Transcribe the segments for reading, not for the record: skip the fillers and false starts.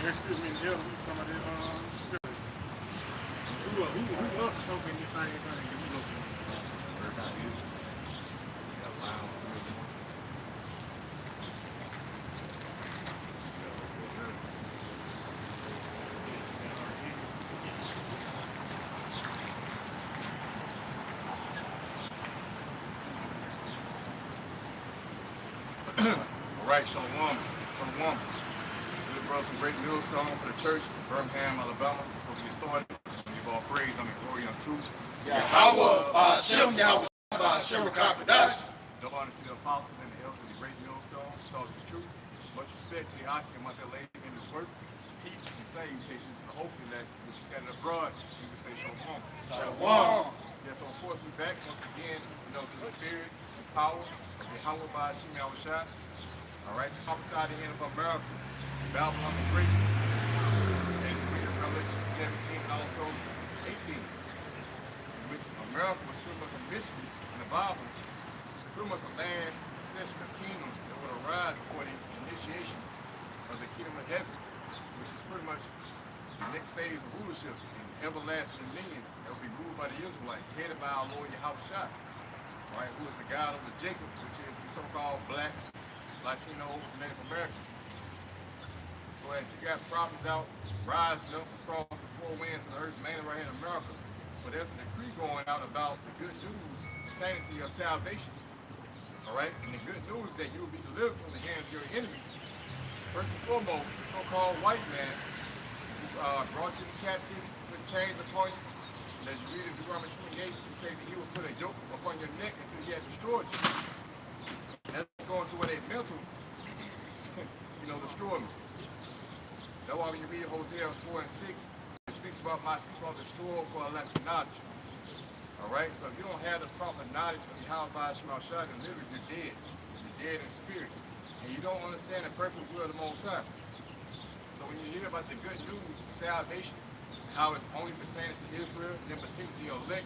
Excuse me, the elder, somebody, who else is hoping the same thing? You look All right, shalom, shalom. Good brother, some great millstone for the church, Birmingham, Alabama. Before we get started, give all praise, I mean glory unto Yahweh, Hashem, Yahweh, Hashem, Kakadash. Double honor to the apostles and the elders of the great millstone, tells the truth. Much respect to the Akim out there laid in his work. Peace and salutations to the hopefully that which is scattered abroad, so you can say shalom. Shalom. Yeah, so of course we're back once again, through the spirit and power of the Yahweh by Hashem Yahushua. All right, prophesied the end of America, Babylon the Great, as we read in Revelation 17 and also 18, in which America was pretty much a mystery in the Bible, pretty much a last succession of kingdoms that would arise before the initiation of the kingdom of heaven, which is pretty much the next phase of rulership in everlasting dominion that will be ruled by the Israelites, headed by our Lord Yahushua, right, who is the God of the Jacob, which is the so-called blacks, Latinos, and Native Americans. So as you got prophets out rising up across the four winds of the earth, mainly right here in America, but there's a decree going out about the good news pertaining to your salvation. All right, and the good news is that you will be delivered from the hands of your enemies. First and foremost, the so-called white man who brought you into captivity, put chains upon you, and as you read in Deuteronomy 28, he said that he would put a yoke upon your neck until he had destroyed you. And that's going to where they mental, destroy me. That's why when you read Hosea 4 and 6, it speaks about my people are destroyed for a lack of knowledge. All right, so if you don't have the proper knowledge of Yahweh by Shema Shah, then literally you're dead. You're dead in spirit. And you don't understand the perfect will of the Most High. So when you hear about the good news, salvation, how it's only pertaining to Israel, and in particular the elect,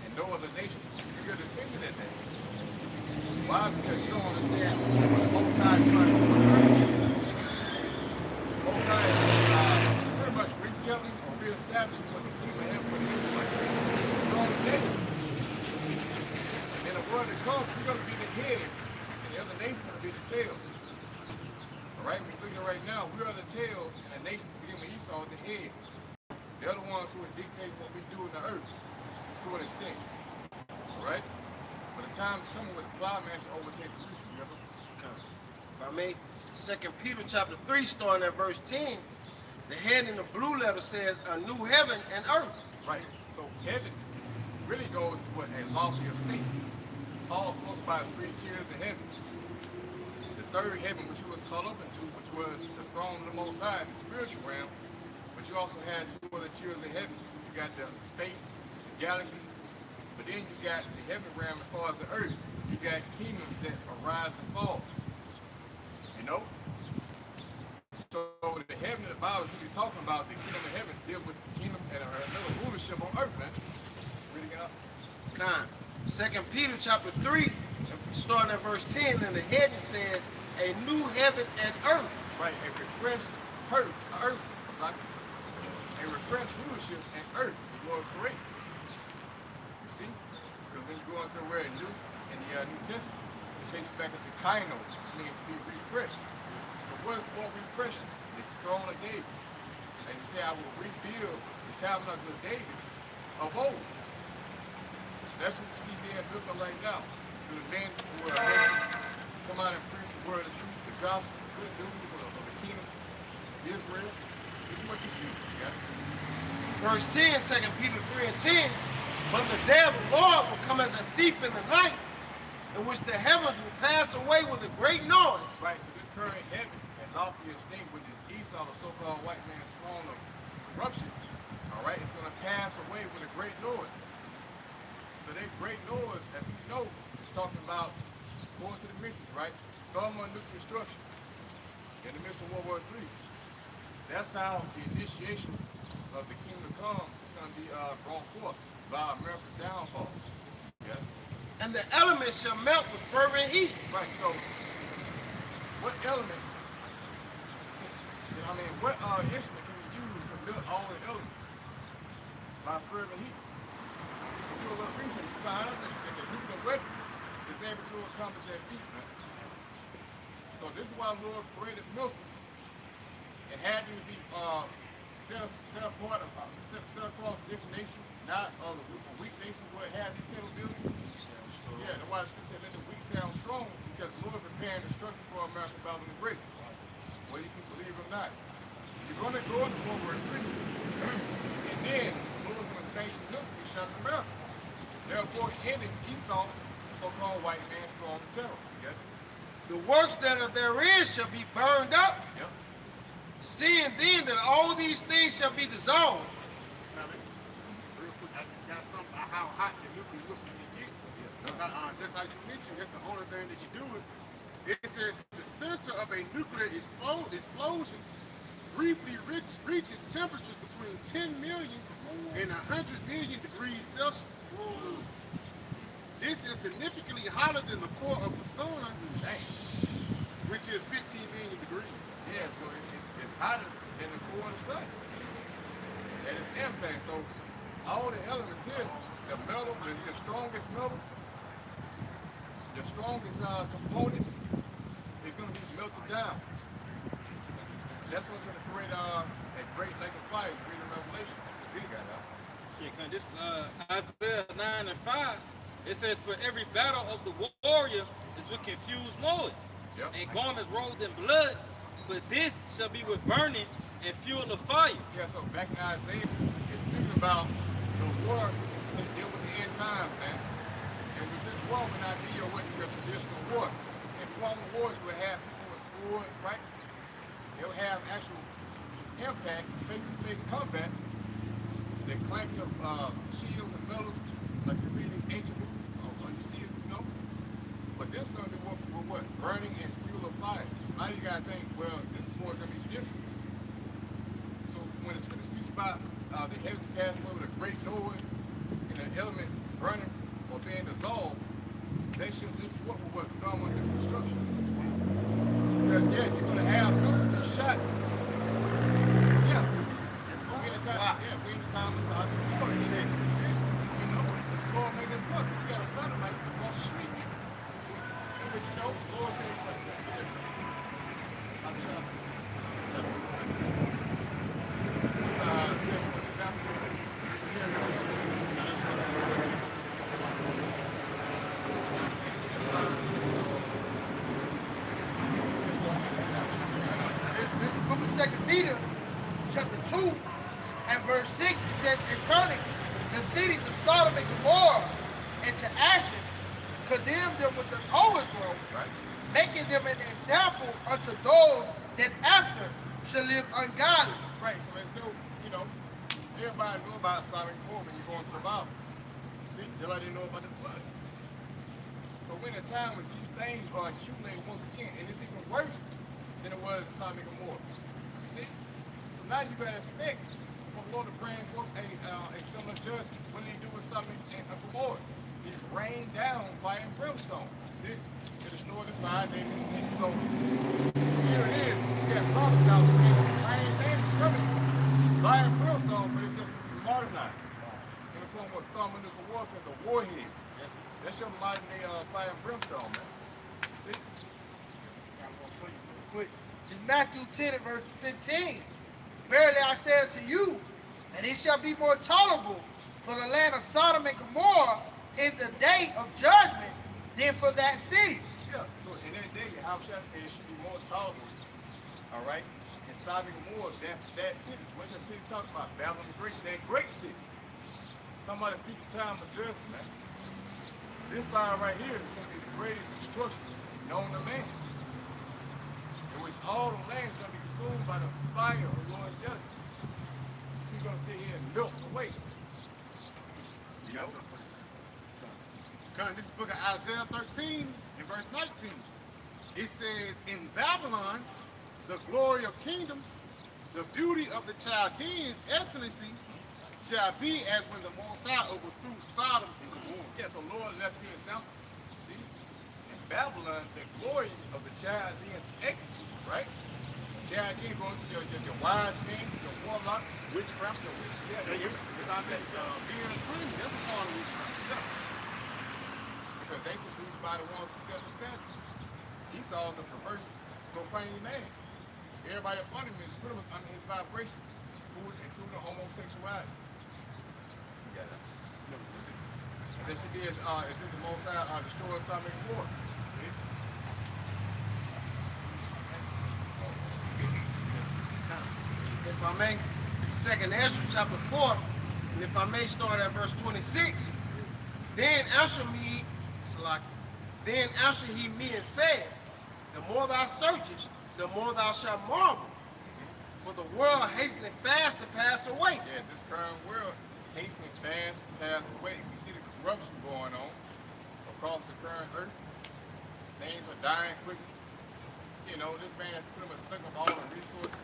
and no other nation, you're defending at that. Why? Because you don't understand what the Most High is trying to do. The Most High is pretty much rekindling or reestablishing what the kingdom of heaven for the Israelites. You're on the day. And in the world to come, you're going to be the heads, and the other nations will be the tails. All right, we're looking at right now, we are the tails, and the nations, beginning with Esau, are the heads. They're the ones who are dictating what we do in the earth, to an extent. All right? But the time is coming where the plowman should overtake the reaper. Yes, sir? If I may, 2 Peter chapter 3, starting at verse 10, the head in the blue letter says, a new heaven and earth. Right. So heaven really goes to what? A loftier state. Paul spoke about 3 tiers of heaven. The third heaven, which you was called up into, which was the throne of the Most High in the spiritual realm, but you also had 2 other tiers of heaven. You got the space, the galaxies, but then you got the heaven realm as far as the earth. You got kingdoms that arise and fall. So the heaven of the Bible is really talking about the kingdom of heavens deal with the kingdom and another rulership on earth, man. Reading it up. Con. 2 Peter chapter 3, starting at verse 10, and the heading says, a new heaven and earth. Right, a refreshed earth, like a refreshed rulership and earth is what is correct. You see? Because when you go into the word new in the New Testament, it takes you back into kainos, which means to be refreshed. So what is more refreshing? The throne of David. And he said, I will rebuild the tabernacle of David of old. That's what you see being built up right now. Through the men who are ready to come out and preach the word of truth, the gospel, the good news of the kingdom of Israel. This is what you see. Yeah? Verse 10, 2 Peter 3 and 10, but the day of the Lord will come as a thief in the night, in which the heavens will pass away with a great noise. Right, so this current heaven and loftier state, which is Esau, the so-called white man's throne of corruption, all right, it's going to pass away with a great noise. So that great noise, as we know, is talking about going to the missions, right? Thermonuclear destruction in the midst of World War III. That's how the initiation of the kingdom to come is going to be brought forth by America's downfall. Yeah. And the elements shall melt with fervent heat. Right. So, what element I mean, what instrument can you use to build all the elements? By fervent heat. You do a little research, you find out that the nuclear weapons is able to accomplish that feat, man. So this is why the Lord created missiles and had them to be set apart, set across different nations, not the weak nations where it had these capabilities. Yeah, that's why the scripture said, let the weak sound strong, because the Lord preparing destruction for America, Babylon the Great. Whether you can believe it or not. You're going to go into World War III, and then the Lord is going to sanction this and shut America. Therefore, ending Esau, so-called white man, strong and terror. Okay? The works that are therein shall be burned up. Yep. Seeing then that all these things shall be dissolved. Now, real quick, I just got something about how hot the nuclear missiles can get. Just how you mentioned, that's the only thing that can do it. It says the center of a nuclear explosion briefly reaches temperatures between 10 million and 100 million degrees Celsius. This is significantly hotter than the core of the sun, which is 15 million degrees. Yeah, so it's hotter than the core of the sun. And its impact. So all the elements here, the metal, the strongest metals, the strongest component is going to be melted down. That's what's going to create a great lake of fire, great revelation. See, got out. Yeah, this is Isaiah 9 and 5. It says, for every battle of the warrior is with confused noise, and garments rolled in blood, but this shall be with burning and fuel of fire. Yeah, so back in Isaiah, it's speaking about the war to deal with the end times, man. And with this war would not be your traditional war. In former wars, you would have people with swords, right? They would have actual impact, face-to-face combat, the clanking of shields and medals, like you read these ancient movies, you see it, you know? But this is going to be what? Burning and fuel of fire. Now you got to think, well, this war is going to be different. So when it speaks about the heavens passing over, the great noise, and the elements burning or being dissolved, they should link you up with what's done with the construction. Because, yeah, you're going to have missiles being shot. Yeah, we're in the time of Sodom and Gomorrah. You know, Lord made them look. You got a Sodomite across the street. But you know, the Lord said, This is the book of 2 Peter, chapter 2, and verse 6. It says, and turning the cities of Sodom and Gomorrah into ashes, condemned them with an overthrow, making them an example unto those that after shall live ungodly. Right, so there's no, you know, everybody know about Sodom and Gomorrah when you go into the Bible. See, just like they know about the flood. So when the time was these things are accumulated once again, and it's even worse than it was in Sodom and Gomorrah. You see? So now you gotta expect for the Lord to bring forth a similar judgment. What did he do with Sodom and Gomorrah? He rained down fire and brimstone. See? To destroy the fire they didn't see. So here it is. You got prophets out saying the same thing is coming. Fire and brimstone, but it's just modernized. In the form of thermonuclear warfare, the warheads. That's your modern day fire and brimstone, man. You see? Quick. It's Matthew 10 and verse 15. Verily I say unto you, that it shall be more tolerable for the land of Sodom and Gomorrah in the day of judgment than for that city. Yeah, so in that day, how shall I say it should be more tolerable, all right, in Sodom and Gomorrah than for that city. What's that city talking about? Babylon the Great, that great city. Somebody future time of judgment, man. This fire right here is going to be the greatest destruction known to man. In which all the land is going to be consumed by the fire of the Lord's justice. He's going to sit here and melt away. You know? This book of Isaiah 13 and verse 19. It says, in Babylon, the glory of kingdoms, the beauty of the Chaldeans' excellency, shall be as when the Mosai overthrew Sodom and Gomorrah. Yeah, so Lord left me example. See? In Babylon, the glory of the Chaldeans' excellency, right? Yeah, again, goes to your wise men, your warlocks, Witchcraft. yeah, Hey, your I mean, being a queen, that's a part of witchcraft. yeah. Because they seduced by the ones who set the standard. Esau is a perverse, profane man. Everybody up under him is pretty much under his vibration, including homosexuality. Yeah. And this is the Most High destroy Sodom and Gomorrah. See? If I may, 2nd Ezra chapter 4, and if I may start at verse 26, then answer me, Salaki, then answered he me and said, the more thou searchest, the more thou shalt marvel, for the world hastening fast to pass away. Yeah, this current world is hastening fast to pass away. We see the corruption going on across the current earth. Things are dying quickly. You know, this man is pretty much sucking up all the resources.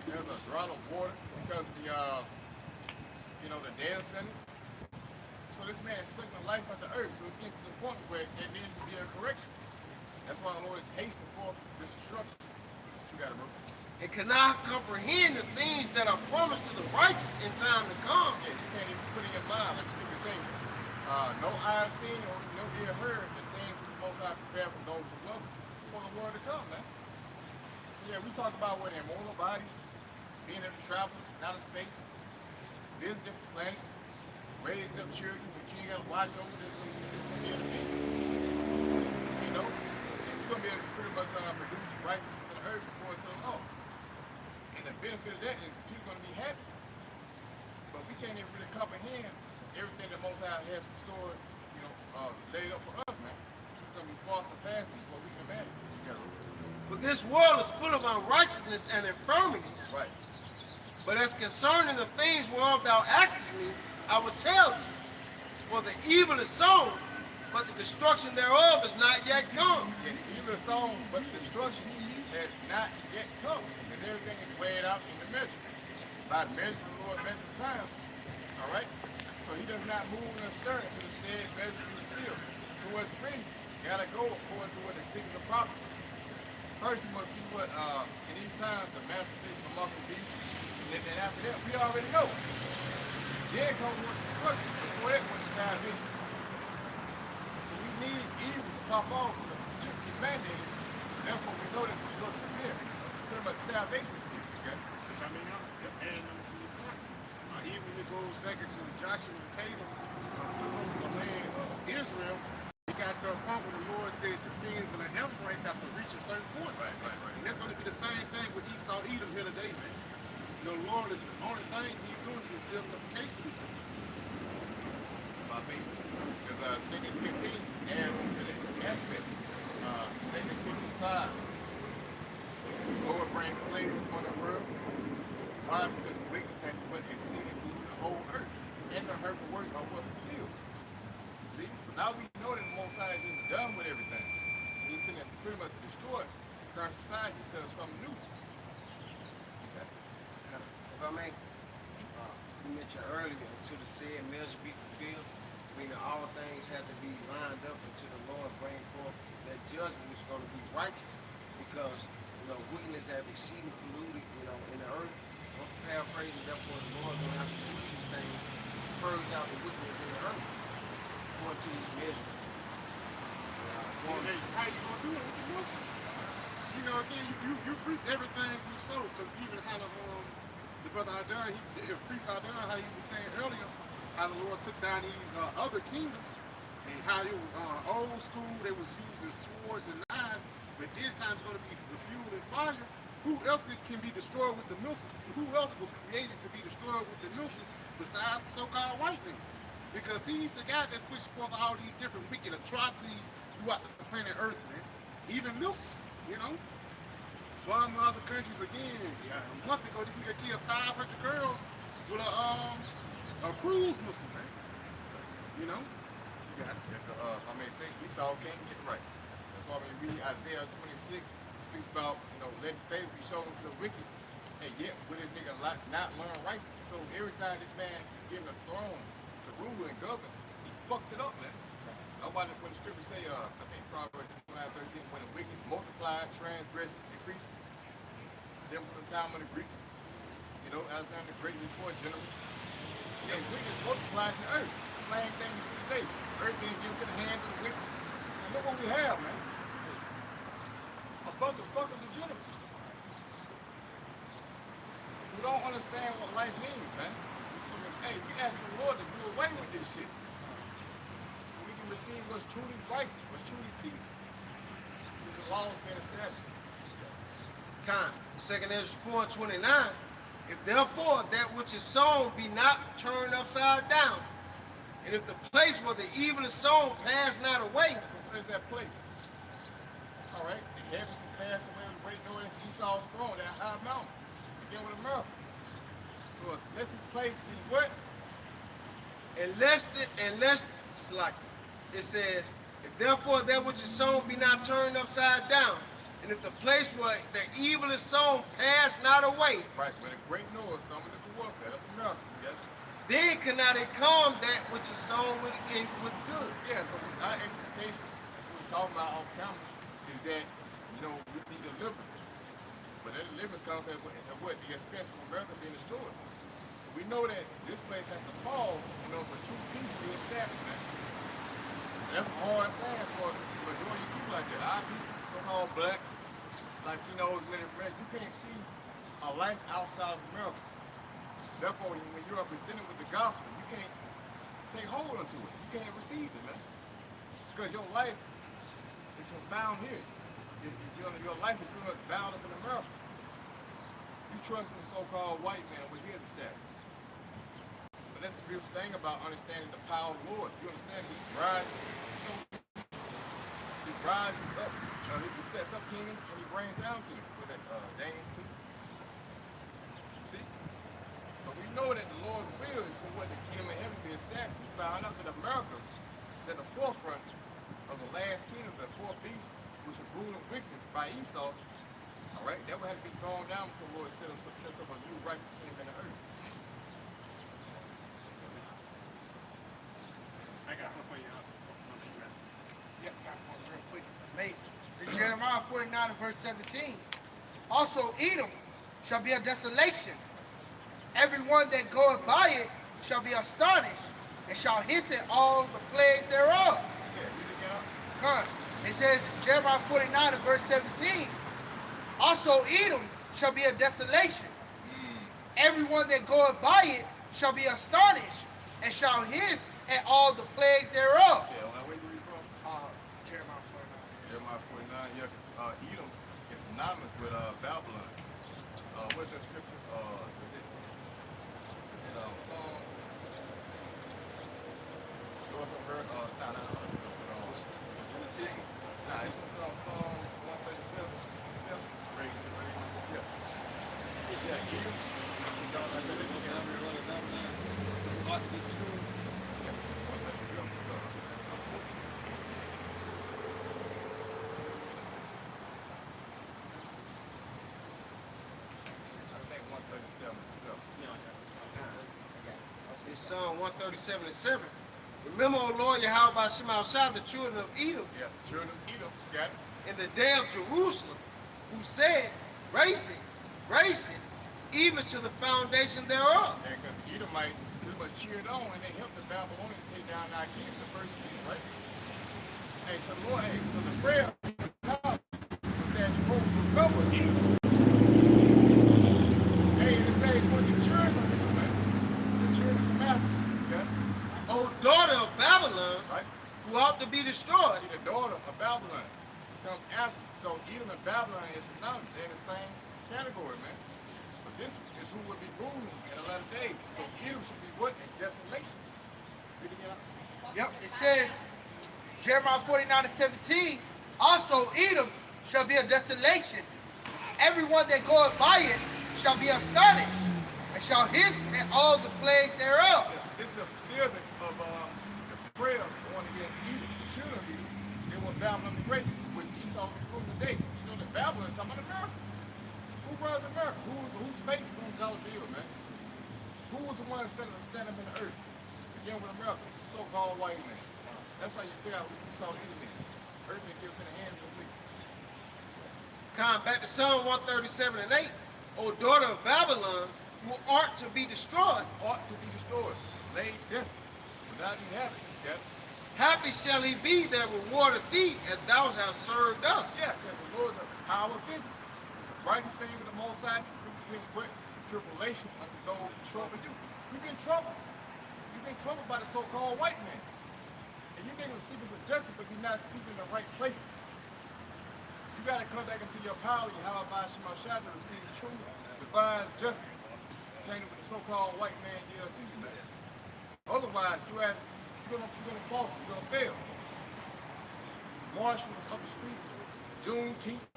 There's a drought of water because of the data centers. So this man is sucking the life out the earth. So it's getting to the point where it needs to be a correction. That's why the Lord is hastening for this destruction. What you got it, bro? And cannot comprehend the things that are promised to the righteous in time to come. Yeah, you can't even put it in your mind. Like you can say, no eye have seen or no ear heard the things which the Most High prepared for those who love Him for the world to come, man. So yeah, we talked about what immortal bodies, being able to travel out of space, visit different planets, raising up children, but you ain't got to watch over this enemy. You know? And you're going to be able to pretty much produce righteousness on the earth before it's all. And the benefit of that is people going to be happy. But we can't even really comprehend everything that Most High has restored, laid up for us, man. It's going to be far surpassing what we can imagine. For this world is full of unrighteousness and infirmities. Right. But as concerning the things whereof thou askest me, I will tell thee. For the evil is sown, but the destruction thereof is not yet come. Yeah, the evil is sown, but the destruction has not yet come. Because everything is weighed out in the measure. By measure, the Lord measures time. All right? So He does not move in a stir until the said measure is fulfilled. So what's written, you got to go according to what the seasons of prophecy. First, we must see what, in these times, the manifestation of mark of the beast. And after that, we already know. Then comes with destruction. Before that was the salvation. So we need evil to pop off so the church get mandated. Therefore, we know that destruction is here. That's pretty much salvation is here. Okay? I mean, and to your point, even when it goes back into Joshua and Caleb to the land of Israel, it got to a point where the Lord said the sins and the embrace have to reach a certain point. Right. And that's going to be the same thing with Esau Edom here today, man. The Lord is the only thing He's doing is just building up a case for these things. By faith. Because 2 15 adds into that aspect. 2 55. The Lord bring plagues upon the world. Why? Because the wicked had to put a seed into the whole earth. And the hurtful works are what fulfilled. See? So now we know that the Most High is just done with everything. He's going to pretty much destroy current society instead of something new. If I may, you mentioned earlier, until the said measure be fulfilled, meaning all things have to be lined up until the Lord bring forth that judgment which is going to be righteous. Because, wickedness have exceedingly polluted, in the earth. I'm paraphrasing, therefore the Lord is going to have to do these things, purge out the wickedness in the earth, according to His measure. How you going to do it with the Moses? Again, you reap everything you sow. Because even how the brother Adon, the priest Adon, how he was saying earlier, how the Lord took down these other kingdoms, and how it was old school, they was using swords and knives, but this time it's going to be the fuel and fire. Who else can be destroyed with the mills? Who else was created to be destroyed with the mills besides the so-called white man? Because he's the guy that's pushing forth all these different wicked atrocities throughout the planet Earth, man. Even mills, Bombing other countries again. A month ago, this nigga killed 500 girls with a cruise missile, man. You got it. If I may say, Esau can't get it right. That's why when you read Isaiah 26, it speaks about, letting favor be shown to the wicked, and yet with this nigga not learn righteousness. So every time this man is given a throne to rule and govern, he fucks it up, man. Nobody, when the scripture say, I think Proverbs 29:13, when the wicked multiply, transgress, increase. So stem from the time of the Greeks. You know, Alexander the Great before general. And wickedness multiplied in the earth. Same thing you see today. Earth being given to the hands of the wicked. And look what we have, man. A bunch of fucking degenerates. We don't understand what life means, man. So, hey, we ask the Lord to do away with this shit. We can receive what's truly righteous, what's truly peace. Because the law has been established. Con. 2 Ezra 4:29. If therefore that which is sown be not turned upside down, and if the place where the evil is sown pass not away. So what is that place? All right, the heavens will pass away with great noise. Esau's throne, that high mountain. Again with America. So unless this place is what? Unless like it says, if therefore that which is sown be not turned upside down, and if the place where the evil is sown pass not away. Right, when a great noise comes with the warfare, that's America. Yes? Then cannot it come that which is sown with good. Yeah, so our expectation, that's what we're talking about off camera, is that, you know, we need deliverance. But that deliverance comes at what? The expense of America being destroyed. We know that this place has to fall, you know, for true peace to be established, man. And that's a hard saying for the majority of people like that. Our people, so-called blacks, Latinos, Native Americans, you can't see a life outside of America. Therefore, when you're presented with the gospel, you can't take hold onto it. You can't receive it, man. Because your life is found here. Your life is pretty much bound up in America. You trust in the so-called white man what he has established. But that's the beautiful thing about understanding the power of the Lord. You understand he rises, he rises up. He sets up kingdoms and he brings down kingdoms. With that Daniel 2. See? So we know that the Lord's will is for what the kingdom of heaven be established. We found out that America is at the forefront of the last kingdom, the fourth beast, which is ruling wickedness by Esau. All right, that would have to be thrown down before the Lord sets up a new righteous kingdom in the earth. I got something for you. Yep, got one real quick. Maybe. In Jeremiah 49 and verse 17. Also Edom shall be a desolation. Everyone that goeth by it shall be astonished, and shall hiss at all the plagues thereof. Yeah, read it again. Come. It says Jeremiah 49 and verse 17. Also Edom shall be a desolation. Everyone that goeth by it shall be astonished, and shall hiss at all the plagues thereof. Yeah, where you read from? Jeremiah 49. Jeremiah 49, yeah. Edom is synonymous with Babylon. What's that scripture? Is it Psalms? There was some verse, it's on Psalms 137. Yeah, Edom. It's Psalm 137 and 7. Remember, O Lord, Yahweh by Shema Shah, the children of Edom, Yeah, children of Edom, got it. in the day of Jerusalem, who said, race it, even to the foundation thereof. And because the Edomites pretty much cheered on and they helped the Babylonians take down our king, the first king, right? Hey, so the Lord, so the prayer of God was that you won't recover Edom. Hey, it says for the children of Edom, man. The children from Africa, okay? O daughter of Babylon, Right? who ought to be destroyed. See, the daughter of Babylon. This comes after. So Edom and Babylon is synonymous. They're in the same category, man. But this is who will be ruling in the latter days. So Edom should be what? In desolation. Read it again. Yep, it says, Jeremiah 49 and 17, also Edom shall be a desolation. Everyone that goeth by it shall be astonished, and shall hiss at all the plagues thereof. This is a fulfillment of the prayer going against Edom, the children of Edom. They want Babylon the Great, which Esau will be ruling today. But you know that Babylon is talking about America. Who runs America? Whose face is on the dollar bill, man? Who was the one that stand up in the earth? Again with America. It's a so-called white man. That's how you figure out who Esau Edom is. Earth been given to the hands of the wicked. Come back to Psalm 137 and 8. O daughter of Babylon, who art to be destroyed. Ought to be destroyed, laid desolate, without inhabitant. Yeah, Happy shall he be that rewardeth thee, and thou hast served us. yeah, because the Lord is a power of vengeance. It's a righteous thing with the Most High to brings great tribulation unto those who trouble you. You've been troubled. You've been troubled by the so-called white man. And you niggas are seeking for justice, but you're not seeking the right places. You got to come back into your power, your how by Shema Shah, to receive true, divine justice pertaining with the so-called white man deal to you, man. Otherwise, you're gonna fall, you're gonna fail. March was up the streets, Juneteenth,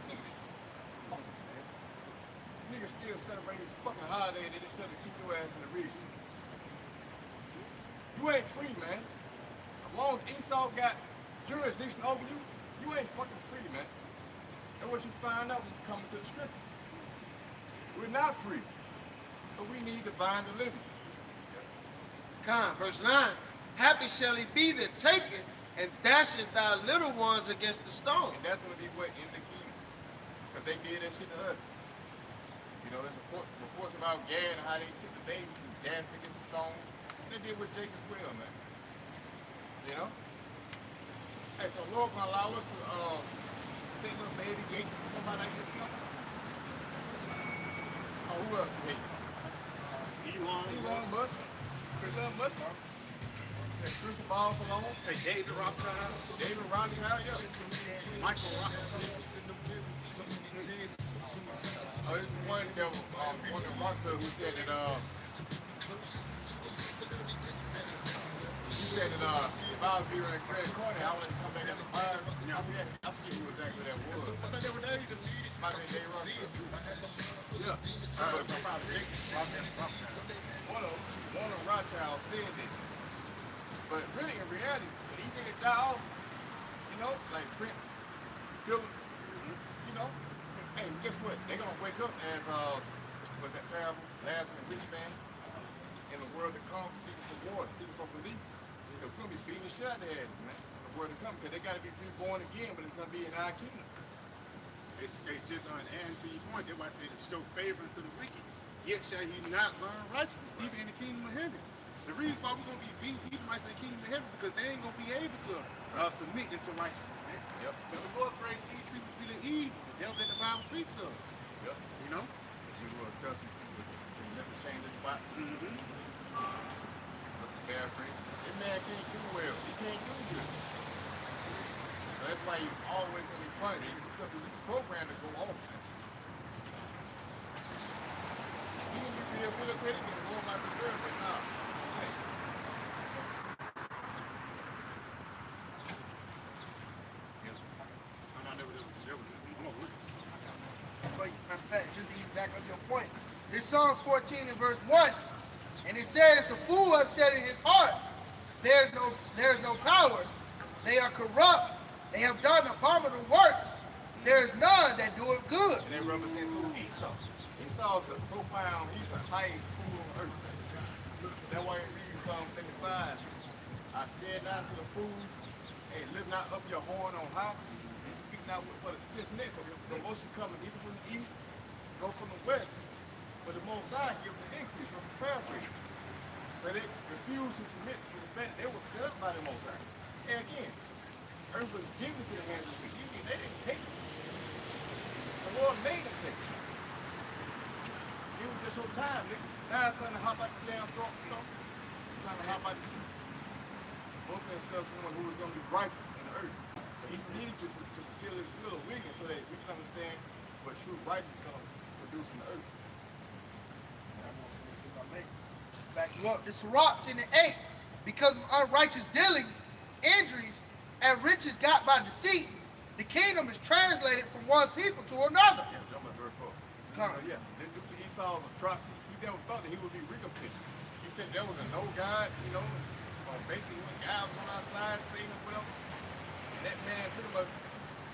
niggas still celebrating this fucking holiday and they just said to keep your ass in the region. You ain't free, man. As long as Esau got jurisdiction over you, you ain't fucking free, man. That's what you find out when you come into the scriptures. We're not free. So we need divine deliverance. Come, verse 9. Happy shall he be that taketh and dasheth thy little ones against the stone. And that's going to be what in the kingdom. Because they did that shit to us. You know, there's reports about Gad and how they took the babies and dashed against the stone. They did with Jacob as well, man. You know? Hey, so Lord gonna allow us to take little baby Gates or somebody like that. Oh, who else? Hey. Elon Musk. Elon Musk. Chris Ball Malone. Hey, David Rothschild. David Rothschild, yeah. Michael Rothschild. Oh, this is one that was one of Rothschild who said that he said that if I was here in Craig County, I would come back at the fire. I forget who exactly that was. I think they were there. Might be David Rothschild. Yeah. One of Rothschild said that. But really, in reality, when he did it die off, you know, like Prince, Philip, you know, hey, guess what? They're gonna wake up as what's that parable? Lazarus and rich man in the world to come, seeking for water, seeking for relief. They're gonna be beating the shit out of their asses, man. The world to come, because they gotta be reborn again, but it's gonna be in our kingdom. It's just and to your point, that's why I say to show favor to the wicked. Yet shall he not learn righteousness, even in the kingdom of heaven. The reason why we're going to be beating Edomites in the kingdom of heaven is because they ain't going to be able to submit into righteousness, man. Yep. But the Lord brings these people to be the evil, the devil that the Bible speaks of. Yep. You know? You will trust me. You never change this spot. Mm-hmm. That's a paraphrase. This man can't do well. He can't do good. So that's why he's always going to be punished. He's programmed to go off. He can be rehabilitated and the Lord might preserve, but nah. Matter of fact, just to even back up your point. This Psalms 14 and verse 1. And it says, the fool hath said in his heart, there's no power. They are corrupt. They have done abominable works. There is none that doeth good. And that represents who? Esau. Esau's a profound, he's the highest fool on earth. That's why you read Psalm 75. I said not to the fools, hey, lift not up your horn on high, and speak not with but a stiff neck. So the promotion coming either from the east, go from the west, but the Most High gives the increase from the paraphrase. So they refuse to submit to the fact that they were set up by the Most High. And again, earth was given to the hands of the wicked. They didn't take it. The Lord made them take it. It was just your time, nigga. Now it's time to hop out the damn throne, you know? It's time to hop out the seat. Both themselves someone who is going to be righteous in the earth. But he needed you to fulfill his will of weakness so that we can understand what true righteousness is going to produce in the earth. Just back you up. This Sirach 10 and 8. Because of unrighteous dealings, injuries, and riches got by deceit, the kingdom is translated from one people to another. Yeah, jump up very far. Come. Yes, then due to Esau's atrocity, he never thought that he would be recompensed. He said there was a no God, you know, basically when God was on our side, Satan or whatever, and that man pretty much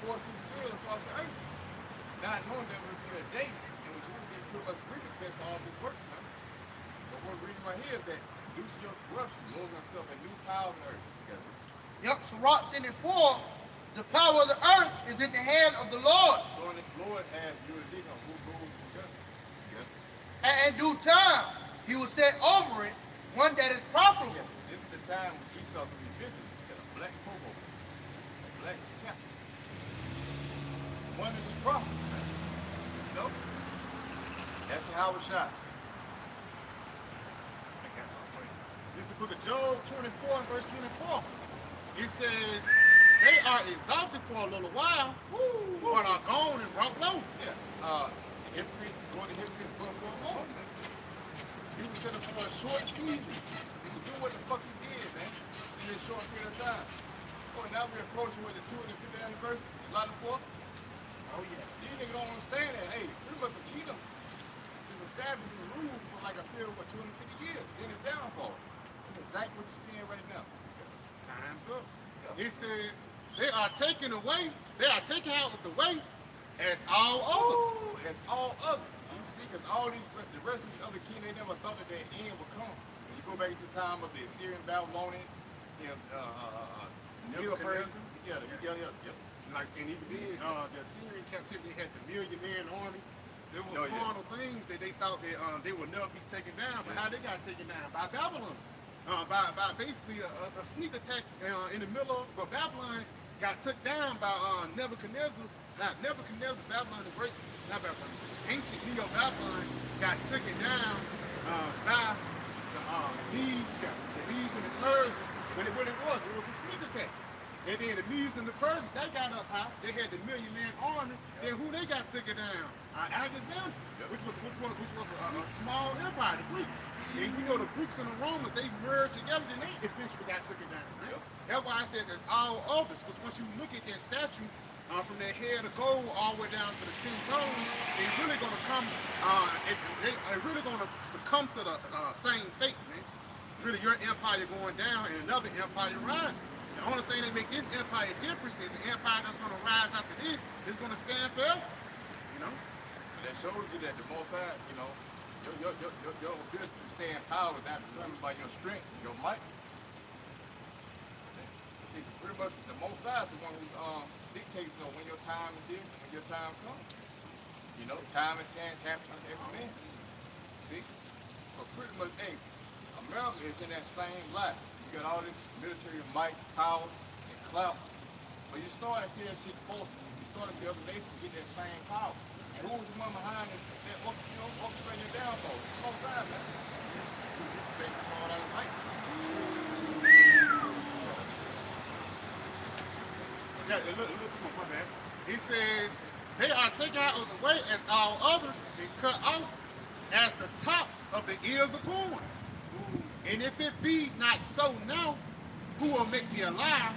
forced his will across the earth. Not knowing there would be a day in which he would be pretty much recompensed for all his works, man. But what we're reading right here is that due to your corruption, losing himself a new power on earth. Yep, Sirach 10 and 4. The power of the earth is in the hand of the Lord. So the Lord has jurisdiction on who rules and who doesn't. And in due time, he will set over it one that is profitable. Yes, this is the time when Esau's going to be visited. He got a black pogo, a black captain. One that was profitable. You know? That's how it shot. I got something for you. This is the book of Job 24 and verse 24. It says, they are exalted for a little while, but are gone and brought low. Yeah. Hypocrite, going to hypocrite, going for a moment. He was set up for a short season. He was doing what the fuck he did, man, in this short period of time. Oh, now we're approaching with the 250th anniversary, July the 4th. Oh, yeah. These niggas don't understand that. Hey, pretty much the kingdom is establishing the rule for like a period of, what, 250 years. Then it's downfall. That's exactly what you're seeing right now. Time's up. It says, they are taken away, they are taken out of the way as all others. Oh, as all others. You see, because all these, the rest of these other kings, they never thought that their end would come. When you go back to the time of the Assyrian, Babylonian, Nebuchadnezzar. Yeah. Like, and even then, the Assyrian captivity had the million-man army. So it was carnal things that they thought that they would never be taken down. But how they got taken down? By Babylon. By basically a sneak attack in the middle of Babylon got took down by Nebuchadnezzar. Not Nebuchadnezzar, Babylon the Great, not Babylon. Ancient Neo-Babylon got taken down by the Medes and the Persians. But what it was a sneak attack. And then the Medes and the Persians, they got up high. They had the million-man army. Then who they got taken down? Alexander, which was a small empire, the Greeks. And you know the Greeks and the Romans, they merged together, then they eventually got taken down. Right? That's why it says it's all others. Because once you look at that statue, from their head of gold all the way down to the 10 toes, they're really going to come, they're really going to succumb to the same fate, man. Really, your empire going down and another empire rising. The only thing that make this empire different is the empire that's going to rise after this is going to stand forever. You know? And that shows you that the Most High, you know, your ability to stay in power is not determined by your strength, your might. You see, pretty much the Most High is the one who dictates, you know, when your time is here, when your time comes. You know, time and chance happen to every man. See? So pretty much, hey, America is in that same life. You got all this military might, power, and clout. But you start to see that shit falter. You start to see other nations get that same power. And who was the one behind it that orchestrating your downfall? It's the Most High, man. Satan fall out of light. Yeah, look, my man. He says, they are taken out of the way as all others and cut off as the tops of the ears of corn. And if it be not so now, who will make me alive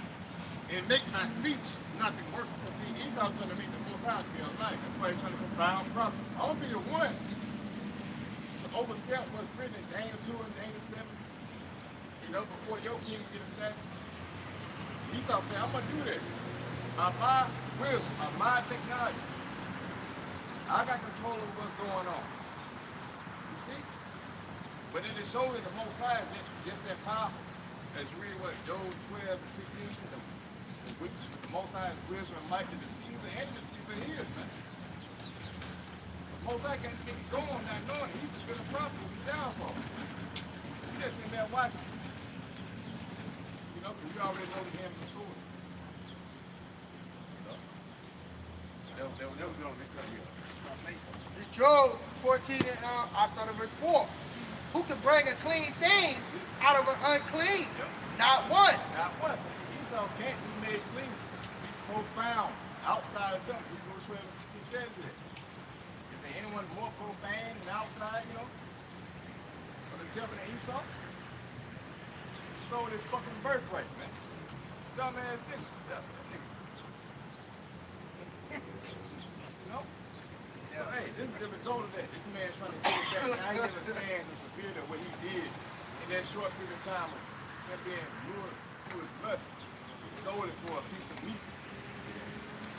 and make my speech nothing workable? See, Esau trying to make the Most High to be alive. That's why he's trying to confound prophets. I want to be the one to overstep what's written in Daniel 2 and Daniel 7. You know, before your king get established. Esau said, I'm going to do that. By my wisdom, by my technology. I got control of what's going on. You see? But then it shows that the Most High is just that powerful. As you read what, Job 12 and 16, with the Most High's wisdom and might, the deceiver and the deceiver is, man. The Most High can't get it going not knowing it. He's just going to prophet with his downfall. He just in there watching. You know, because we already know the end of the story. That was on the cut here. It's Job 14, and I start at verse 4. Who can bring a clean thing out of an unclean? Yep. Not one. Not one. See, Esau can't be made clean. He's profound. Outside of temple. He goes 12 and 16 tells you that. Is there anyone more profane than outside, you know? Of the temple than Esau? He sold his fucking birthright, man. Dumbass bitch. You know? Yeah. So, hey, this is the result of that. This man trying to get it back. Now he understands the severity of what he did in that short period of time of him being lured through his lust. He sold it for a piece of meat.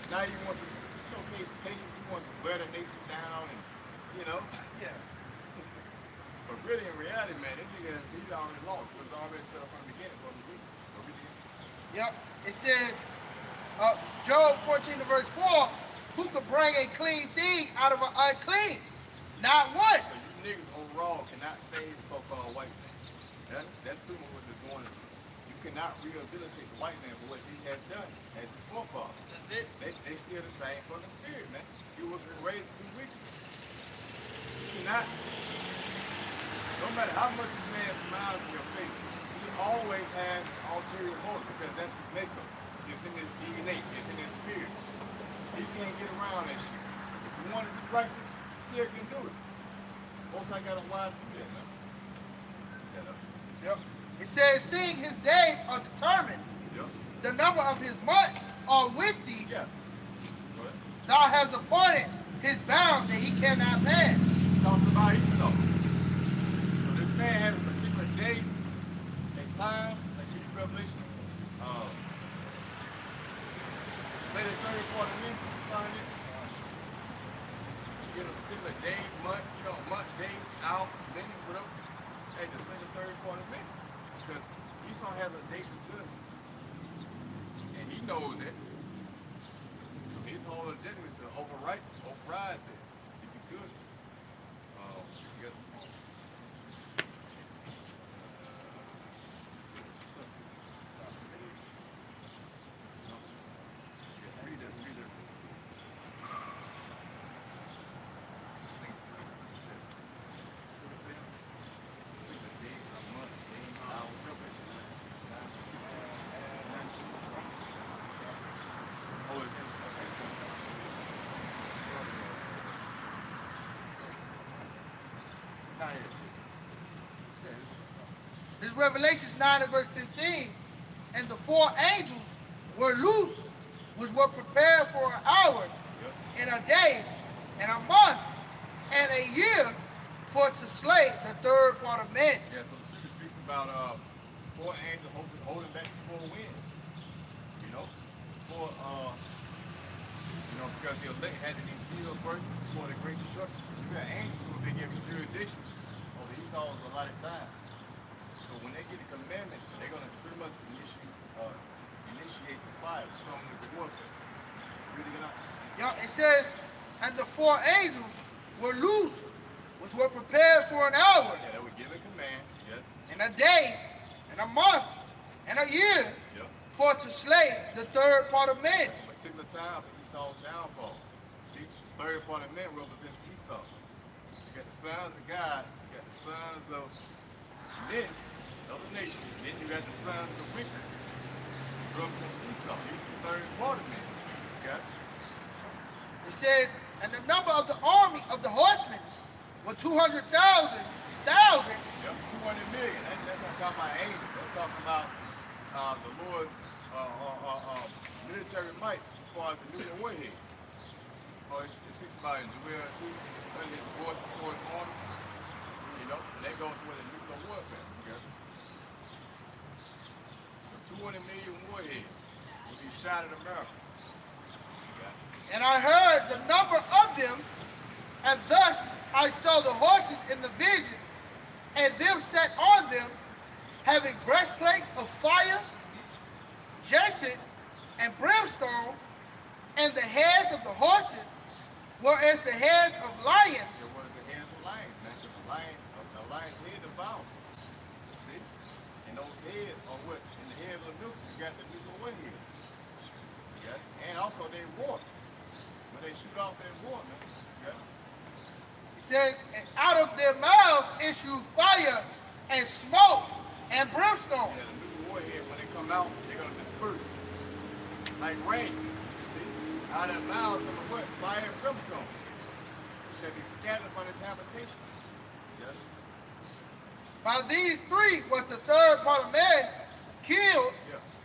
Now he wants to showcase patience. He wants to wear the nation down and, you know. Yeah. But really, in reality, man, this nigga, he's already lost. It was already set up from the beginning for him to be. Yep. It says, Job 14 to verse 4, who could bring a clean thing out of an unclean? Not one. So you niggas overall cannot save the so-called white man. That's pretty much what they're going into. You cannot rehabilitate the white man for what he has done as his forefathers. That's it. They still the same fucking spirit, man. He was raised to be wicked. You cannot, no matter how much this man smiles in your face, he always has an ulterior motive because that's his makeup. It's in his DNA, it's in his spirit. He can't get around that shit. If you want to do righteousness, you still can do it. Most I got a why to do that, man. Yep. It says, seeing his days are determined, Yep. the number of his months are with thee. Yeah. What? Thou hast appointed his bounds that he cannot pass. He's talking about Esau. So this man has a particular day and time, like in Revelation, later 30, 40 minutes, you find it. You get a particular day, month, month, day, hour, minute, whatever. Hey, just say the 30, 40 minutes. Because Esau has a date of judgment. And he knows it. So his whole agenda is to override that, if he could. You got read it. This is Revelations 9 and verse 15. And the four angels were loose, which were prepared for an hour, and a day, and a month, and a year, for to slay the third part of men. Yeah, so the scripture speaks about four angels holding back the four winds. Because the elect had to be sealed first before the great destruction. You got angels who have been given jurisdiction over Esau's a lot of time. So when they get the commandment, they're going to pretty much initiate the fire, with the warfare. Read it out. Yeah, it says, and the four angels were loose, which were prepared for an hour, Yeah, they would give a command. Yeah. and a day, and a month, and a year, Yep. for to slay the third part of men. A particular time for Esau's downfall. See, the third part of men represents Esau. You got the sons of God, you got the sons of men, of the nation. Then you got the sons of the wicked. Represents Esau. He's the third part of men. You got it? It says, and the number of the army of the horsemen were 200,000. Yep, 200 million. That's not talking about angels. That's talking about the Lord's military might as far as the nuclear warheads. It speaks about in Joel 2, when his voice before his army. So, and that goes with the nuclear warfare. Okay? So 200 million warheads will be shot at America. Okay? And I heard the number of them, and thus I saw the horses in the vision, and them sat on them, having breastplates of fire, jacinth, and brimstone, and the heads of the horses were as the heads of lions. It was the heads of lions, man. The lion's head devours. See? And those heads are what? In the head of the mills, you got the nuclear warheads. You got it? And also they war. When they shoot off their war, man. You got it? It says, and out of their mouths issue fire and smoke and brimstone. Yeah, the nuclear warhead, when they come out, they're going to disperse. Like rain. See? Out of their mouths come what? Fire and brimstone. It shall be scattered upon its habitation. Yeah. By these three was the third part of man killed,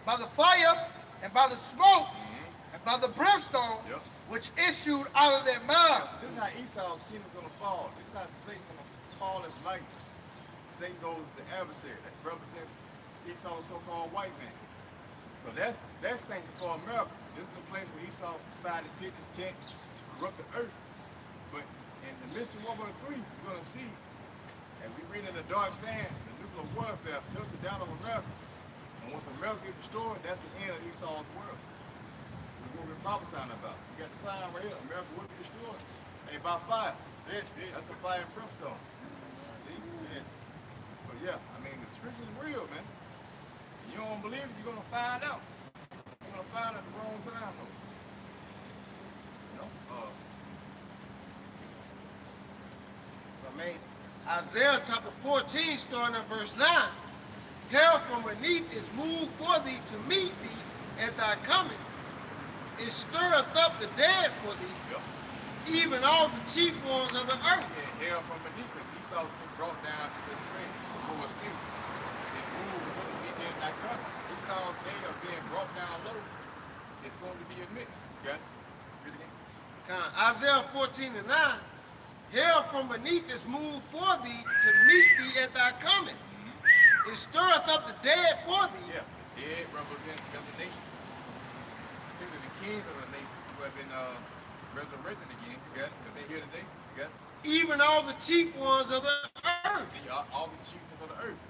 by the fire and by the smoke and by the brimstone, which issued out of their mouths. This is how Esau's kingdom is going to fall. This is how Satan is going to fall as light. Satan goes to the adversary. That represents Esau's so-called white man. So that's sanctioned for America. This is the place where Esau decided to pitch his tent to corrupt the earth. But in the midst of World War III, you're going to see, and we read in the dark sand, the nuclear warfare filtered down on America. And once America gets destroyed, that's the end of Esau's world. What we're prophesying about. You got the sign right here, America will be destroyed. About fire. That's it. That's a fire and brimstone. See? Yeah. So yeah, I mean the scripture is real, man. You don't believe it, you're gonna find out. You're gonna find out at the wrong time, though. You know? I mean, Isaiah chapter 14, starting at verse 9. Hell from beneath is moved for thee to meet thee at thy coming. It stirreth up the dead for thee, Yep. even all the chief ones of the earth. Yeah, hell from beneath us. Esau been brought down to this grave before us new. It moved for the weekend that coming. Esau's day of being brought down low is soon to be amidst. You got it? Read it again. Isaiah 14 and 9. Hell from beneath is moved for thee to meet thee at thy coming. It stirreth up the dead for thee. Yeah, the dead represents the other nations. Particularly the kings of the nations who have been resurrected again. You got it? Because they're here today. You got it? Even all the chief ones of the earth. See, all the chiefs of the earth.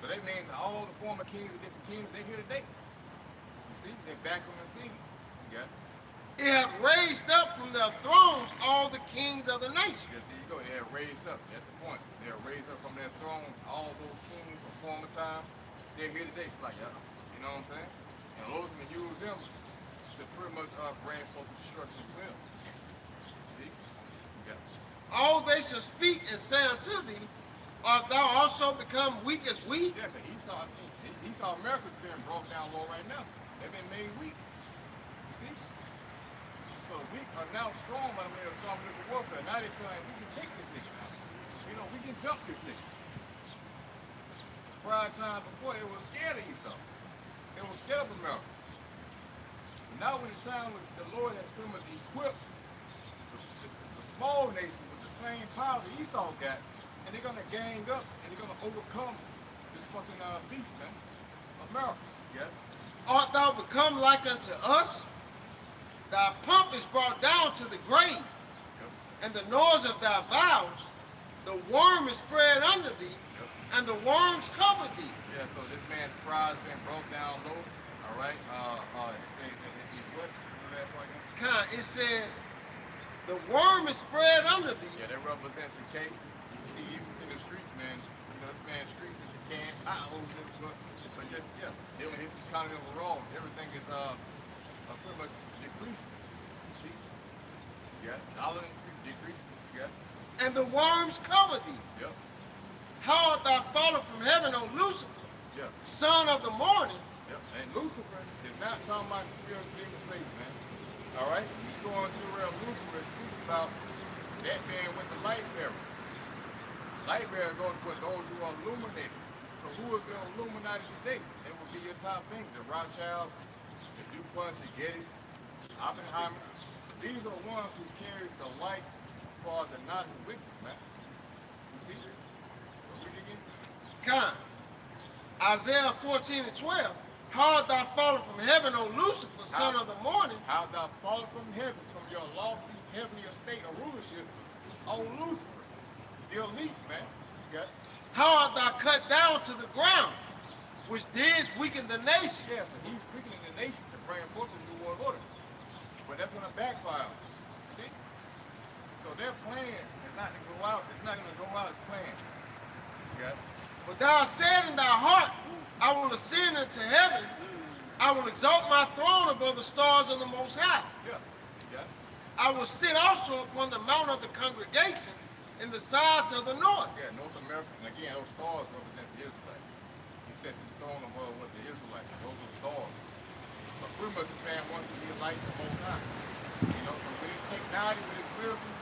So that means that all the former kings of different kingdoms, they're here today. You see, they're back on the scene. You got it? It hath raised up from their thrones all the kings of the nation. Yeah, see, you go. They have raised up. That's the point. They have raised up from their throne. All those kings from former times, they're here today. It's like, you know what I'm saying? And the Lord's gonna use them to pretty much bring forth the destruction as well. See? You got it. All they shall speak and say unto thee, art thou also become weak as we? Yeah, but Esau America's being brought down low right now. They've been made weak. You see? So the weak are now strong by the way of economic warfare. Now they feel like we can take this nigga now. You know, we can jump this nigga. Prior time before, they were scared of Esau. They were scared of America. But now when the time was, the Lord has pretty much equipped the small nations with the same power that Esau got, and they're gonna gang up and they're gonna overcome this fucking beast, man. America. Yeah. Art thou become like unto us? Thy pomp is brought down to the grave, and the noise of thy vows, the worm is spread under thee, and the worms cover thee. Yeah, so this man's pride has been brought down low. All right. It says that he's what? Remember that part again? It says, the worm is spread under thee. Yeah, that represents decay. You see, even in the streets, man. You know, this man's streets is decaying. So just dealing with his economy overall, everything is pretty much decreasing. You see? Yeah. Dollar decreasing. Yeah. And the worms cover thee. Yep. How art thou fallen from heaven, O Lucifer, Yeah. son of the morning? Yep. And Lucifer is not talking about the spirit of demon Satan, man. All right? You go into the realm, Lucifer speaks about that man with the light bearer. Light bearer goes with those who are illuminated. So who is the Illuminati today? It will be your top things, the Rothschilds, the DuPonts, the Getty, Oppenheimer. These are the ones who carry the light as far as the knowledge of wickedness, man. You see? So read it again. Isaiah 14 and 12. How art thou fallen from heaven, O Lucifer, son of the morning? How thou fallen from heaven, from your lofty heavenly estate of rulership, O Lucifer. The elites, man. Okay? How art thou cut down to the ground, which didst weaken the nation? Yes, and he's weakening the nation to bring forth the new world order. But that's going to backfire. See? So their plan is not to go out. It's not going to go out as planned. Okay? But thou said in thy heart, I will ascend into heaven. I will exalt my throne above the stars of the Most High. Yeah. Yeah. I will sit also upon the mount of the congregation in the sides of the north. Yeah, North America. And again, those stars represent the Israelites. He sets his throne above what the Israelites. Those are stars. But pretty much this man wants to be a light the Most High. You know, so with his technology, with his wisdom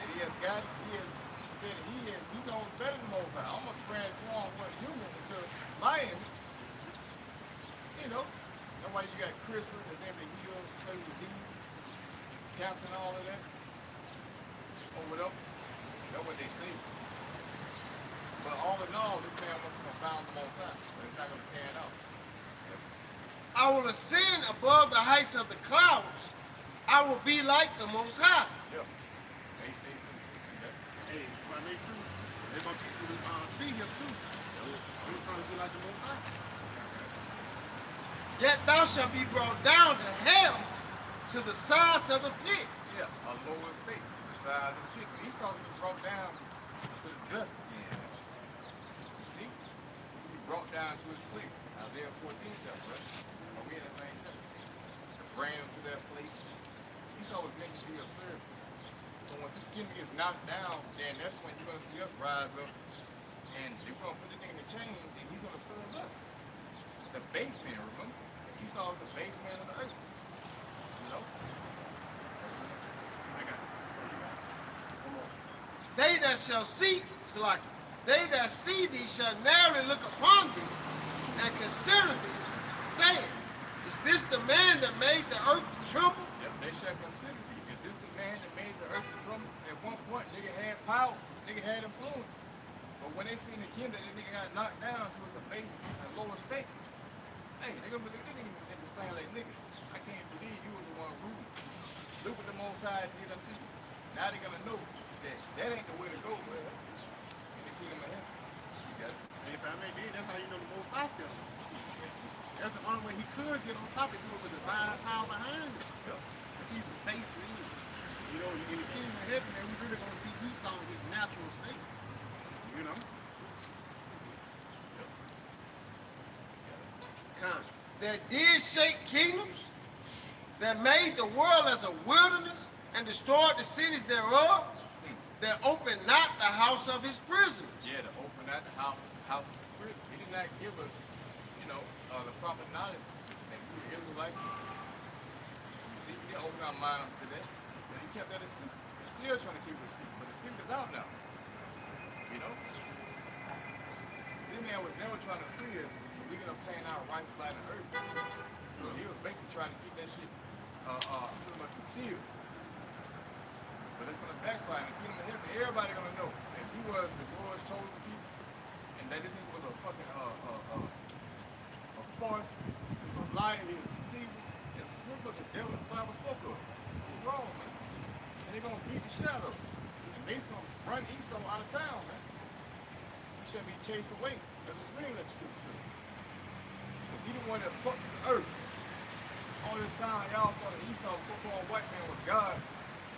that he has got, he knows better than the Most High. I'm going to transform one human into my image. You know, that's why you got CRISPR that's able to heal certain disease, cancer and all of that. Or whatever. That's what they say. But all in all, this man wants to confound the Most High. But it's not going to pan out. I will ascend above the heights of the clouds. I will be like the Most High. Yeah. They say something. Hey, when they too, they're gonna people see him too. They're trying to be like the Most High. Yet thou shalt be brought down to hell, to the sides of the pit. Yeah, a lower state, the size of the picture. Esau was brought down to the dust again. You see? He brought down to his place. Isaiah 14 chapter, right? Are we in the same chapter? To bring him to that place. Esau was meant to be a servant. So once his kingdom gets knocked down, then that's when you're going to see us rise up. And they're going to put the thing in the chains, and he's going to serve us. The base man, remember? Esau is the base man of the earth. You know? I got some. They that shall see, Salaki, they that see thee shall narrowly look upon thee and consider thee, saying, is this the man that made the earth to tremble? Yep, they shall consider thee. Is this the man that made the earth to tremble? At one point, nigga had power, nigga had influence. But when they seen the kingdom, that nigga got knocked down to a base, a lower state. Hey, they didn't even understand, like, nigga, I can't believe you was the one ruling. Look what the Most High did unto you. Now they're gonna know that that ain't the way to go, man. In the kingdom of heaven. You got it? And if I may be, that's how you know the Most High self. That's the only way he could get on top. If there was a divine power behind it. Yep. Because he's a base man. You know, in the kingdom of heaven, man, we really gonna see Esau in his natural state. You know? Kind. That did shake kingdoms, that made the world as a wilderness and destroyed the cities thereof, that opened not the house of his prisoners. Yeah, to open out the house of the prison. He did not give us, you know, the proper knowledge that we were Israelites. You see, we didn't open our mind up to that. But he kept that a secret. He's still trying to keep it a secret, but the secret is out now. You know? This man was never trying to free us so we can obtain our rights like the earth. So he was basically trying to keep that shit pretty much concealed. But it's gonna backfire in the kingdom of heaven. Everybody gonna know that he was the Lord's chosen people, and that this was a fucking a farce, a lie, he was deceiving, and what was the devil the Bible spoke of? It was wrong, man. And they're gonna beat the shit out of him. And they're gonna run Esau out of town, man. He shouldn't be chased away. That's a dream that you do. Because he the one that fucked the earth. All this time, y'all thought that Esau, the so-called white man, was God.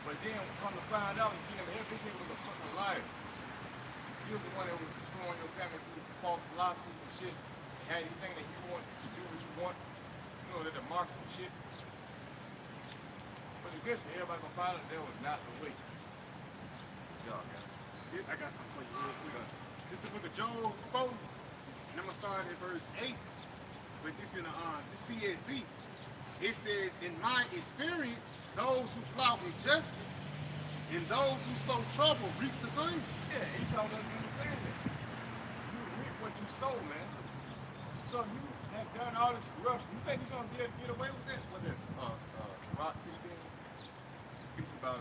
But then, come to find out, everything was a fucking liar. He was the one that was destroying your family through false philosophies and shit. And had anything that you want to do what you want. You know, the markets and shit. But eventually, everybody gonna find out that was not the way. Y'all got it. I got something for you real quick. This is the book of Job 4, and I'm gonna start at verse 8. But this in the CSB. It says, in my experience, those who plow injustice and those who sow trouble reap the same. Yeah, Esau doesn't understand that. You reap what you sow, man. So if you have done all this corruption, you think you're gonna get away with that? What is Sirach 16? It speaks about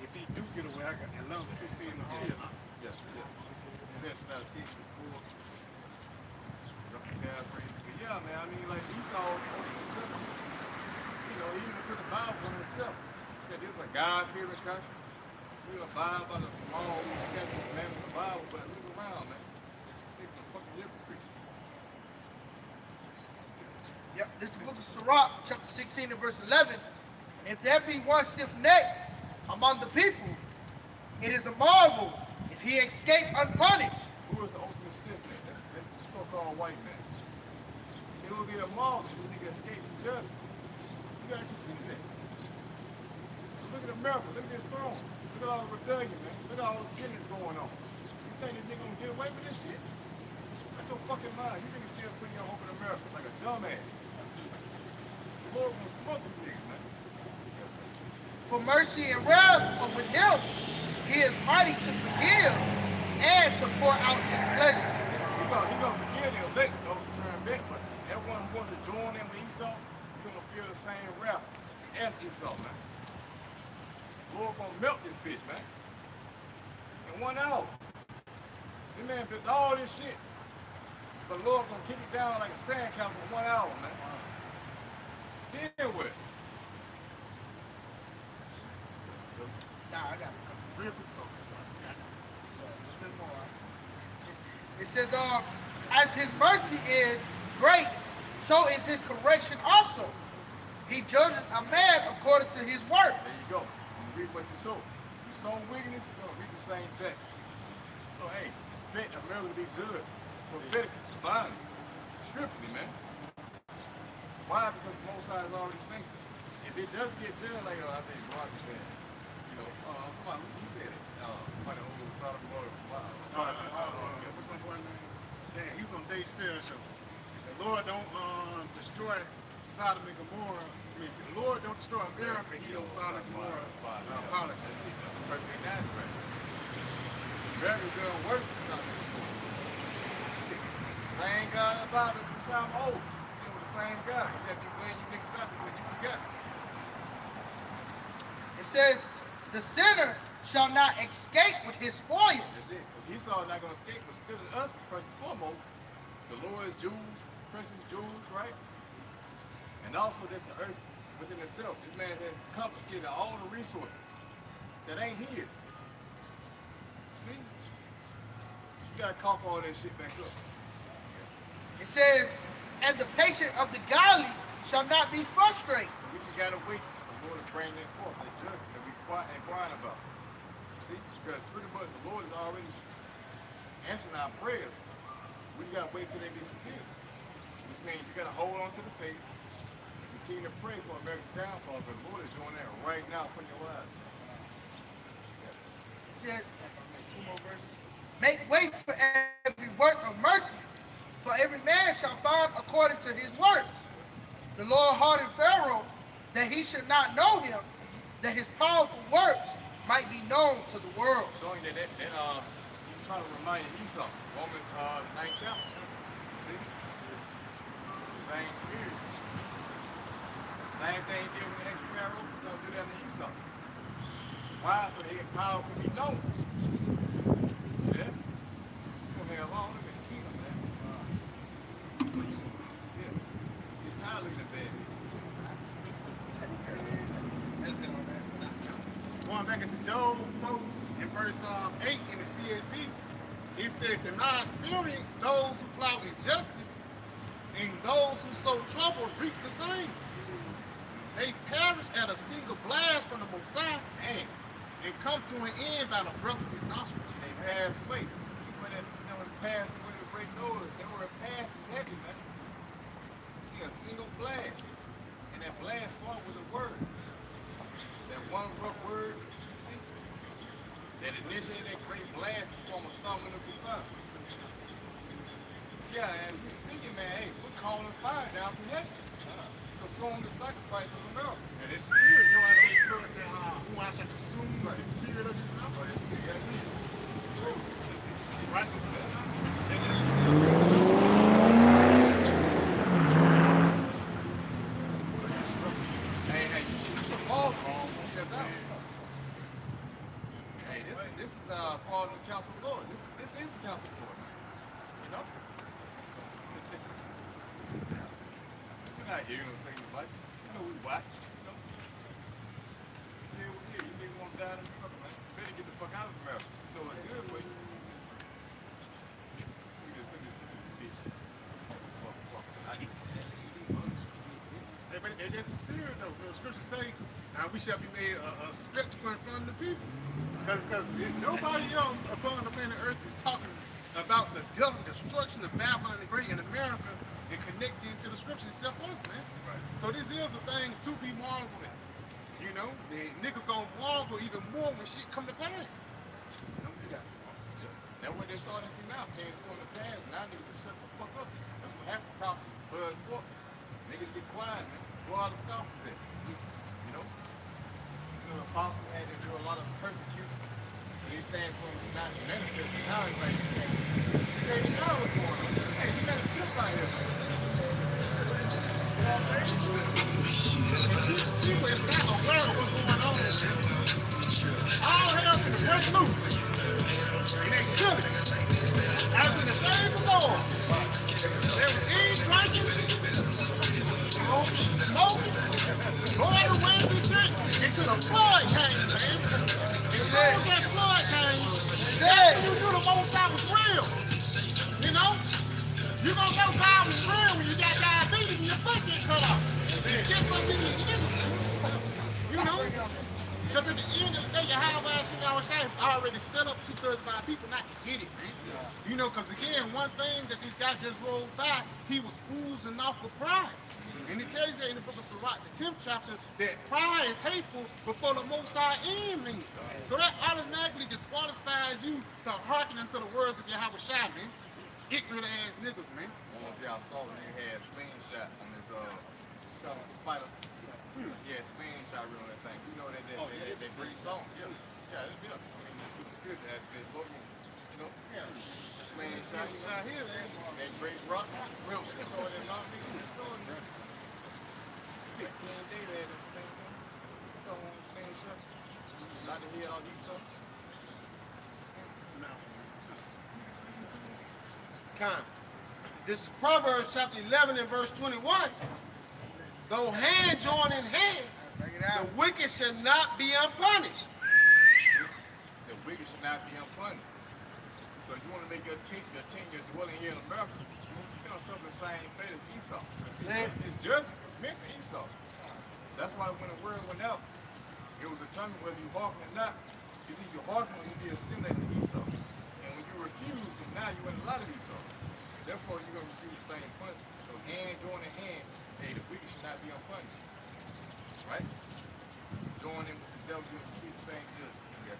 If he do get away, I got 11, 16 in the whole house. Yeah. Says not escape this poor. But yeah, man, I mean, like Esau on himself, you know, he even took the Bible on himself. He said this is a God-fearing country. We abide by the small schedule of commandments of the Bible, but look around, man. This nigga's a fucking hypocrite. Yep, this is the book of Sirach, chapter 16 and verse 11. And if there be one stiff-necked among the people, it is a marvel if he escape unpunished. Who is the ultimate stiff-neck? That's the so-called white man. It will be a marvel if this nigga escape from judgment. You gotta consider that. So look at America, look at this throne. Look at all the rebellion, man. Look at all the sin that's going on. You think this nigga gonna get away with this shit? That's your fucking mind. You niggas still putting your hope in America like a dumbass. The Lord gonna smoke you niggas, man. For mercy and wrath are with him. He is mighty to forgive and to pour out his pleasure. He gonna forgive the elect, those who turn back, but everyone who wants to join in with Esau, you're gonna feel the same wrath as Esau, man. Lord gonna melt this bitch, man. In 1 hour. This man built all this shit. But Lord gonna kick it down like a sandcastle in 1 hour, man. Then what? Nah, I got it. Real quick. So, a little bit more. It says, as his mercy is great, so is his correction also. He judges a man according to his work. There you go. reap what you sow. You sow wickedness, you're going to reap the same thing. So, hey, expect America to be judged prophetically, divinely, scripturally, man. Why? Because the Most High has already sanctioned it. If it does get judged, like I think Rock was saying, you know, somebody, who said it? Somebody who was Sodom and Gomorrah. What's my boy name? Damn, he was on Dave Chappelle show. The Lord don't destroy Sodom and Gomorrah. I mean, the Lord don't destroy America. He don't Sodom and Gomorrah. Apologies. That's a perfect answer. America doing worse than Sodom and Gomorrah. Shit. Same God in the Bible some time old. The same God. You have to blame you niggas out because you forgot. It says, the sinner shall not escape with his spoils. That's it. So Esau is not going to escape, but still us, first and foremost, the Lord's jewels, precious jewels, right? And also there's an earth within itself. This man has confiscated all the resources that ain't his. See? You got to cough all that shit back up. It says, and the patience of the godly shall not be frustrated. So we just gotta wait for the Lord to bring that forth, the judgment that we inquiring about. See, because pretty much the Lord is already answering our prayers. We just gotta wait till they be fulfilled. Which means you gotta hold on to the faith and continue to pray for America's downfall, because the Lord is doing that right now for your lives. It says, two more verses. Make way for every work of mercy, for every man shall find according to his works. The Lord hardened Pharaoh that he should not know him, that his powerful works might be known to the world. Showing that he's trying to remind you something. Romans 9th chapter. See? Same spirit. Same thing he did with Pharaoh. He's going to do that to Esau. Why? So that his power can be known. Yeah? You're going to have all of it in the kingdom, man. Yeah. You're tired of looking at bad. Going back into Job 4 in verse 8 in the CSB, it says, and I experience those who plow injustice and those who sow trouble reap the same. They perish at a single blast from the Most High and come to an end by the breath of his nostrils. They pass away. See when that, it passed away to break doors, that word pass is heavy, man. You see a single blast, and that blast starts with a word. That one rough word, you see, that initiated that great blast from a thumb in the fire. Yeah, and we're speaking, man, hey, we're calling fire down from heaven. Consume the sacrifice of America. And this spirit, you know, I say, who I shall consume the spirit of his mouth. Right? Hey, you should pause wrong, see us out. Hey, this is part of the council of Lord. This is the council of Lord. You know? We're not here, saying devices. You know, we watch. You know? Yeah, we're here. You niggas want to die in the fuck, man. You better get the fuck out of America. You know what's good for you. Look at this bitch. This motherfucker. Hey, but that's the spirit, though. The scriptures say, now we shall be made a spectacle in front of the people. Because nobody else upon the planet Earth is talking about the death and destruction of Babylon the Great in America and connecting to the scriptures except us, man. Right. So this is a thing to be marveled at. You know, the niggas gonna marvel even more when shit come to pass. You know, you got That's what they're starting to see now. Things going to pass. Now niggas just shut the fuck up. That's what happened. Cops buzz for. Niggas get quiet, man. Go out the scoffers at. You know? The apostle had to do a lot of persecution. But he stands for not the benefit. Now he's like, hey, you know what's going on. Hey, you got a chip out here, man. You know what I'm saying? these people is not aware of what's going on. All hell can break loose. And they kill it. As in the days of Lord, there was eating, drinking, smoking, going away and shit, until the flood came, man. And as soon as that flood came, then you knew the Most High was real. You know? You gonna know God was real when you got diabetes and your foot get cut off. You get something in your sugar. You know? Because at the end of the day, Yahweh Shai already set up 2/3 of our people not to get it, man. You know, because again, one thing that these guys just rolled by, he was oozing off of pride. And it tells you that in the book of Sirach, the 10th chapter, that pride is hateful before the Most High and me. So that automatically disqualifies you to hearken unto the words of Yahweh Shai, man. Ignorant ass niggas, man. One of y'all saw when they had slingshot on his spider. Yeah, slingshot real on that thing. You know that great song. Yeah, it's good. I mean, to the spirit aspect, but you know, slingshot. You out here, man. That great rock, real shit on that rock, nigga. Sick King David had them stone on the slingshot. Not the head all these songs. This is Proverbs chapter 11 and verse 21. Though hand join in hand, the wicked shall not be unpunished. The wicked should not be unpunished. So you want to make your dwelling here in America, you know, something the same fate as Esau. It's judgment. It's meant for Esau. That's why when the word went out, it was determined whether you hearken or not. It's either you hearken or you be assimilated to Esau. And when you refuse, and now you in a lot of Esau. Therefore, you're going to receive the same punishment. So hand join in hand, hey, the wicked should not be unpunished. Right? Join in with the devil, you'll receive the same judgment. Yeah.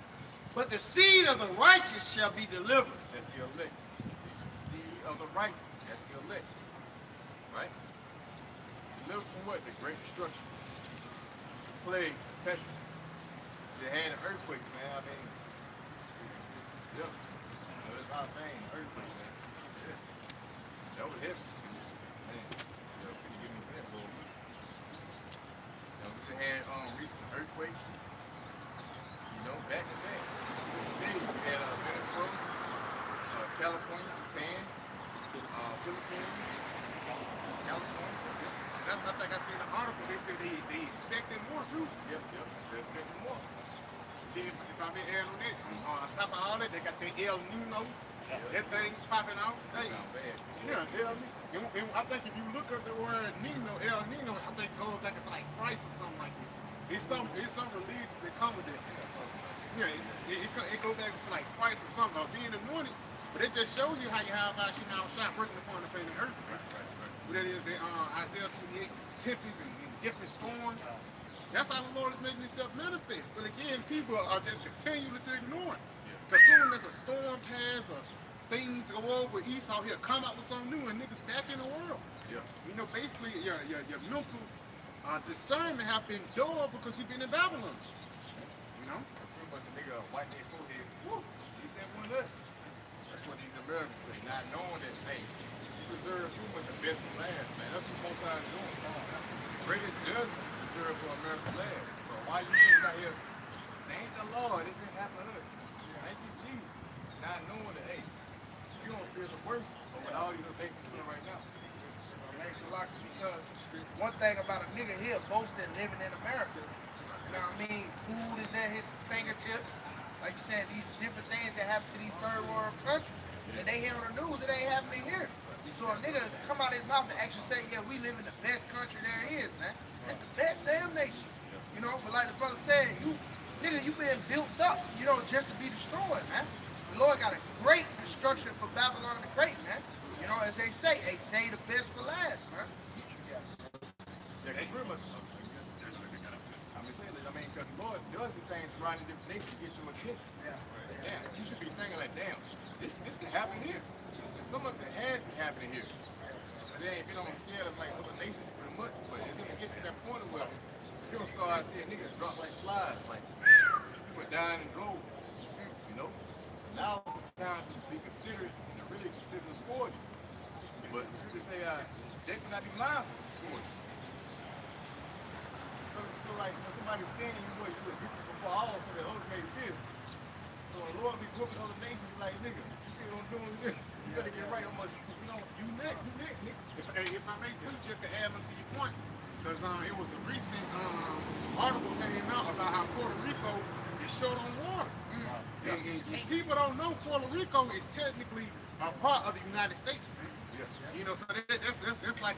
But the seed of the righteous shall be delivered. That's your elect. The seed of the righteous, that's your elect. Right? Delivered from what? The great destruction. Plague, pestilence. They had the earthquakes, man. I mean, yeah. There's a lot of things, earthquakes, man. Yeah. That was heavy. Man, you know, can you give me that, Lord? You know, we just had recent earthquakes, you know, back in the day. Then we had Venezuela, California, Japan, Philippines, California. I think I seen an article, they said they expecting more too. Yep, they're expecting more. Then if I may add on that, on top of all that, they got the El Nino. That thing's popping out. Hey, yeah, El Nino. And I think if you look up the word Nino, El Nino, I think it goes like it's like Christ or something like that. It's some religions that come with it. Yeah, it goes back to like Christ or something, or being anointed. But it just shows you how you have Shai working upon the planet Earth. What that is, Isaiah 28 tempests and different storms. That's how the Lord is making himself manifest. But again, people are just continuing to ignore it. Because soon as a storm passes or things go over, Esau, he'll come out with something new and niggas back in the world. Yeah. You know, basically your mental discernment have been dulled because you've been in Babylon. You know? Pretty much a nigga white their forehead, woo, he's that one of us. That's what these Americans say, not knowing that, hey, you preserve pretty much the best for last, man. That's what most sides doing. Greatest judgment is reserved for American last. So why you niggas out here, thank the Lord, this ain't happening to us. Thank you, Jesus. Not knowing that, hey, you don't fear the worst, but what all these are basically doing right now. Makes a lot, because one thing about a nigga here boasting living in America, you know what I mean? Food is at his fingertips. Like you said, these different things that happen to these third world countries, and they hear on the news, it ain't happening here. So a nigga come out of his mouth and actually say, yeah, we live in the best country there is, man. It's the best damn nation. You know, but like the brother said, you been built up, you know, just to be destroyed, man. The Lord got a great destruction for Babylon the Great, man. You know, as they say the best for last, man. Yeah, they pretty much. I mean, because the Lord does these things around in different nations to get your attention. Yeah. Damn, you should be thinking like, damn, this can happen here. Some of it has been happening here. But they ain't been on scale of like other nations pretty much. But it's gonna get to that point where you're gonna start seeing niggas drop like flies, like people dying in droves. You know? Now it's time to be considered and to really consider the scourges. But you say, Jake cannot be mindful of the scourges. So like when somebody's saying you were victim before all, so that others made fear. So the Lord be whooping other nations, be like, nigga, you see what I'm doing? You better get right on my, you know, you next, nigga. If I may too, just to add on to your point, because it was a recent article came out about how Puerto Rico is short on water. And people don't know Puerto Rico is technically a part of the United States, man. Yeah. You know, so that's like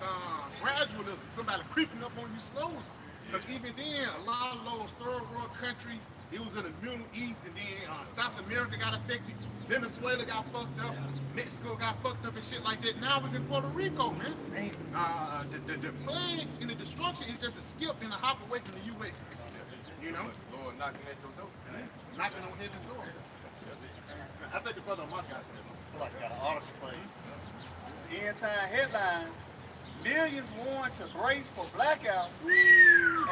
gradualism, somebody creeping up on you slowly. Because even then, a lot of those third world countries countries. It was in the Middle East, and then South America got affected. Venezuela got fucked up. Mexico got fucked up and shit like that. Now it's in Puerto Rico, man. The plagues and the destruction is just a skip and a hop away from the U.S. You know? Lord knocking at your door. Knocking on heaven's door. I think the brother on my guy said, So like, got an article for you. This is end time headlines. Millions warned to brace for blackouts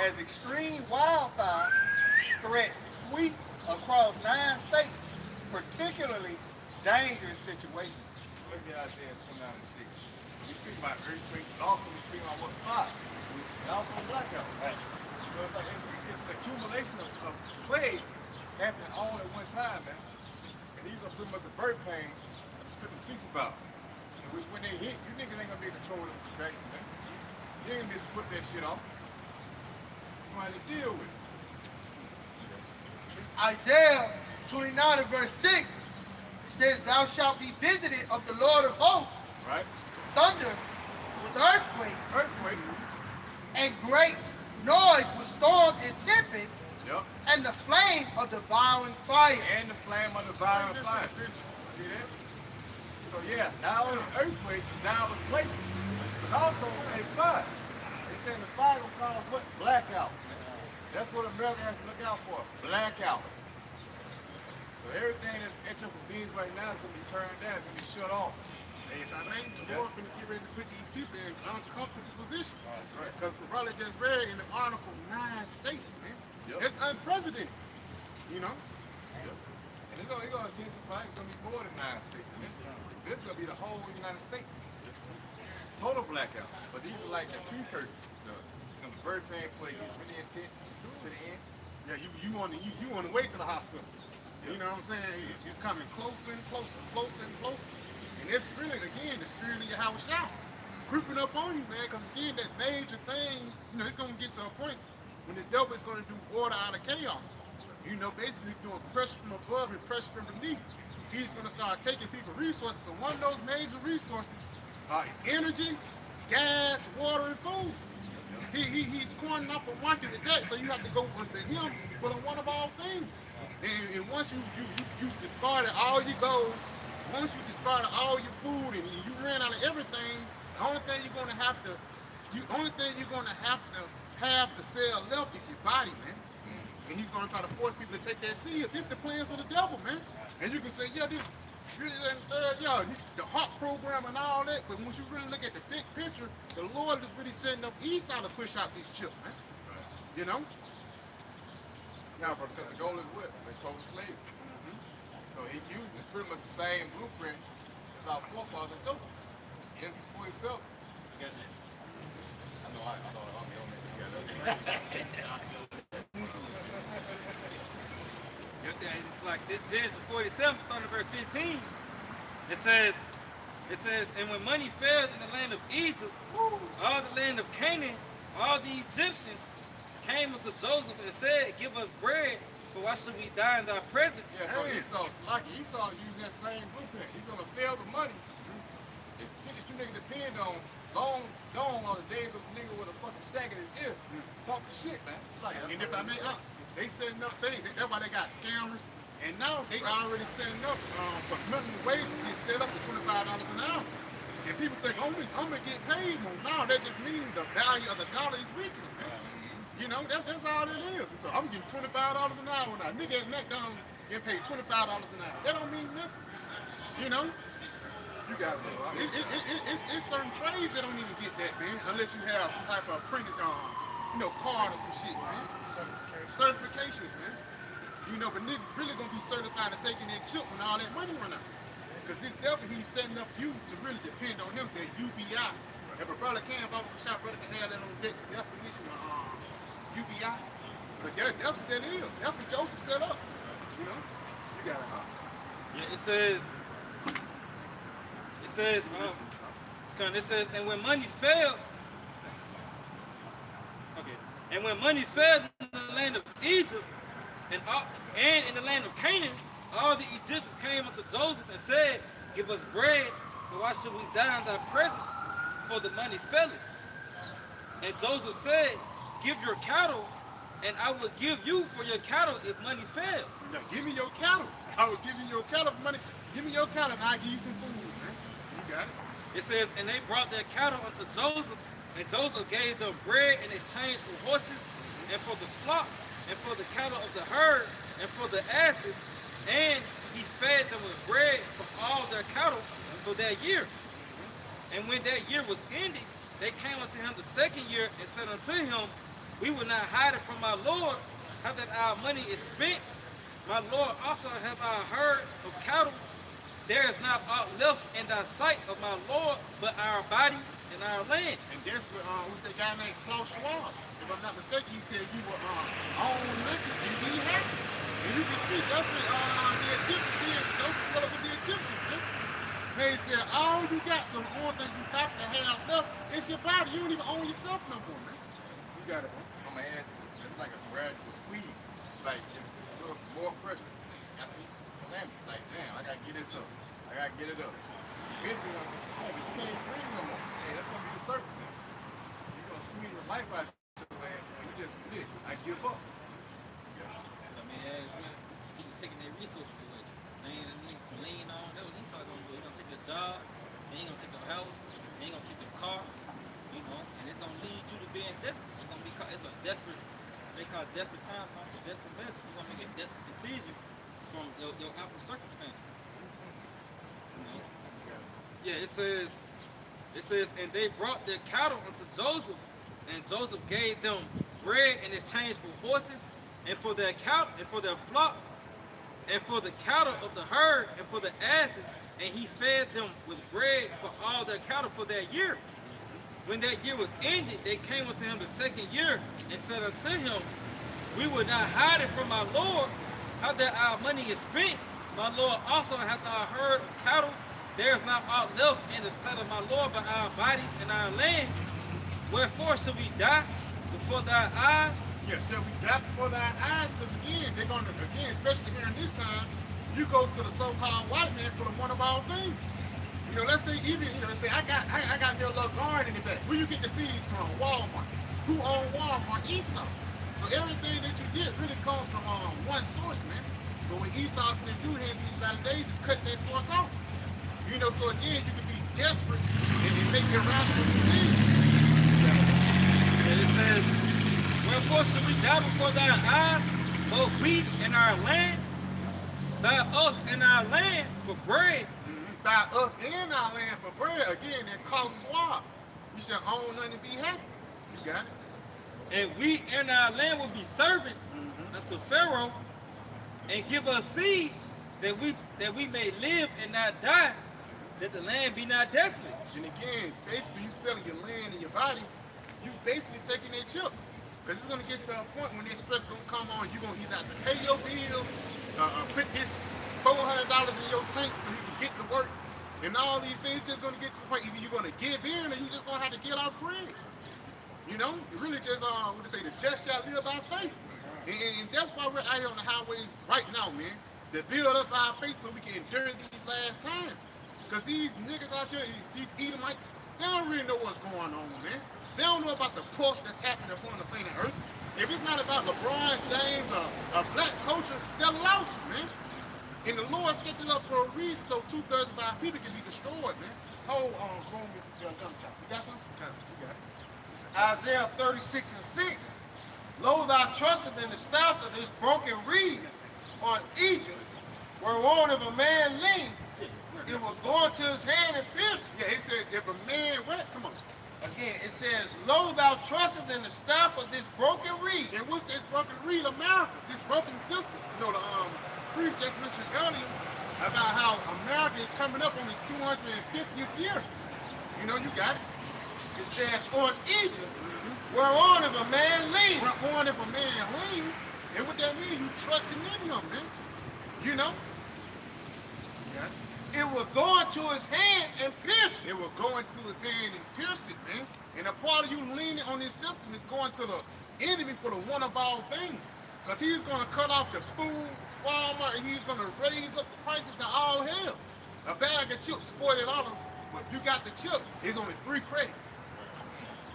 as extreme wildfire threat sweeps across 9 states, particularly dangerous situation. Look at Isaiah 29 and 6. We speak about earthquakes, but also we speak about what fire. And also blackout. Right. So it's like it's an accumulation of plagues happening all at one time, man. And these are pretty much the bird pain that the scripture speaks about. In which when they hit, you niggas ain't gonna be able to control them contractions, man. You ain't gonna be able to put that shit off. You're gonna have to deal with it. Isaiah 29 and verse 6. It says, thou shalt be visited of the Lord of hosts, Right? thunder with earthquake, Earthquake. and great noise with storm and tempest, Yep. and the flame of devouring fire. And the flame of the violent fire. See that? So yeah, not only earthquakes in diverse places, but also a flood. They saying the fire will cause what? Blackouts. That's what America has to look out for. Blackouts. So everything that's at your convenience right now is going to be turned down. It's going to be shut off. hey, if I think the Lord finna get ready to put these people in uncomfortable positions. right. Because the brother just read in the article 9 states, man. Yep. It's unprecedented. You know? And it's going to intensify. It's going to be more than 9 states. And this is going to be the whole United States. Total blackout. But these are like the precursors. The bird pain play gets really intense to the end. Yeah, you want to wait to the hospitals. You know what I'm saying? It's coming closer and closer, closer and closer. And it's really, again, the spirit of your house shout creeping up on you, man. Because again, that major thing, you know, it's going to get to a point when this devil is going to do order out of chaos. You know, basically doing pressure from above and pressure from beneath. He's going to start taking people's resources. And one of those major resources is energy, gas, water, and food. He's cornering up and wanting to that, so you have to go unto him for the one of all things. And once you discarded all your gold, once you discarded all your food and you ran out of everything, the only thing you're gonna have to sell left is your body, man. And he's gonna try to force people to take that seed. This is the plans of the devil, man. And you can say, yeah, this really the heart program and all that, but once you really look at the big picture, the Lord is really setting up Esau to push out these children, man. You know? Now, because the goal is what? They told slavery. So he's using pretty much the same blueprint as our forefather Joseph. Genesis 47. I know I'll be on that. It's like this Genesis 47, starting at verse 15. It says, and when money failed in the land of Egypt, all the land of Canaan, all the Egyptians came unto Joseph and said, give us bread, for why should we die in thy presence? Yeah, so Esau using that same blueprint. He's gonna fail the money. The shit that you niggas depend on, long gone are the days of a nigga with a fucking stack in his ear. Talking shit, man. It's like, And if I may, they setting up things. That's why they got scammers. And now they already setting up for minimum wage to get set up at $25 an hour. And people think, I'm gonna get paid more. No, that just means the value of the dollar is weakening, man. You know, that's all it is. And so I'm getting $25 an hour now. Nigga at McDonald's getting paid $25 an hour. That don't mean nothing. You know? You got it. It's certain trades that don't even get that, man, unless you have some type of printed, card or some shit, man. Certifications, man. You know, but niggas really gonna be certified to taking that chip when all that money run out. Because this devil, he's setting up you to really depend on him, that UBI. If a brother can, if I was a shop brother can have that on definition of UBI. But that's what that is. That's what Joseph set up. You know? You got it. Yeah, it says, and when money failed, and when money failed in the land of Egypt and in the land of Canaan, all the Egyptians came unto Joseph and said, give us bread, for why should we die in thy presence? For the money faileth. And Joseph said, give your cattle and I will give you for your cattle if money fails. Now, give me your cattle. I will give you your cattle for money. Give me your cattle and I'll give you some food, man. You got it. It says, and they brought their cattle unto Joseph, and Joseph gave them bread in exchange for horses, and for the flocks, and for the cattle of the herd, and for the asses, and he fed them with bread for all their cattle for that year. And when that year was ended, they came unto him the second year and said unto him, we will not hide it from our Lord, how that our money is spent. My Lord also have our herds of cattle. There is not aught left in thy sight of my Lord, but our bodies and our land. And that's what, what's that guy named Klaus Schwab? If I'm not mistaken, he said you were own nothing and be happy. And you can see that's what the Egyptians did. Joseph set up with the Egyptians, man. They said all you got, so the only thing you have to have left is your body. You don't even own yourself no more, man. You got it, man. I'm gonna add to it. It's like a gradual squeeze. Like it's a little more pressure. After each calamity, like damn, I gotta get this up. I gotta get it up. Eventually, I'm like, oh, you can't breathe no more. Hey, that's gonna be the circle, man. You're gonna squeeze the life out of your ass, and you just split. I give up. Yeah. I mean, he was taking their resources away. They ain't from leaning on. That was Esau gonna do. He gonna take a job. He ain't gonna take a house. He ain't gonna take a car. You know, and it's gonna lead you to being desperate. It's gonna be it's a desperate. They call it desperate times come for desperate measures. You're gonna make a desperate decision from your outward circumstances. You know? Yeah, it says, and they brought their cattle unto Joseph, and Joseph gave them bread in exchange for horses, and for their cattle, and for their flock, and for the cattle of the herd, and for the asses, and he fed them with bread for all their cattle for that year. When that year was ended, they came unto him the second year, and said unto him, we will not hide it from our Lord, how that our money is spent. My Lord also hath our herd of cattle. There is not aught left in the sight of my Lord but our bodies and our land. Wherefore shall we die before thy eyes? Yeah, shall we die before thy eyes? Because again, they're going to, especially here in this time, you go to the so-called white man for the one of all things. You know, let's say even, let's say I got me a little garden in the back. Where you get the seeds from? Walmart. Who owns Walmart? Esau. So everything that you get really comes from one source, man. But what Esau's going to do here in these latter days is cut that source off. You know, so again, you can be desperate and make irrational decisions. And it says, wherefore should we die before thy eyes, both we and our land? Buy us and our land for bread. Buy us and our land for bread. Again, that cost swap. You shall own nothing and be happy. You got it? And we and our land will be servants unto Pharaoh, and give us seed that we may live and not die, that the land be not desolate. And again, basically you selling your land and your body, you basically taking their chip. Because it's going to get to a point when that stress going to come on, you're going to either have to pay your bills, put this $400 in your tank so you can get to work, and all these things just going to get to the point, either you're going to give in or you're just going to have to get off grid. You know, you really just, what they say, the just shall live by faith. And that's why we're out here on the highways right now, man, to build up our faith so we can endure these last times. Because these niggas out here, these Edomites, they don't really know what's going on, man. They don't know about the pulse that's happening upon the planet Earth. If it's not about LeBron James or black culture, they're lost, man. And the Lord set it up for a reason so 2/3 of our people can be destroyed, man. This whole room is jump chop. You got something? You got it. This is Isaiah 36:6. Lo, thou trustest in the staff of this broken reed on Egypt, whereon if a man lean, it will go into his hand and pierce. Yeah, it says if a man, what? Come on. Again, it says, lo, thou trustest in the staff of this broken reed. And what's this broken reed? America, this broken system. You know, the priest just mentioned earlier about how America is coming up on its 250th year. You know, you got it. It says, on Egypt, whereon if a man lean. Whereon if a man lean. And what that means, you trusting in him, man. You know? You got it. It will go into his hand and pierce it. It will go into his hand and pierce it, man. And a part of you leaning on this system is going to the enemy for the one of all things. Because he's going to cut off the food, Walmart, and he's going to raise up the prices to all hell. A bag of chips, $40. But if you got the chip, it's only 3 credits.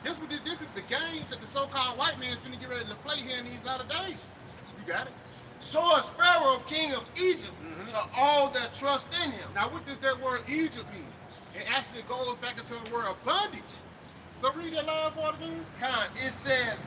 This is the game that the so-called white man's gonna get ready to play here in these latter days. You got it? So is Pharaoh, king of Egypt, to all that trust in him. Now, what does that word Egypt mean? It actually goes back into the word bondage. So read that last part again. It says,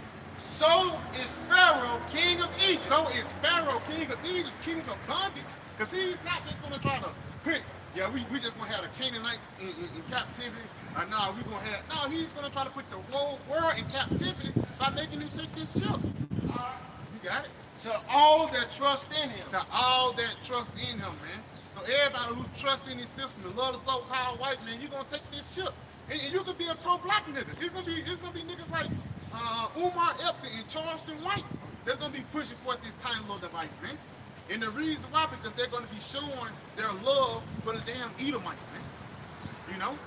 so is Pharaoh, king of Egypt. So is Pharaoh, king of Egypt, king of bondage. Because he's not just going to try to put, we just going to have the Canaanites in captivity. No, we're going to have, no, he's going to try to put the whole world in captivity by making them take this chip. You got it? To all that trust in him. To all that trust in him, man. So everybody who trusts in his system, the love the so-called white man, you're going to take this chip. And you could be a pro-black nigga. It's gonna be niggas like Umar Epps and Charleston White that's gonna be pushing forth this tiny little device, man. And the reason why, because they're gonna be showing their love for the damn Edomites, man. You know?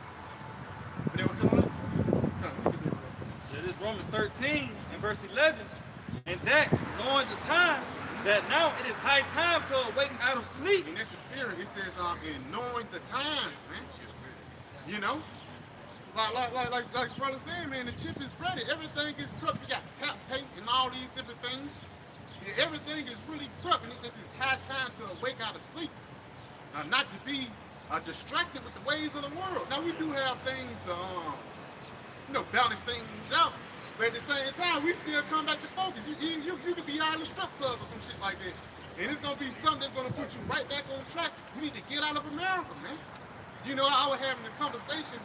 But they was still on it? It is Romans 13 and verse 11. And that, knowing the time, that now it is high time to awaken out of sleep. And that's the spirit. It says, in knowing the times, man. You know? Like brother saying, man, the chip is ready. Everything is prepped. You got tap tape and all these different things. Yeah, everything is really prepped. And it says it's high time to wake out of sleep. Not to be distracted with the ways of the world. Now, we do have things, balance things out. But at the same time, we still come back to focus. You could be out in the strip club or some shit like that. And it's going to be something that's going to put you right back on track. We need to get out of America, man. You know, I was having a conversation,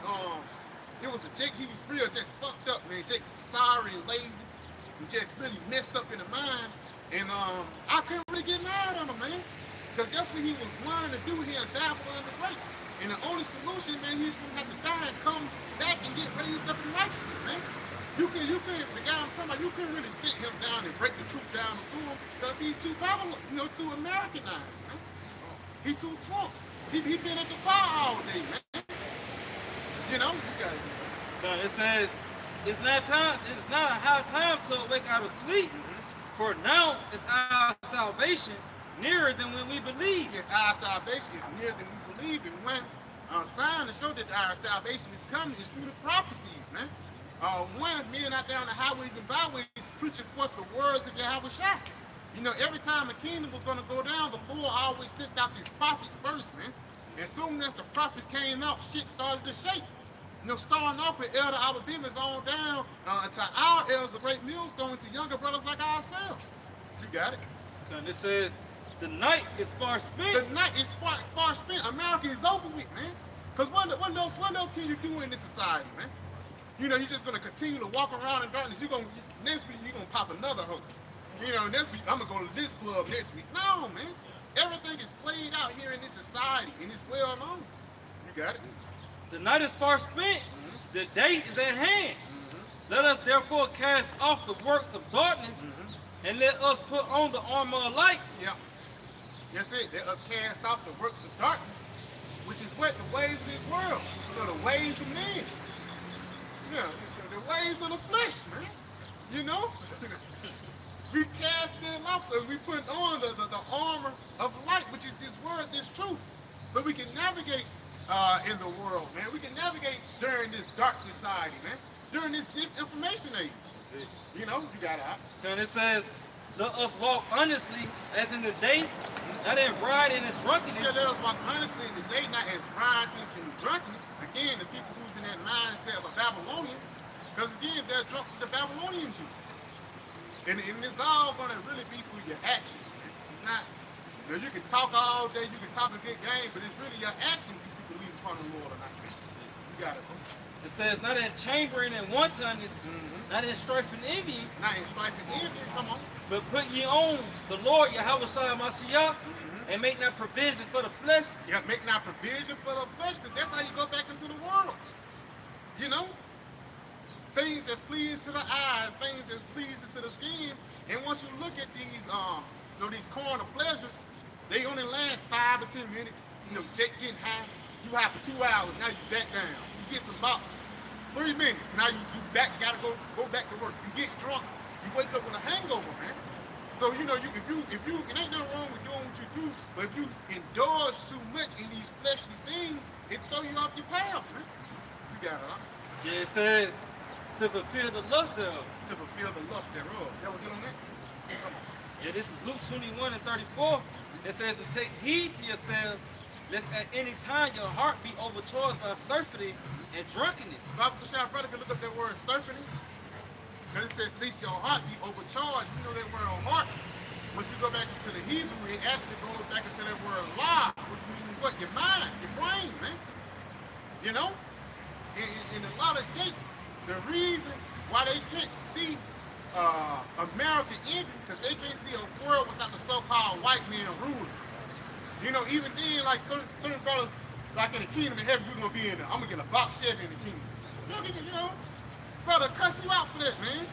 it was a Jake, he was real just fucked up, man. Jake was sorry and lazy and just really messed up in the mind. And I couldn't really get mad on him, man. Because that's what he was wanting to do here in Babylon the Great. And the only solution, man, he's gonna have to die and come back and get raised up in righteousness, man. The guy I'm talking about, you couldn't really sit him down and break the truth down to him because he's too Babylon, too Americanized, man. He too drunk. He been at the bar all day, man. You know, you got it. It says, it's not a high time to awake out of sleep, for now is our salvation nearer than when we believe. Yes, our salvation is nearer than we believe. And one sign to show that our salvation is coming is through the prophecies, man. Men out there on the highways and byways preaching forth the words of Yahweh Shai. You know, every time a kingdom was going to go down, the Lord always sent out these prophets first, man. And soon as the prophets came out, shit started to shake. Starting off with Elder Alabama's on down to our elders, a great millstone, to younger brothers like ourselves. You got it. And it says, the night is far spent. The night is far spent. America is over with, man. Because what else can you do in this society, man? You're just going to continue to walk around in darkness. Next week, you're going to pop another hook. Next week, I'm going to go to this club next week. No, man. Everything is played out here in this society, and it's well known. You got it. The night is far spent. The day is at hand. Let us therefore cast off the works of darkness and let us put on the armor of light. Yeah. That's it. Let us cast off the works of darkness, which is what? The ways of this world. The ways of men. Yeah, the ways of the flesh, man. We cast them off, so we put on the armor of light, which is this word, this truth. So we can navigate in the world, man. We can navigate during this dark society, man. During this disinformation age. You got it. And it says, let us walk honestly as in the day, not in rioting and drunkenness. Yeah, let us walk honestly in the day, not as riotous and drunkenness. Again, the people who's in that mindset of a Babylonian, because again, they're drunk with the Babylonian juice. And it's all going to really be through your actions, man. It's not, you can talk all day, you can talk a good game, but it's really your actions if you believe upon the Lord or not, man. You got it, bro. It says, not in chambering and wantonness, not in strife and envy. Not in strife and envy, come on. But put ye on the Lord Yahweh Shai Mashiach, and make not provision for the flesh. Yeah, make not provision for the flesh, because that's how you go back into the world. Things that's pleasing to the eyes, things that's pleasing to the skin. And once you look at these, these carnal pleasures, they only last 5 to 10 minutes. Jake getting high, you high for 2 hours, now you back down. You get some box, 3 minutes, now you gotta go back to work. You get drunk, you wake up with a hangover, man. So if you, it ain't nothing wrong with doing what you do, but if you indulge too much in these fleshly things, it throw you off your path, man. You got it, huh? Yeah, it says, To fulfill the lust thereof. To fulfill the lust thereof. That was it on that? Come on. Yeah, this is Luke 21 and 34. It says to take heed to yourselves, lest at any time your heart be overcharged by surfeiting and drunkenness. Bible Shop brother can look up that word surfeiting. Because it says, lest your heart be overcharged. You know that word heart. Once you go back into the Hebrew, it actually goes back into that word la, which means what? Your mind, your brain, man. You know? And a lot of Jake, the reason why they can't see America ending, because they can't see a world without the so-called white man ruling. You know, even then, like certain brothers, like in the kingdom of heaven, we're gonna be in the, I'm gonna get a box Chevy in the kingdom. You know, brother, cuss you out for that, man.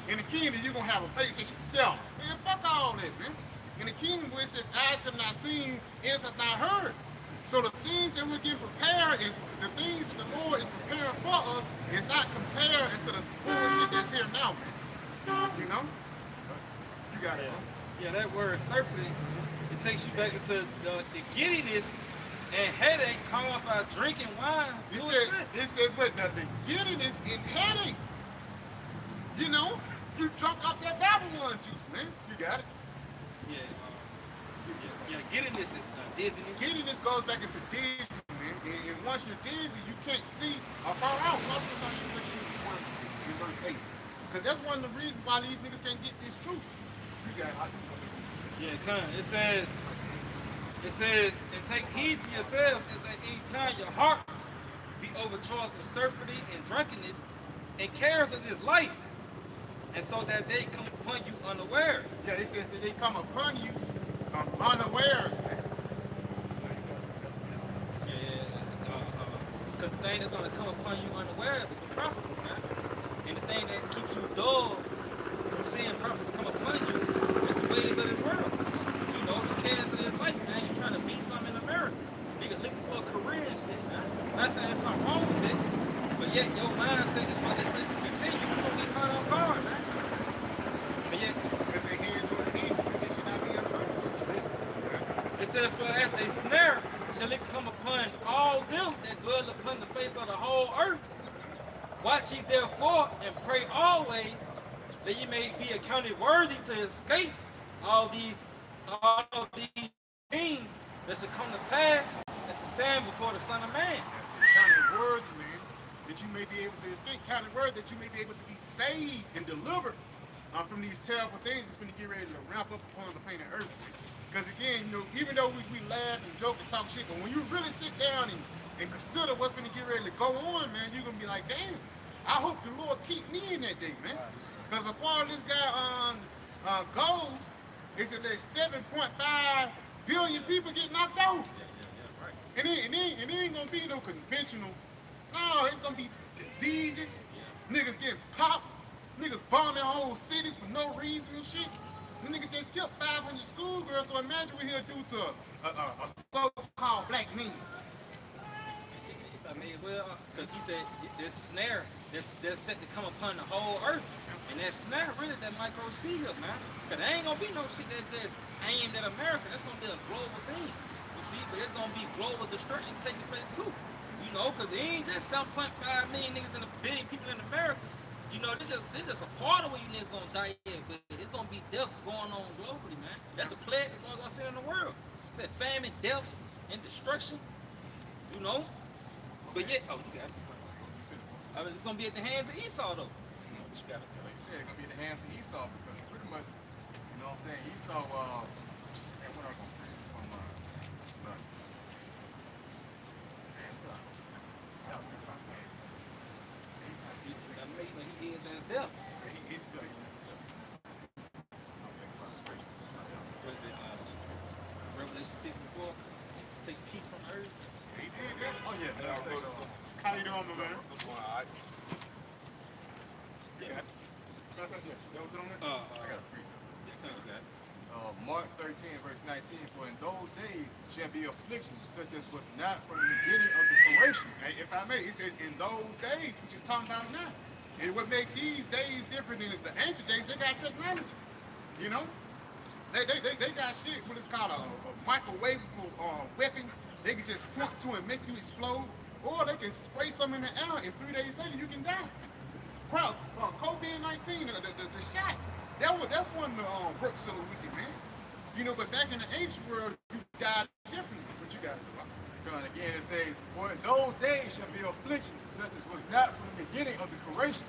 In the kingdom, you're gonna have a PlayStation 7. Man, fuck all that, man. In the kingdom, where it says, eyes have not seen, ears have not heard. So the things that we're getting prepared is the things that the Lord is preparing for us is not compared to the bullshit that's here now, man. You know? You got it, bro. Yeah, that word surfeiting, it takes you back into the giddiness and headache caused by drinking wine. It says what? The giddiness and headache. You know? You drunk off that Babylon juice, man. You got it. Yeah, giddiness is dizziness. Giddiness goes back into dizzy, man. And once you're dizzy, you can't see far out. In verse 8. Because that's one of the reasons why these niggas can't get this truth. You got it. Yeah, come. It says, and take heed to yourselves, as at any time your hearts be overcharged with surfeiting and drunkenness and cares of this life, and so that they come upon you unawares. Yeah, it says that they come upon you unawares, man. Because the thing that's going to come upon you unawares is the prophecy, man. And the thing that keeps you dull from seeing prophecy come upon you is the ways of this world. You know, the cares of this life, man. You're trying to be something in America. Nigga looking for a career and shit, man. I'm not saying there's something wrong with it, but yet your mindset is for this place to continue. You're going to get caught off guard, man. But yet, It's a hand to the hand. It should not be unpunished. it says, for as a snare shall it come upon all them that dwell upon the face of the whole earth. Watch ye therefore and pray always that ye may be accounted worthy to escape all these things that should come to pass and to stand before the Son of Man. Counted worthy, man, that you may be able to escape. Counted worthy that you may be able to be saved and delivered from these terrible things that's going to get ready to ramp up upon the planet Earth. Because again, you know, even though we laugh and joke and talk shit, but when you really sit down and consider what's going to get ready to go on, man, you're going to be like, damn, I hope the Lord keep me in that day, man. Because as far as this guy goes, is that there's 7.5 billion people get knocked off. And it ain't going to be no conventional. No, it's going to be diseases, niggas getting popped, niggas bombing whole cities for no reason and shit. The nigga just killed 500 schoolgirls, so imagine what he'll do to a so-called black man. If I may as well, because he said this snare that's set to come upon the whole earth. And that snare really that micro seed, man. Because there ain't going to be no shit that's just aimed at America. That's going to be a global thing. You see, but it's going to be global destruction taking place too. You know, because it ain't just 7.5 million niggas and a billion people in America. You know, this just a part of what you niggas gonna die at, but it's gonna be death going on globally, man. That's the plague that we're gonna see in the world. It said famine, death, and destruction. You know? But yet, oh, you got it. I mean, it's gonna be at the hands of Esau, though. You know, but you got it. Like you said, it's gonna be in the hands of Esau because pretty much, you know what I'm saying, Esau, and what am I gonna say? He is as death. What is it? Revelation 6 and 4. Take peace from earth. Oh yeah, How you doing, my man? Yeah. That was it on there? I got a precept. Yeah, come on, guys. Mark 13, verse 19, for in those days shall be affliction, such as was not from the beginning of the creation. Hey, if I may, it says in those days, which is talking about now. And what make these days different than the ancient days, they got technology. You know? They got shit, what is called a microwavable weapon. They can just point to and make you explode. Or they can spray something in the air and 3 days later you can die. COVID-19, the shot. That's one of the works of the wicked, man. You know, but back in the ancient world, you died differently. What you got to do? And again, it says, for those days shall be affliction, such as was not from the beginning of the creation,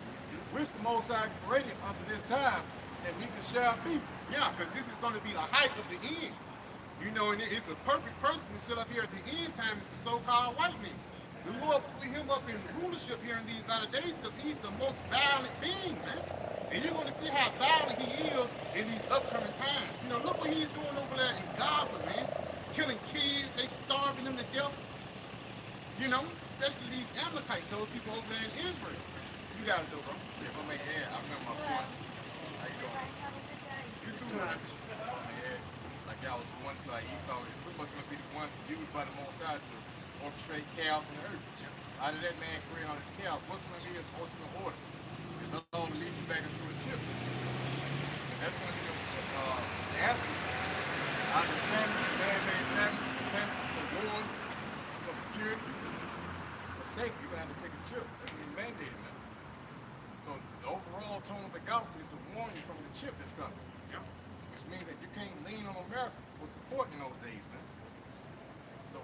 which the Most High created unto this time, and neither shall be. Yeah, because this is going to be the height of the end. You know, and it's a perfect person to sit up here at the end time is the so-called white man. The Lord put him up in rulership here in these latter days because he's the most violent being, man. And you're going to see how violent he is in these upcoming times. You know, look what he's doing over there in Gaza, man. Killing kids, they starving them to death. You know, especially these Amalekites, those people over there in Israel. You got to do, bro. Yeah, if I make it, I remember my point. How you doing? You too, man. Like y'all was one to like Esau, it's pretty much going to be the one used by the Most High to orchestrate chaos in the earth. How did that man create all this chaos? What's going to be his ultimate order? It's all to lead you back into a chip. And that's going to be the answer. Out of family, man-made family, defenses, for wars, for security, for safety, you're going to have to take a chip. That's going to be mandated now. So the overall tone of the gospel is a warning from the chip that's coming. Which means that you can't lean on America for support in those days, man. So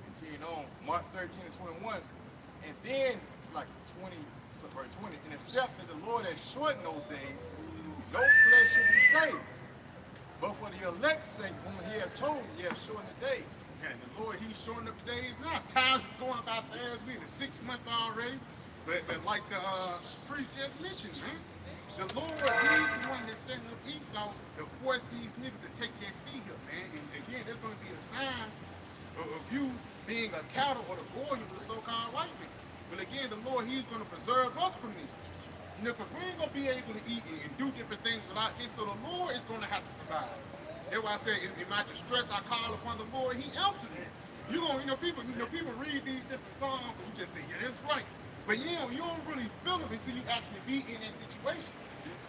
continuing on, Mark 13 and 21, and then it's like 20, verse 20, and except that the Lord has shortened those days, no flesh should be saved. But for the elect's sake, whom he hath chosen, he hath shortened the days. And the Lord, he's shortening up the days now. Times is going by fast. We in the 6th month already. But like the priest just mentioned, man, the Lord, he's the one that's setting up Esau to force these niggas to take their seed up, man. And again, there's going to be a sign of you being a cattle or the warrior of the so-called white man. But again, the Lord, he's going to preserve us from this. You know, because we ain't going to be able to eat and do different things without this. So the Lord is going to have to provide. That's why I say, in my distress, I call upon the Lord. He answers it. People read these different songs and you just say, yeah, that's right. But you don't really feel it until you actually be in that situation.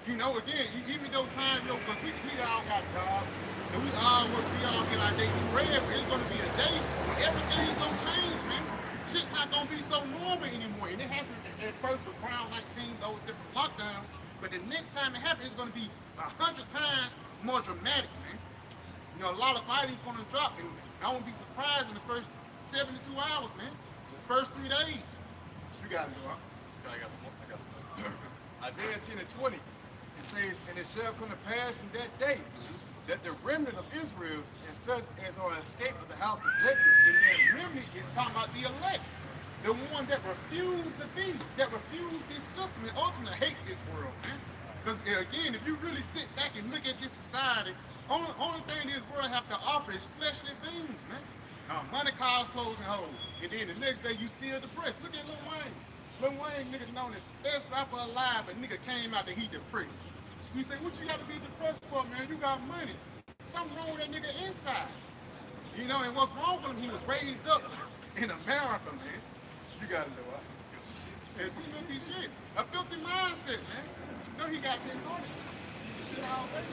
You know, again, even though time, because we all got jobs, and we all work, we all get our daily bread, but it's going to be a day when everything's going to change, man. Shit not going to be so normal anymore. And it happened at first with Crown 19, those different lockdowns, but the next time it happens, it's going to be 100 times more dramatic, man. You know, a lot of bodies going to drop, and I won't be surprised in the first 72 hours, man. The first 3 days. You got it, bro. I got some more. Isaiah 10 and 20, it says, and it shall come to pass in that day that the remnant of Israel and such as are escaped of the house of Jacob. And that remnant is talking about the elect. The one that refused the beast, that refused this system, and ultimately hate this world, man. Because again, if you really sit back and look at this society, only thing this world have to offer is fleshly things, man. Money, cars, clothes, and hoes. And then the next day you still depressed. Look at Lil Wayne. Lil Wayne, nigga known as the best rapper alive, but nigga came out that he depressed. You say, what you got to be depressed for, man? You got money. Something wrong with that nigga inside. You know, and what's wrong with him, he was raised up in America, man. You got to know what? It's some filthy shit. A filthy mindset, man. You know he got 10 toilets. Shit all day.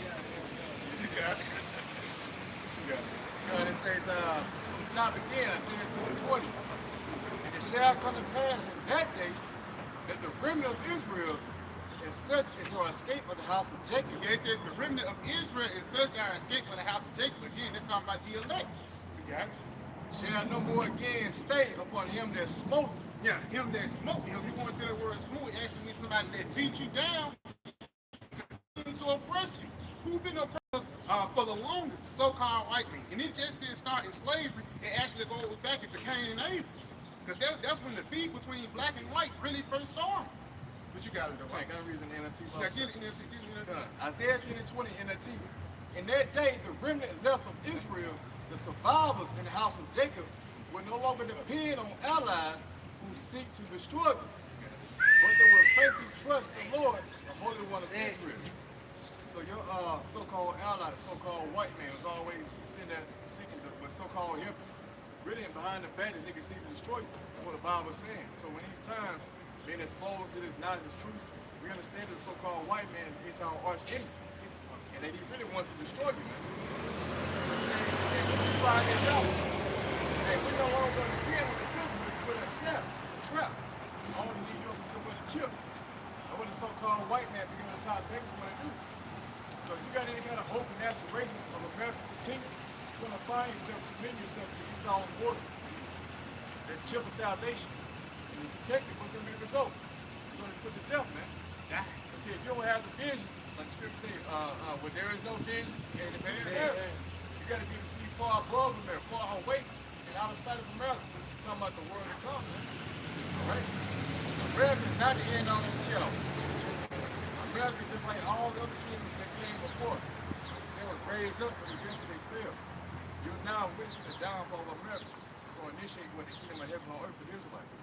You got it. You got it. And it says, top again, Isaiah 2 and 20. And it shall come to pass in that day that the remnant of Israel and such as are escaped of the house of Jacob. Yeah, it says the remnant of Israel and such that are escaped of the house of Jacob. Again, that's talking about the elect. You got it? Shall no more again stay upon him that smote. Yeah, him that smote. You know, if you want to the word smote, it actually means somebody that beat you down to oppress you. Who's been oppressed for the longest? The so-called white man. And it just didn't start in slavery. It actually goes back into Cain and Abel. Because that's when the beef between black and white really first started. But you got it though. I got a reason NLT. Yeah, get NLT. Isaiah 10 and 20 NLT. In that day, the remnant left of Israel, the survivors in the house of Jacob, will no longer depend on allies who seek to destroy them, but they will faithfully trust the Lord, the Holy One of Israel. So your so-called ally, the so-called white man, was always sitting there seeking to, but so-called him, really behind the back, the nigga seek to destroy you. That's what the Bible is saying. So when these times being exposed to this nonsense truth, we understand that the so-called white man is our arch enemy. And that he really wants to destroy you, man. So we're saying, hey, when we find this out, hey, we no longer understand what the system is with a snap. It's a trap. All you need to do is with a chip. That's what the so-called white man being on top of things want to do. So if you got any kind of hope and aspiration of America to continue, you're going to find yourself submitting yourself to Esau's order. That chip of salvation. And you protect it, what's going to be the result? You're going to put to death, man. I see, if you don't have the vision, like the scripture says, where there is no vision, and the man there, you got to be to see far above America, far away, and out of sight of America, because you're talking about the world to come, man. All right? America is not the end all and be all. America is just like all the other kingdoms that came before. They was raised up, but eventually they fell. You're now witnessing the downfall of America. So initiate what the kingdom of heaven on earth for the Israelites.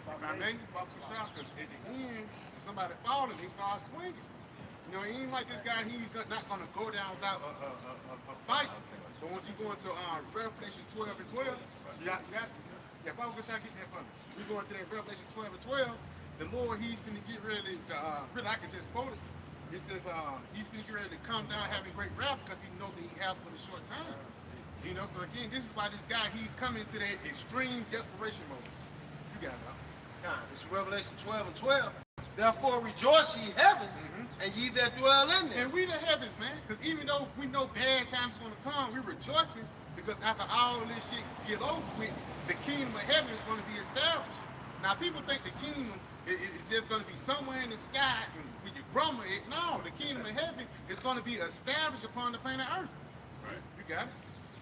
I mean, because at the end, if somebody falling, they start swinging. You know, it ain't like this guy, he's not going to go down without a fight. So once you go into Revelation 12 and 12, if I was going to get that from me, we go into that Revelation 12 and 12, the Lord, he's going to get ready to, really, I can just quote it. It says, he's going to get ready to come down having great wrath because he knows that he has for a short time. You know, so again, this is why this guy, he's coming to that extreme desperation mode. You got it, huh? It's Revelation 12 and 12. Therefore rejoice ye heavens, and ye that dwell in them. And we the heavens, man, because even though we know bad times are going to come, we're rejoicing because after all this shit get over with, the kingdom of heaven is going to be established. Now, people think the kingdom is just going to be somewhere in the sky and we can grumble it. No, the kingdom of heaven is going to be established upon the planet Earth. Right. You got it?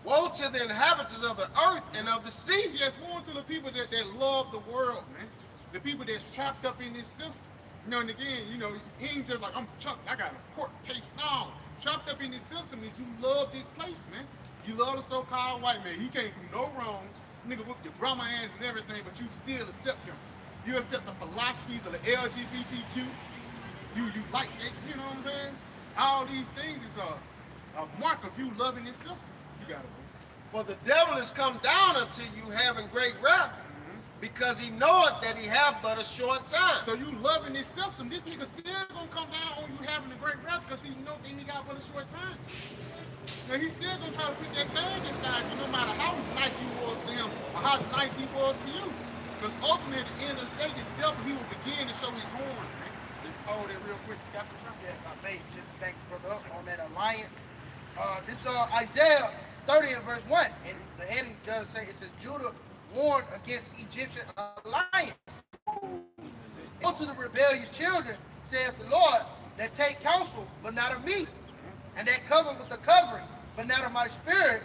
Woe to the inhabitants of the earth and of the sea. Yes, woe to the people that love the world, man. The people that's trapped up in this system. You know, and again, you know, it ain't just like I got a court case. No, trapped up in this system is you love this place, man. You love the so-called white man. He can't do no wrong. Nigga whoop your grandma ass and everything, but you still accept him. You accept the philosophies of the LGBTQ. You like it, you know what I'm saying? All these things is a mark of you loving this system. You got it. For the devil is come down unto you having great wrath, because he knoweth that he have but a short time. So you loving this system, this nigga still gonna come down on you having a great wrath because he know that he got but a short time. Now he's still gonna try to put that thing inside you no matter how nice you was to him or how nice he was to you. Because ultimately at the end of the day, this devil, he will begin to show his horns, man. So hold it real quick. You got some something? Yeah, babe, just to back the brother up on that alliance. This is Isaiah 30 and verse 1. And the heading does say, it says, Judah warned against Egyptian alliance. Go to the rebellious children, saith the Lord, that take counsel, but not of me, and that cover with the covering, but not of my spirit,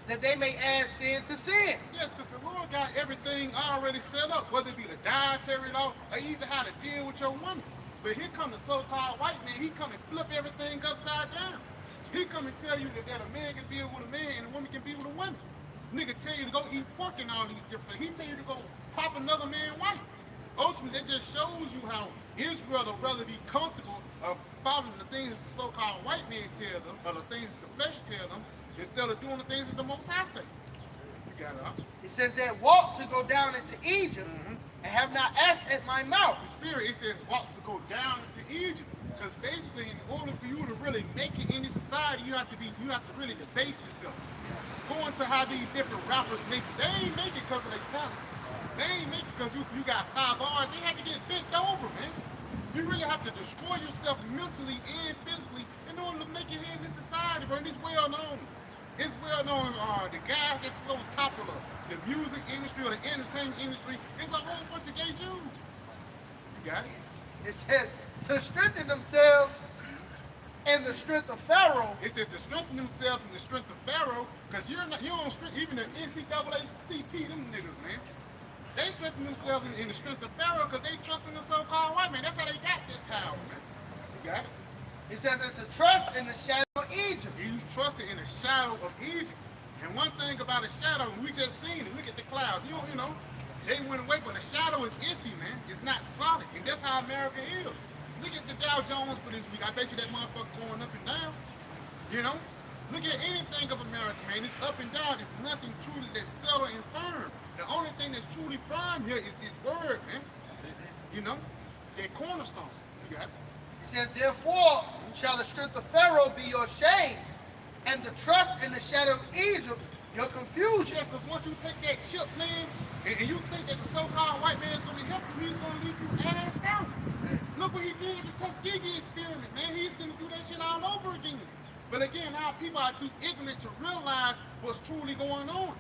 that they may add sin to sin. Yes, because the Lord got everything already set up, whether it be the dietary law or either how to deal with your woman. But here come the so-called white man, he come and flip everything upside down. He come and tell you that a man can be with a man and a woman can be with a woman. Nigga tell you to go eat pork and all these different things. He tell you to go pop another man's wife. Ultimately, that just shows you how Israel would rather be comfortable of following the things the so-called white man tell them, or the things the flesh tell them, instead of doing the things that the Most High say. You got it, huh? It says that walk to go down into Egypt and have not asked at my mouth. The spirit, it says walk to go down into Egypt. Because basically, in order for you to really make it in this society, you have to really debase yourself. Going to how these different rappers make it. They ain't make it because of their talent. They ain't make it because you got 5 bars. They had to get bent over, man. You really have to destroy yourself mentally and physically in order to make it here in this society, bro. And it's well known. It's well known, the guys that sit on top of the music industry or the entertainment industry, it's a whole bunch of gay Jews. You got it? It says to strengthen themselves in the strength of Pharaoh. It says to strengthen themselves in the strength of Pharaoh, because you don't strengthen, even the NCAACP, them niggas, man. They strengthen themselves in the strength of Pharaoh because they trust in the so-called white man. That's how they got that power, man. You got it? It says it's to trust in the shadow of Egypt. You trusted in the shadow of Egypt. And one thing about a shadow, we just seen it. Look at the clouds. You know, they went away, but the shadow is iffy, man. It's not solid. And that's how America is. Look at the Dow Jones for this week. I bet you that motherfucker going up and down. You know? Look at anything of America, man. It's up and down. It's nothing truly that's settled and firm. The only thing that's truly firm here is this word, man. You know? That cornerstone. You got it? It says, therefore shall the strength of Pharaoh be your shame, and the trust in the shadow of Egypt Your confusion. Yes, because once you take that chip, man, and you think that the so-called white man is going to help you, he's going to leave you ass out. Look what he did with the Tuskegee experiment, man. He's going to do that shit all over again. But again, our people are too ignorant to realize what's truly going on.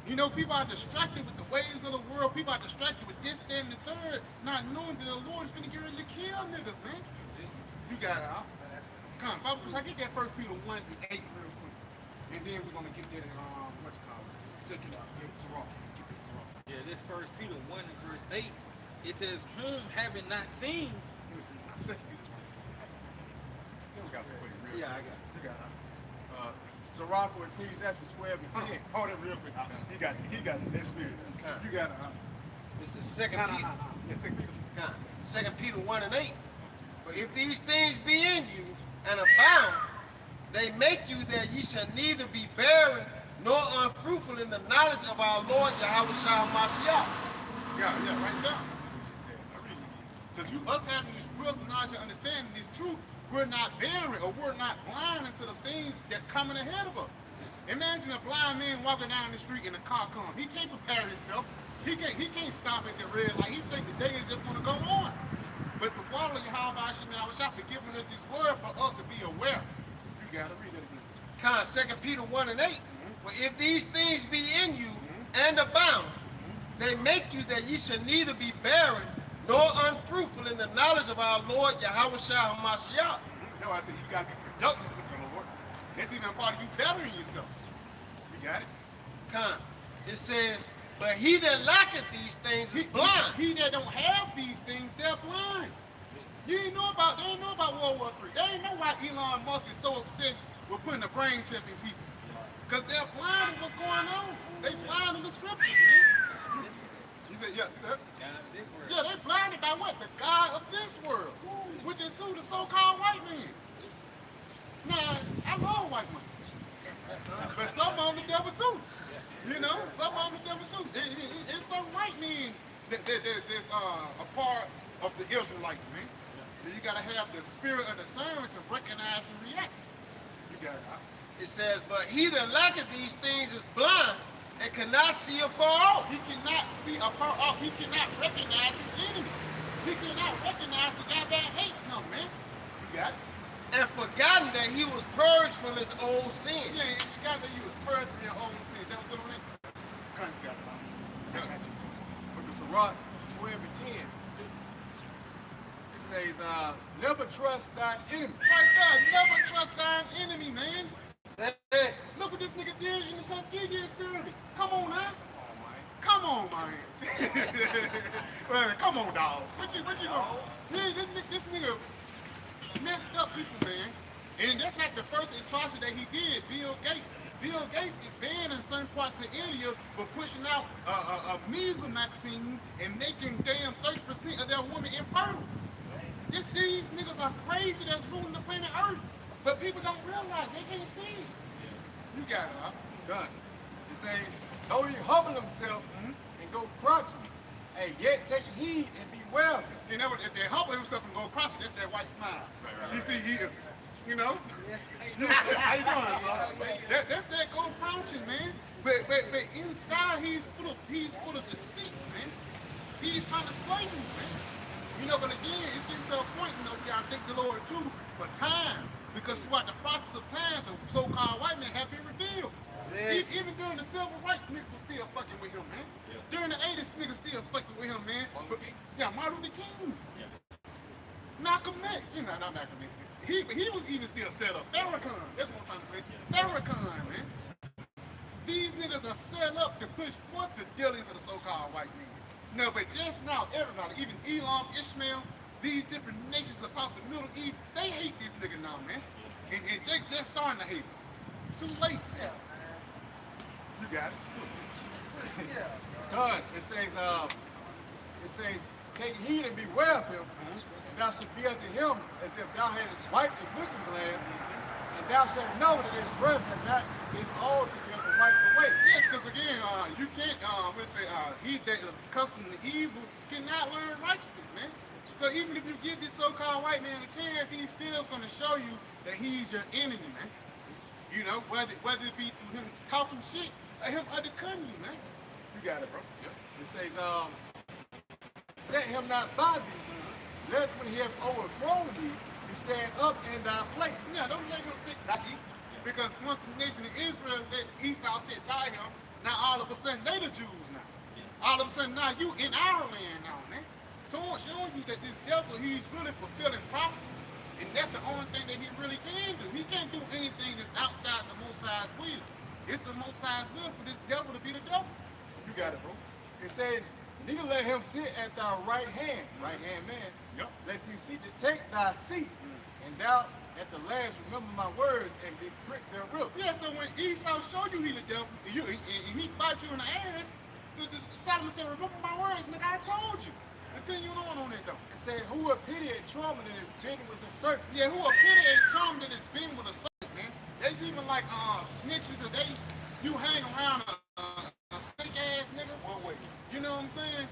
You know, people are distracted with the ways of the world. People are distracted with this, that, and the third, not knowing that the Lord is going to get ready to kill niggas, man. You got it, huh? Come, Papa, I get that 1 Peter 1 and 8 real quick. And then we're going to get that in, what's it called? Second, Sirach. Get this Sirach. Yeah, this 1 Peter 1 and verse 8, it says, whom having not seen. Let me see. Second Peter. Then we got some for you real Yeah, I quick. got it. You got it. Sirach or Ecclesiastes 12 and 10. Hold it real quick. He got it. That spirit. You got it, It's the second No. Peter. Yeah, Second Peter. Second Peter 1 and 8. For if these things be in you and abound, they make you that ye shall neither be barren nor unfruitful in the knowledge of our Lord Yahweh Shah Mashiach. Yeah, right there. Because us having this wisdom, knowledge, and understanding this truth, we're not barren or we're not blind to the things that's coming ahead of us. Imagine a blind man walking down the street and a car comes. He can't prepare himself. He can't stop at the red light. He think the day is just going to go on. But the water of Yahweh Shah for giving us this word for us to be aware. You got to read it again. Second Peter 1 and 8. For if these things be in you and abound, they make you that ye shall neither be barren nor unfruitful in the knowledge of our Lord Yahweh Shah Mashiach. No, I said you got to be productive with the Lord. That's even a part of you bettering yourself. You got it? It says, but he that lacketh these things is blind. He that don't have these things, they're blind. They ain't know about World War III. They ain't know why Elon Musk is so obsessed with putting a brain chip in people. Because they're blind to what's going on. They blind to the scriptures, man. You said, yeah, they blinded by what? The God of this world, which is who? The so-called white man. Now, I love white men. But some of them the devil too. You know, some of them the devil too. It's some white men that's a part of the Israelites, man. You gotta have the spirit of discernment to recognize and react. You got it. It says, but he that lacketh these things is blind and cannot see afar off. He cannot see afar off. He cannot recognize his enemy. He cannot recognize the guy that hate him, man. You got it. And forgotten that he was purged from his old sin. Yeah, you got that you was purged from your own sins. That was what I meant. Come on, you got it. With the Sirach 12 and 10. It says, never trust thine enemy. Right there, never trust thine enemy, man. Hey, Look what this nigga did in the Tuskegee experiment. Come on, man. Come on, man. Man, come on, dog. What you doing? This nigga messed up people, man. And that's not the first atrocity that he did. Bill Gates is banned in certain parts of India for pushing out a measles vaccine and making damn 30% of their women infertile. These niggas are crazy that's ruling the planet Earth. But people don't realize, they can't see it. You got it, huh? Done. It says, though he humble himself and go crouching, hey, yet take heed and beware of him. You know, if they humble himself and go crouching, that's that white smile. Right. You see, you know? How you doing, son? That's that go crouching, man. But inside, he's full of deceit, man. He's trying to slay you, man. You know, but again, it's getting to a point, you know, we gotta thank the Lord too for time. Because throughout the process of time, the so-called white man have been revealed. Even during the civil rights, niggas was still fucking with him, man. Yeah. During the 80s, niggas still fucking with him, man. Martin Luther King. Yeah. Malcolm X. You know, not Malcolm X. He was even still set up. Farrakhan. That's what I'm trying to say. Farrakhan, man. These niggas are set up to push forth the dealings of the so-called white man. No, but just now, everybody, even Elam, Ishmael, these different nations across the Middle East, they hate this nigga now, man. And they just starting to hate him. Too late. Yeah, man. You got it. yeah. Done. It says, take heed and beware of him, and thou shalt be unto him as if thou hadst wiped a looking glass, and thou shalt know that his breast has not been altogether wiped away. Yes, because again, you can't, he that is accustomed to evil cannot learn righteousness, man. So even if you give this so-called white man a chance, he's still going to show you that he's your enemy, man. You know, whether it be through him talking shit or him undercutting you, man. You got it, bro. Yep. It says, set him not by thee, lest when he have overthrown thee, he stand up in thy place. Yeah, don't let him sit by thee. Because once the nation of Israel let Esau sit by him, now all of a sudden they the Jews now. All of a sudden now you in our land now, man. So I'm showing you that this devil, he's really fulfilling prophecy. And that's the only thing that he really can do. He can't do anything that's outside the Most High's will. It's the Most High's will for this devil to be the devil. You got it, bro. It says, neither let him sit at thy right hand, right hand man, lest he seek to take thy seat, and thou at the last remember my words and be pricked therewith. Yeah, so when Esau showed you he the devil, and he bite you in the ass, Solomon said, remember my words, nigga, I told you. Continue on that though. It says, who will pity a trauma that is bitten with a serpent? Yeah, who will pity a trauma that is bitten with a serpent, man? There's even like snitches that you hang around a snake ass nigga. One way. You know what I'm saying?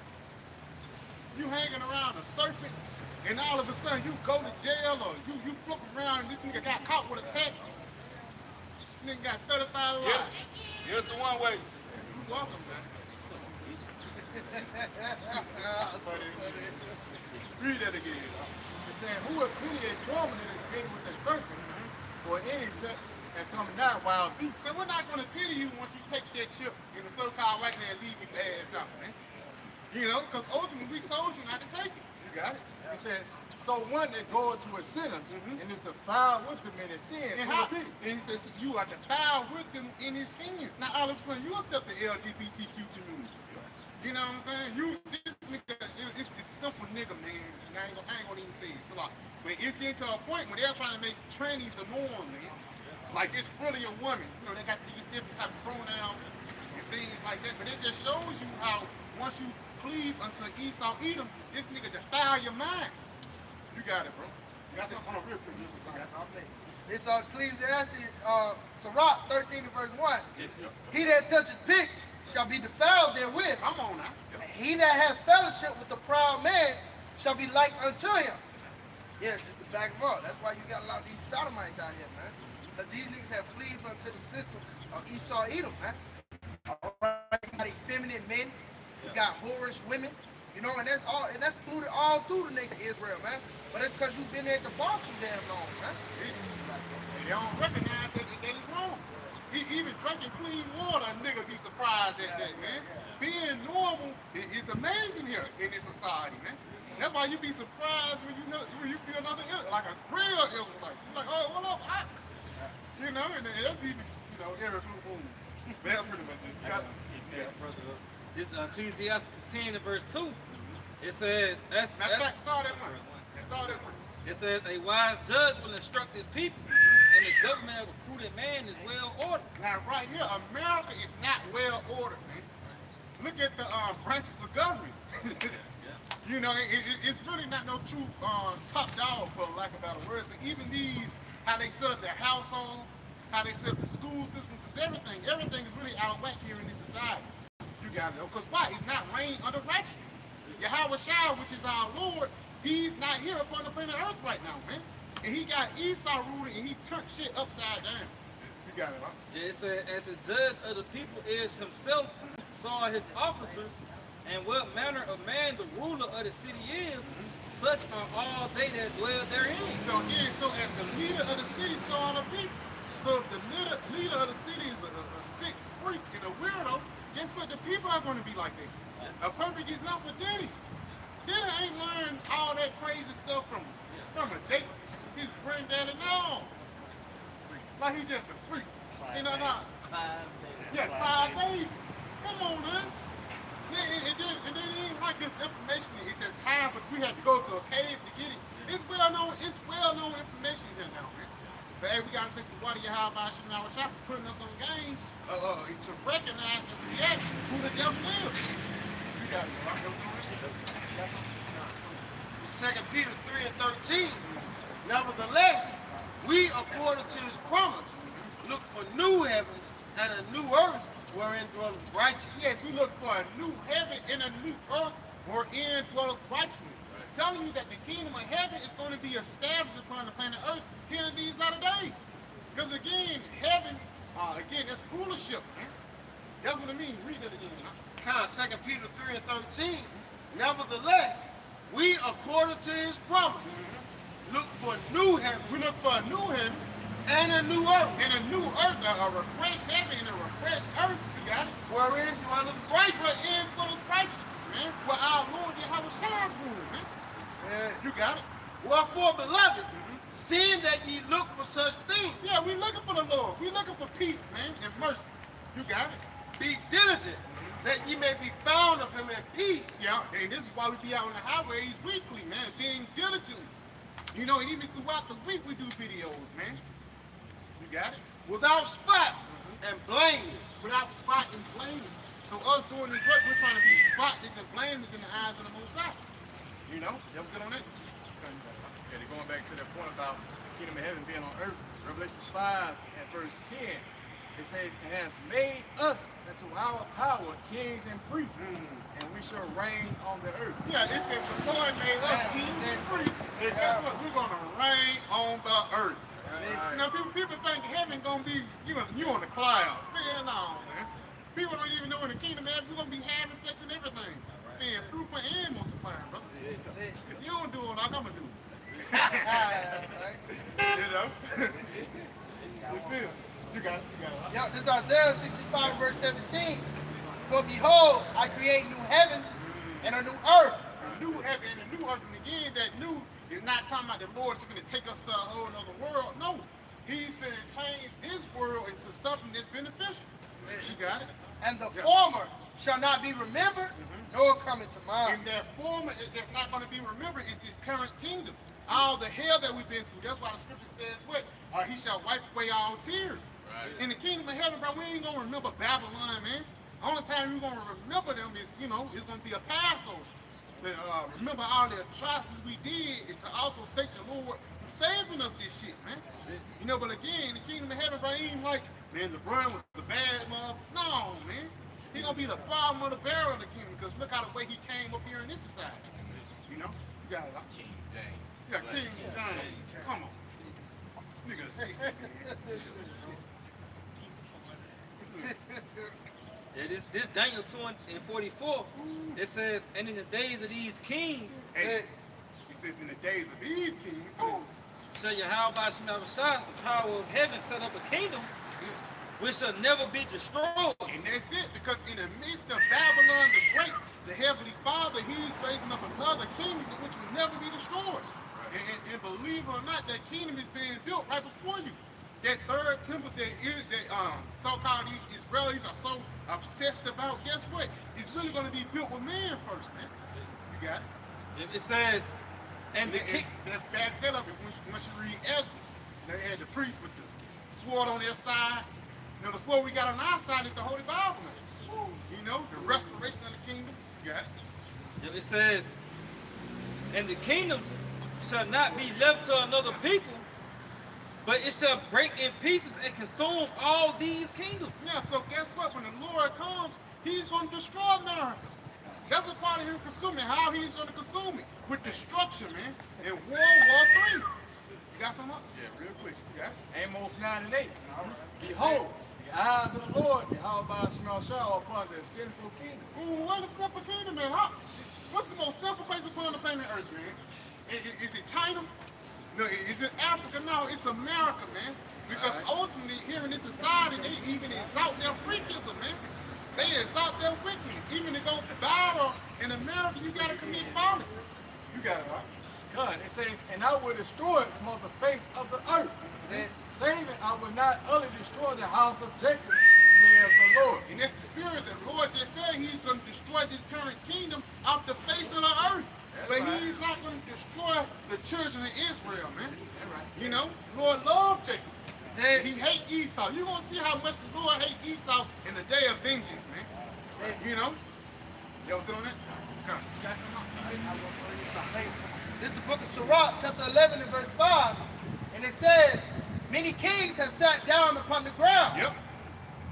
You hanging around a serpent, and all of a sudden you go to jail, or you flip around and this nigga got caught with a pet. Nigga got 35 lives. Here's the one way. You welcome, man. Read that again. It's saying, who will pity a trauma that is bitten with a serpent, or any such as come not wild beast? So we're not gonna pity you once you take that chip in the so-called white man and leave your ass out, man. You know, because ultimately we told you not to take it. You got it. It says, so one that goeth to a sinner and is defiled with him in his sins, And who how? will pity? And he says you are defiled with them in his sins. Now all of a sudden you accept the LGBTQ community. You know what I'm saying? This nigga, it's simple nigga, man. And I ain't gonna even say it. It's a lot. But it's getting to a point where they're trying to make trannies the norm, man. Like it's really a woman. You know, they got these different type of pronouns and things like that. But it just shows you how once you cleave unto Esau Edom, this nigga defile your mind. You got it, bro. You got something on real quick. It's Ecclesiastes, Sirach 13 and verse 1. He that touches pitch shall be defiled therewith. Come on now. He that hath fellowship with the proud man shall be like unto him. Yeah, just to back him up. That's why you got a lot of these sodomites out here, man. Because these niggas have cleaved unto the system of Esau Edom, man. Alright, you got effeminate men, you got whorish women, you know, and that's polluted all through the nation of Israel, man. But it's because you've been there at the bar too damn long, man. See? They don't recognize that is wrong. Even drinking clean water, a nigga be surprised at that, man. Being normal is amazing here in this society, man. That's why you be surprised when you see another like a real Israelite. You're like, oh, what up? You know, and that's even, you know, every blue moon. That's pretty much it. Brother. This Ecclesiastes 10 and verse 2. It says, Matter of fact, start at one. Start at one. It says, a wise judge will instruct his people, and the government of a prudent man is well ordered. Now, right here, America is not well ordered, man. Look at the branches of government. You know, it's really not no true top dog, for lack of better words. But even these, how they set up their households, how they set up the school systems, everything is really out of whack here in this society. You got to know, because why? It's not reigned under righteousness. Yahweh Shai, which is our Lord, he's not here upon the planet Earth right now, man. And he got Esau ruling, and he turned shit upside down. You got it, right? Yeah, it says, as the judge of the people is himself, saw his officers, and what manner of man the ruler of the city is, such are all they that dwell therein. So again, so as the leader of the city saw the people, so if the leader of the city is a sick freak and a weirdo, guess what? The people are going to be like that. A perfect example, Diddy. Diddy ain't learned all that crazy stuff from a Jake, his granddaddy. No, like he just a freak. You know, not. Yeah, Clive Davis. Come on, man. Yeah, and then it ain't like this information. It's just high, but we had to go to a cave to get it. It's well known information here now, man. But hey, we gotta take the water your how about shooting our shop, putting us on games to recognize and react who the devil is. You got it, right? 2 Peter 3 and 13. Nevertheless, we, according to his promise, look for new heavens and a new earth wherein dwelleth righteousness. Yes, we look for a new heaven and a new earth wherein dwelleth righteousness. Telling you that the kingdom of heaven is going to be established upon the planet Earth here in these latter days. Because again, heaven, again, that's rulership, man. That's what I mean. Read that again. Kind of 2 Peter 3 and 13. Nevertheless, we, according to his promise, look for new heaven. We look for a new heaven And a new earth, and a new earth, a refreshed heaven and a refreshed earth. You got it? wherein dwelleth We're righteousness. in for the righteousness, man. Where our Lord Yahweh shines rule, man. You got it? Wherefore, beloved, seeing that ye look for such things, Yeah, we looking for the Lord. We looking for peace, man, and mercy. You got it? be diligent, that ye may be found of him in peace, Yeah, and this is why we be out on the highways weekly, man, being diligently. You know, and even throughout the week we do videos, man. You got it? without spot and blameless. Without spot and blameless. So us doing this work, we're trying to be spotless and blameless in the eyes of the Most High. You know? You ever sit on that? Yeah, they're going back to that point about the kingdom of heaven being on earth. Revelation 5 and verse 10. It says, it has made us into our power kings and priests, and we shall reign on the earth. Yeah, it says the Lord made us kings and priests. And guess what? We're going to reign on the earth. Right. Now, people think heaven going to be, you on the cloud. Man, no, man. People don't even know in the kingdom of heaven, we're going to be having sex and everything. Being fruitful and multiplying, brother. If you don't do it, like I'm going to do it. You know? You feel? You got it. You got it. Yeah, this is Isaiah 65, verse 17. For behold, I create new heavens and a new earth. A new heaven and a new earth. And again, that new is not talking about the Lord is going to take us to a whole other world. No. He's going to change this world into something that's beneficial. You got it? And the former shall not be remembered, nor come into mind. And that former that's not going to be remembered is this current kingdom. All the hell that we've been through. That's why the scripture says what? He shall wipe away all tears. Right. In the kingdom of heaven, bro, we ain't going to remember Babylon, man. Only time we're going to remember them is, you know, it's going to be a Passover. Remember all the atrocities we did and to also thank the Lord for saving us this shit, man. You know, but again, the kingdom of heaven, bro, he ain't like, man, LeBron was a bad mother. No, man. He gonna be the father of the barrel of the kingdom because look how the way he came up here in this society. You know? You got it. King James. You got King James. Come on. Nigga 60, man. Yeah, this Daniel 2 and 44, it says, and in the days of these kings, Hey, he says in the days of these kings, shall Yahweh Shema Shah, the power of heaven, set up a kingdom which shall never be destroyed. and that's it, because in the midst of Babylon the Great, the Heavenly Father, he's raising up another kingdom which will never be destroyed. And believe it or not, that kingdom is being built right before you. That third temple that so-called these Israelis are so obsessed about, guess what? It's really going to be built with man first, man. You got it? It says, and the king, That backs that up. Once you read Ezra, they had the priests with the sword on their side. You know, the sword we got on our side is the Holy Bible, man. You know, the restoration of the kingdom. You got it? it says, and the kingdoms shall not be left to another people, but it shall break in pieces and consume all these kingdoms. Yeah, so guess what? When the Lord comes, he's going to destroy America. That's a part of him consuming. How he's going to consume it? With destruction, man. In World War III. You got something up? Yeah, real quick. You got it? Amos 9 and 8. Behold, the eyes of the Lord, Yahweh Shema Shah, are upon the sinful kingdom. Ooh, what a simple kingdom, man. What's the most simple place upon the planet Earth, man? Is it China? No, is it Africa? No, it's America, man. Because ultimately, here in this society, they even exalt their freakism, man. They exalt their wickedness. Even to go viral in America, you gotta commit folly. You got it, right? God, it says, and I will destroy it from off the face of the earth. Saving, I will not utterly destroy the house of Jacob, says the Lord. And that's the spirit that the Lord just said he's going to destroy this current kingdom off the face of the earth. But he's not going to destroy the children of Israel, man. You know, Lord loved Jacob. He hate Esau. You're going to see how much the Lord hate Esau in the day of vengeance, man. You know? You ever sit on that? Come on. You got something? This is the book of Sirach, chapter 11 and verse 5. And it says, many kings have sat down upon the ground. Yep.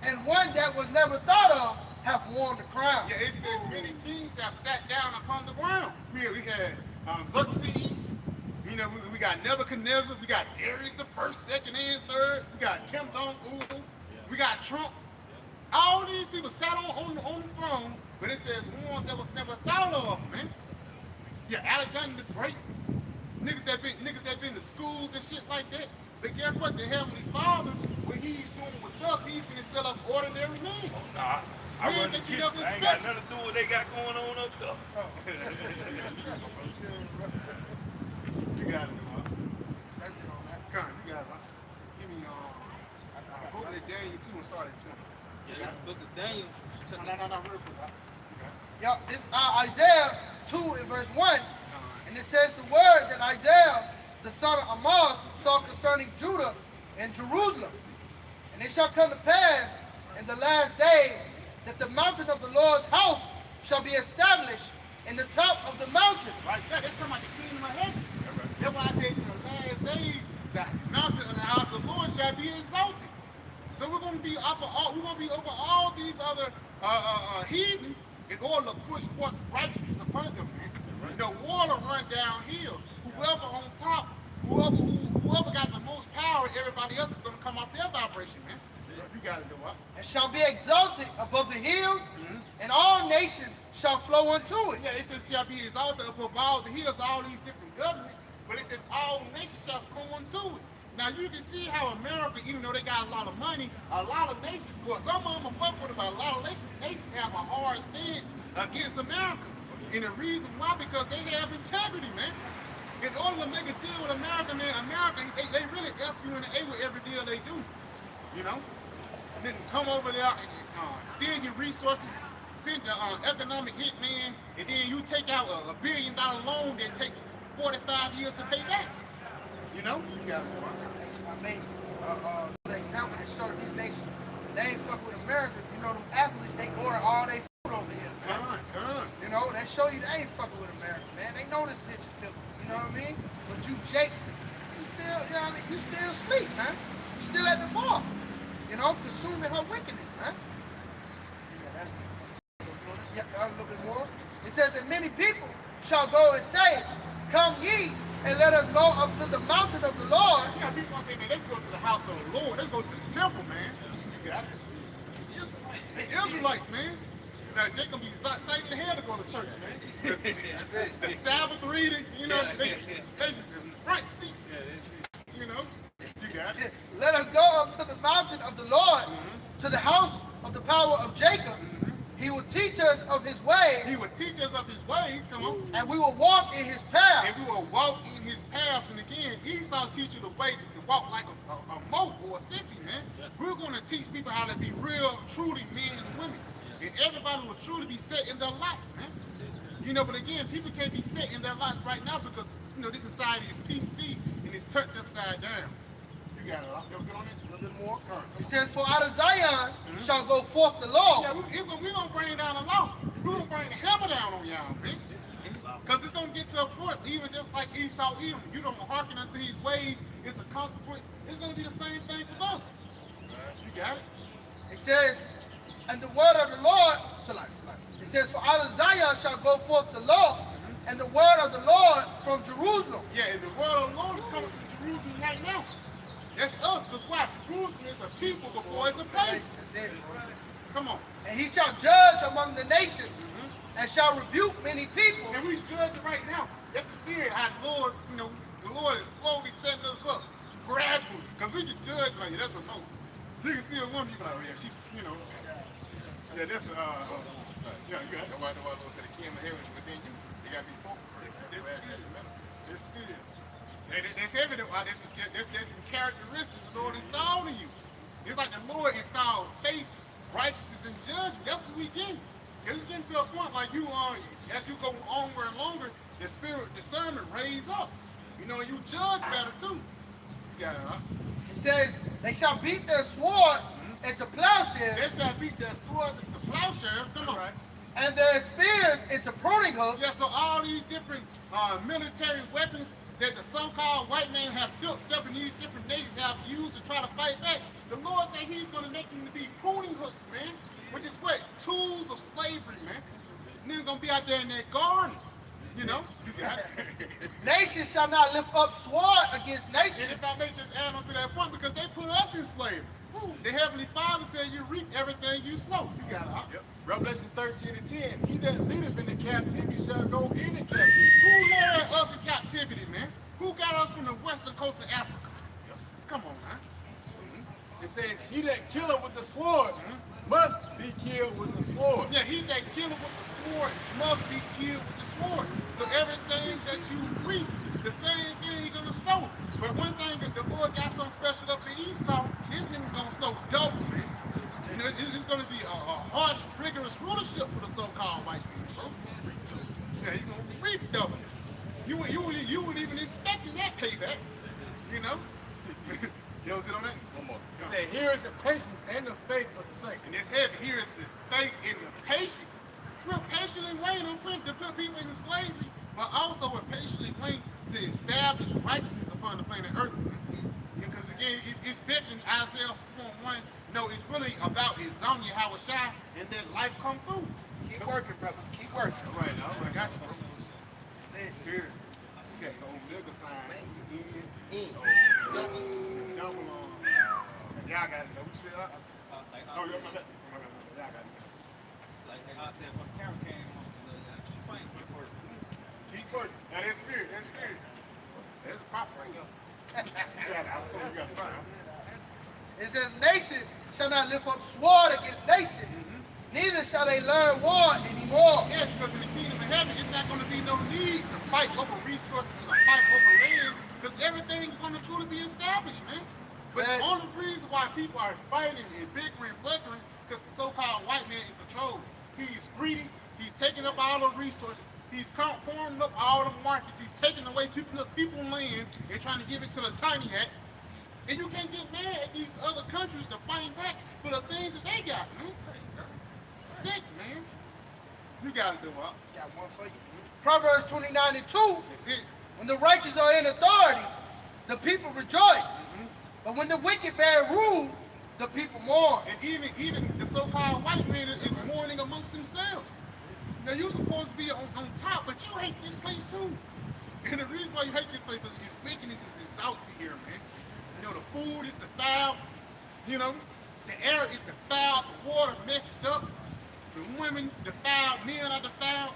And one that was never thought of hath worn the crown. Yeah, it says many kings have sat down upon the ground. We had Xerxes, You know, we got Nebuchadnezzar, we got Darius the first, second, and third. We got Kim Jong-un, we got Trump. All these people sat on the throne, but it says ones that was never thought of, man. Yeah, Alexander the Great, niggas that been to schools and shit like that. But guess what? The Heavenly Father, what he's doing with us, he's gonna set up ordinary men. Nah, I run the kitchen. I ain't got nothing to do with what they got going on up there. You got it, huh? That's it on that. Come on, you got it, huh? Give me, go to Daniel 2 and start at 20. Yeah, this is the book of Daniel. No, real quick, huh? Yep, this Isaiah 2 and verse 1. And it says the word that Isaiah, the son of Amos, saw concerning Judah and Jerusalem. And it shall come to pass in the last days that the mountain of the Lord's house shall be established in the top of the mountain. Right there, it's talking about the kingdom of heaven. That's why I say it's in the last days that the mountain of the house of the Lord shall be exalted. So we're going to be over all these other heathens in order to push forth righteousness upon them, man. The water run downhill. Whoever on top, whoever got the most power, everybody else is going to come off their vibration, man. You got to do what? And shall be exalted above the hills, and all nations shall flow unto it. Yeah, it says shall be exalted above all the hills, all these different governments, but it says all nations shall flow unto it. Now you can see how America, even though they got a lot of money, a lot of nations, well, some of them are fuck with it, but a lot of nations have a hard stance against America. And the reason why, because they have integrity, man. In order to make a deal with America, man, they really F you in the A with every deal they do. You know? Then come over there and steal your resources, send the economic hitman, and then you take out a $1 billion loan that takes 45 years to pay back. You know? You got it. I mean, the example that showed these nations, they ain't fuck with America. You know, them athletes, they order all their food over here. Come. You know, that show you they ain't fucking with America, man. They know this bitch is filthy. You know what I mean? But you Jakes, you still, you know what I mean? You still sleep, man. You still at the bar. You know, consuming her wickedness, man. Yeah, a little bit more. It says that many people shall go and say, come ye, and let us go up to the mountain of the Lord. Yeah, people gonna say, man, let's go to the house of the Lord. Let's go to the temple, man. You got it. The Israelites, man. Now, they gonna be excited to hell to go to church, man. The Sabbath reading, you know, they just in the front seat. You know, you got it. Let us go up to the mountain of the Lord, to the house of the power of Jacob. He will teach us of his ways. He will teach us of his ways, come on. And we will walk in his paths. And we will walk in his paths. And again, Esau teach you the way to walk like a moat or a sissy, man. We're going to teach people how to be real, truly men and women. And everybody will truly be set in their lives, man. You know, but again, people can't be set in their lives right now because, you know, this society is PC and it's turned upside down. You got it. Was it on it? A little bit more? It says, for out of Zion shall go forth the law. Yeah, we're going to bring down the law. We're going to bring the hammer down on y'all, man. Because it's going to get to a point, even just like Esau Edom, you don't hearken unto his ways, it's a consequence. It's going to be the same thing with us. You got it? It says, and the word of the Lord, it says, for out of Zion shall go forth the law, and the word of the Lord from Jerusalem. Yeah, and the word of the Lord is coming from Jerusalem right now. That's us, because why? Jerusalem is a people before it's a place. That's it. Come on. And he shall judge among the nations, and shall rebuke many people. And we judge it right now. That's the spirit, how the Lord, you know, the Lord is slowly setting us up, gradually. Because we can judge like, that's a no. You can see a woman, you can like, oh yeah, she, you know. Yeah, that's yeah, you got it. That's why the Lord said the kingdom of heaven is within you. They got to be spoken first. That's spirit. That's evident why there's characteristics the Lord installed in you. It's like the Lord installed faith, righteousness, and judgment. That's what we get. Because it's getting to a point like you as you go longer and longer, the spirit discernment raise up. You know, you judge better too. You got it, huh? It says, they shall beat their swords into plowshares. They shall beat their swords into plowshares. Come on. Right. And their spears into pruning hooks. Yeah, so all these different military weapons that the so-called white man have built up and these different nations have used to try to fight back, the Lord said he's going to make them to be pruning hooks, man, which is what? Tools of slavery, man. Niggas going to be out there in that garden. You know, you got it. Nation shall not lift up sword against And nation. if I may just add on to that point, because they put us in slavery. The Heavenly Father said you reap everything you sow. You got it. Yep. Revelation 13:10. He that leadeth in the captivity shall go into captivity. Who led us in captivity, man? Who got us from the western coast of Africa? Yep. Come on, man. It says, he that killeth with the sword must be killed with the sword. Yeah, he that killeth with the sword must be killed with the sword. So everything that you reap, the same thing you're gonna sow. But one thing that the Lord got something special up for Esau, this nigga gonna sow double, man. You know, it's gonna be a harsh, rigorous rulership for the so-called white man, bro. Yeah, he's gonna reap double. You wouldn't even expecting that payback, you know? You know, sit on that? One more. It said, here is the patience and the faith of the saints. And it's heavy. Here is the faith and the patience. We're patiently waiting on to put people in slavery, but also we're patiently waiting to establish righteousness upon the planet Earth. Because again, it's better than Isaiah 4:1. No, it's really about Izonia Hawashai and then life come through. Keep working, brothers. Keep working. All right, now I got you, bro. Say spirit. You got the old nigga sign. Double on. Y'all got it. Don't shit up. Like Oh, I yeah, said, my bad. Y'all got it. like I said, when the camera came on, keep fighting, keep working. Keep working. Now that's spirit. That's spirit. That's a prophet right there. You got it. It says, nation shall not lift up sword against nation. Neither shall they learn war anymore. Yes, because in the kingdom of heaven, it's not going to be no need to fight over resources or fight over land, because everything's going to truly be established, man. But the only reason why people are fighting and bickering and flickering, because the so-called white man in control. He's greedy. He's taking up all the resources. He's pouring up all the markets. He's taking away people land and trying to give it to the tiny hats. And you can't get mad at these other countries to fight back for the things that they got, man. Sick, man. You gotta do up. Got one for you. Proverbs 29:2. That's it. When the righteous are in authority, the people rejoice. But when the wicked bear rule, the people mourn. And even the so-called white man is mourning amongst themselves. Now you're supposed to be on top, but you hate this place too. And the reason why you hate this place is wickedness is exalted here, man. You know, the food is defiled. You know, the air is defiled. The water messed up. The women defiled. Men are defiled.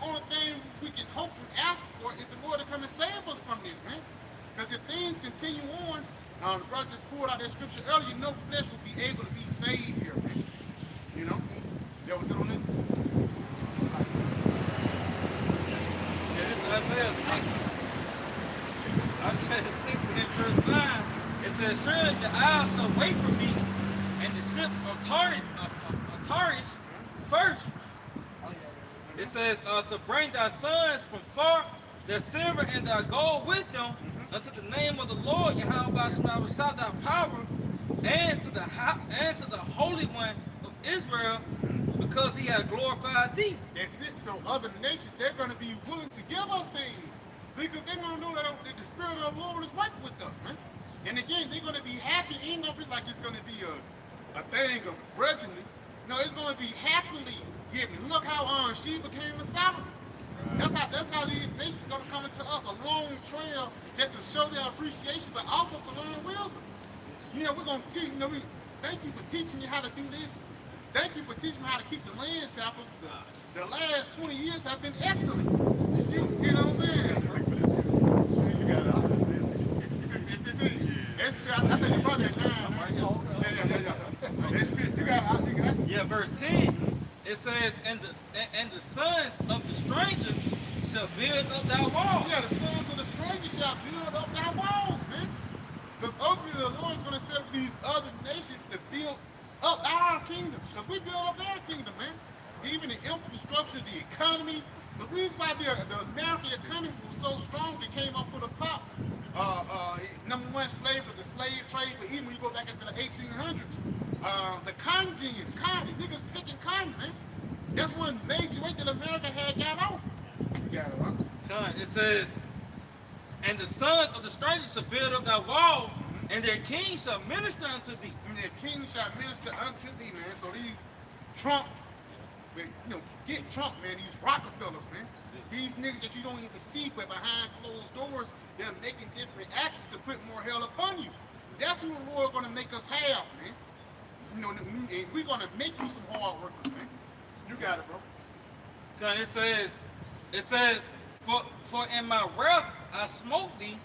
Only thing we can hope and ask for is the Lord to come and save us from this, man. Because if things continue on, the brother just pulled out that scripture earlier, no flesh will be able to be saved here, man. You know? That was it on that? Yeah, this is Isaiah 60. Isaiah 60 in verse 9. It says, surely the eyes shall wait for me, and the ships of Tarshish first. It says, to bring thy sons from far, their silver and thy gold with them, unto the name of the Lord, Yahweh shall shout thy power, and to the Holy One of Israel, because he hath glorified thee. That's it. So other nations, they're going to be willing to give us things because they're going to know that the Spirit of the Lord is working with us, man. And again, they're going to be happy. It ain't going to be like it's going to be a thing of grudgingly. No, it's going to be happily given. Look how Sheba came to Solomon. That's how these nations are going to come into us, a long trail just to show their appreciation, but also to learn wisdom. You know, we're going to teach, we thank you for teaching you how to do this. Thank you for teaching me how to keep the land sample. The last 20 years have been excellent. You know what I'm saying? You got it. 16, 15. I think you brought that down, right? Yeah. You got it. Yeah, verse 10. It says, and the sons of the strangers shall build up thy walls. Yeah, the sons of the strangers shall build up thy walls, man. Because ultimately the Lord is going to set up these other nations to build up our kingdom. Because we build up their kingdom, man. Even the infrastructure, the economy. The reason why the American economy was so strong, it came up with a pop. Number one, slavery, the slave trade, but even when you go back into the 1800s, the cotton, niggas picking cotton, man. That's one major way that America had got out. You got it, huh? It says, and the sons of the strangers shall build up thy walls, and their king shall minister unto thee. And their king shall minister unto thee, man. So these Trump, But, get Trump, man, these Rockefellers, man. These niggas that you don't even see, but behind closed doors, they're making different actions to put more hell upon you. That's who the Lord gonna make us have, man. And we're gonna make you some hard workers, man. You got it, bro. Cause it says, for in my wrath I smote thee,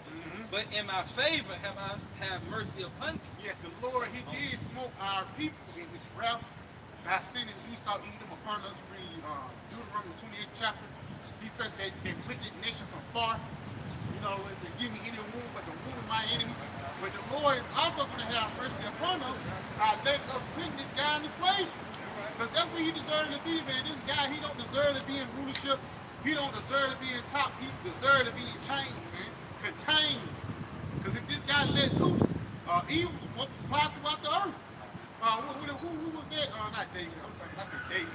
but in my favor have mercy upon thee. Yes, the Lord, he did smoke our people in his wrath by sending Esau, Edom upon us. Read Deuteronomy 28th chapter. He said that wicked nation from far, it said, give me any wound but the wound of my enemy. But the Lord is also going to have mercy upon us by letting us put this guy in the slavery. Because that's what he deserves to be, man. This guy, he don't deserve to be in rulership. He don't deserve to be in top. He deserves to be in chains, man. Contained. Because if this guy let loose, evil will multiply throughout the earth. Who was that? Not David. I said David.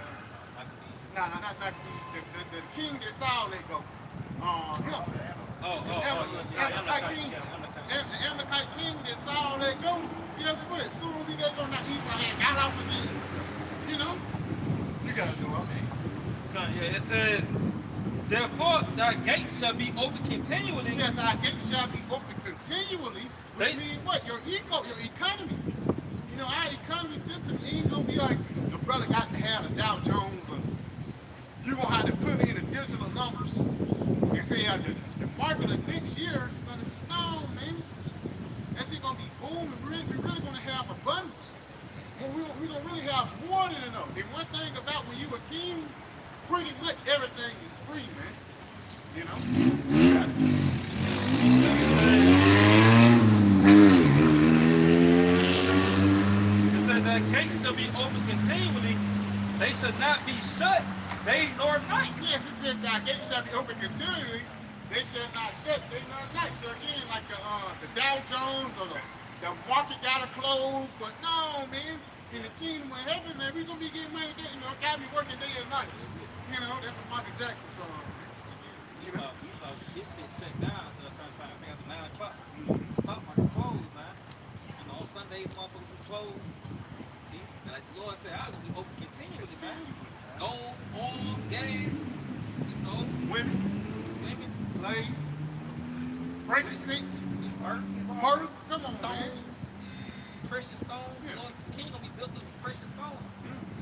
Not these. The king that Saul let go. Him. The Amalekite king that Saul let go. Guess what? As soon as he let go, now Esau had got off again. You gotta do it. Yeah, it says, therefore thy gates shall be open continually. Yeah, thy gates shall be open continually. Which means what? Your economy. Our economy system ain't gonna be like the brother got to have a Dow Jones, or you gonna have to put in the digital numbers and say the market of next year is gonna be no, man. That shit gonna be booming. We're really gonna have abundance. We're gonna really have more than enough. And one thing about when you a king, pretty much everything is free, man. The gates shall be open continually, they shall not be shut day nor night. Yes, it says thy gates shall be open continually, they shall not shut day nor night. So again, like the Dow Jones or the market gotta close, but no, man, in the kingdom of heaven, man, we gonna be getting money there, gotta be working day and night. That's a Michael Jackson song. You saw this shit shut down at a certain time, I think after 9 o'clock. Stock market's closed, man. On Sundays, motherfuckers be closed. See, like the Lord said, I was gonna be open continually, man. Gold, oil, gas, women, slaves, frankincense, myrrh, come on, man. Precious stones. The Lord's king gonna be built up with precious stones.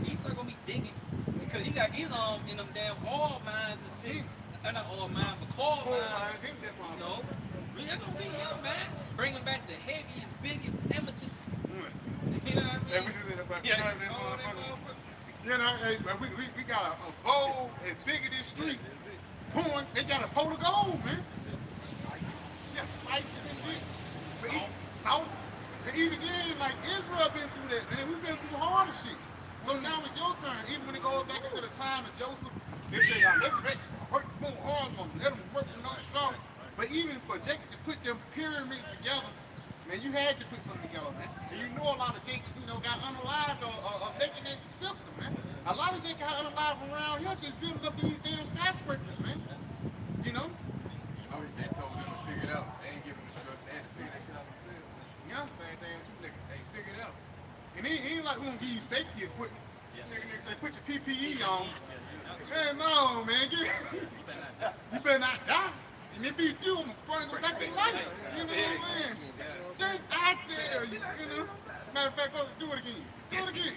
Esau gonna be digging because he got his in them damn oil mines and shit. Not oil mines, but coal mines. They're gonna be him, man. Bringing back the heaviest, biggest amethyst. You know what I mean? We got a bowl as big as this street. Pouring, they got a pot of gold, man. Yeah, spices and shit. But salt. And even then, like Israel been through that, man. We've been through harder shit. So now it's your turn. Even when it goes back into the time of Joseph, they say, let's work more hard on them. Let them work with no straw. But even for Jacob to put them pyramids together, man, you had to put something together, man. And a lot of Jacob, got unalived or making that system, man. A lot of Jacob got unalived around here just building up these damn skyscrapers, man. They told them to figure it out. They ain't giving them instructions. They had to figure that shit out themselves. Yeah. Same thing with you niggas. They figure it out. And he ain't like we gonna give you safety equipment. Niggas say put your PPE on. Man, no, man. You better not die. And if you do, I'm gonna bring them back to life. You know what I'm saying? Just I tell you, Matter of fact, go do it again. Do it again.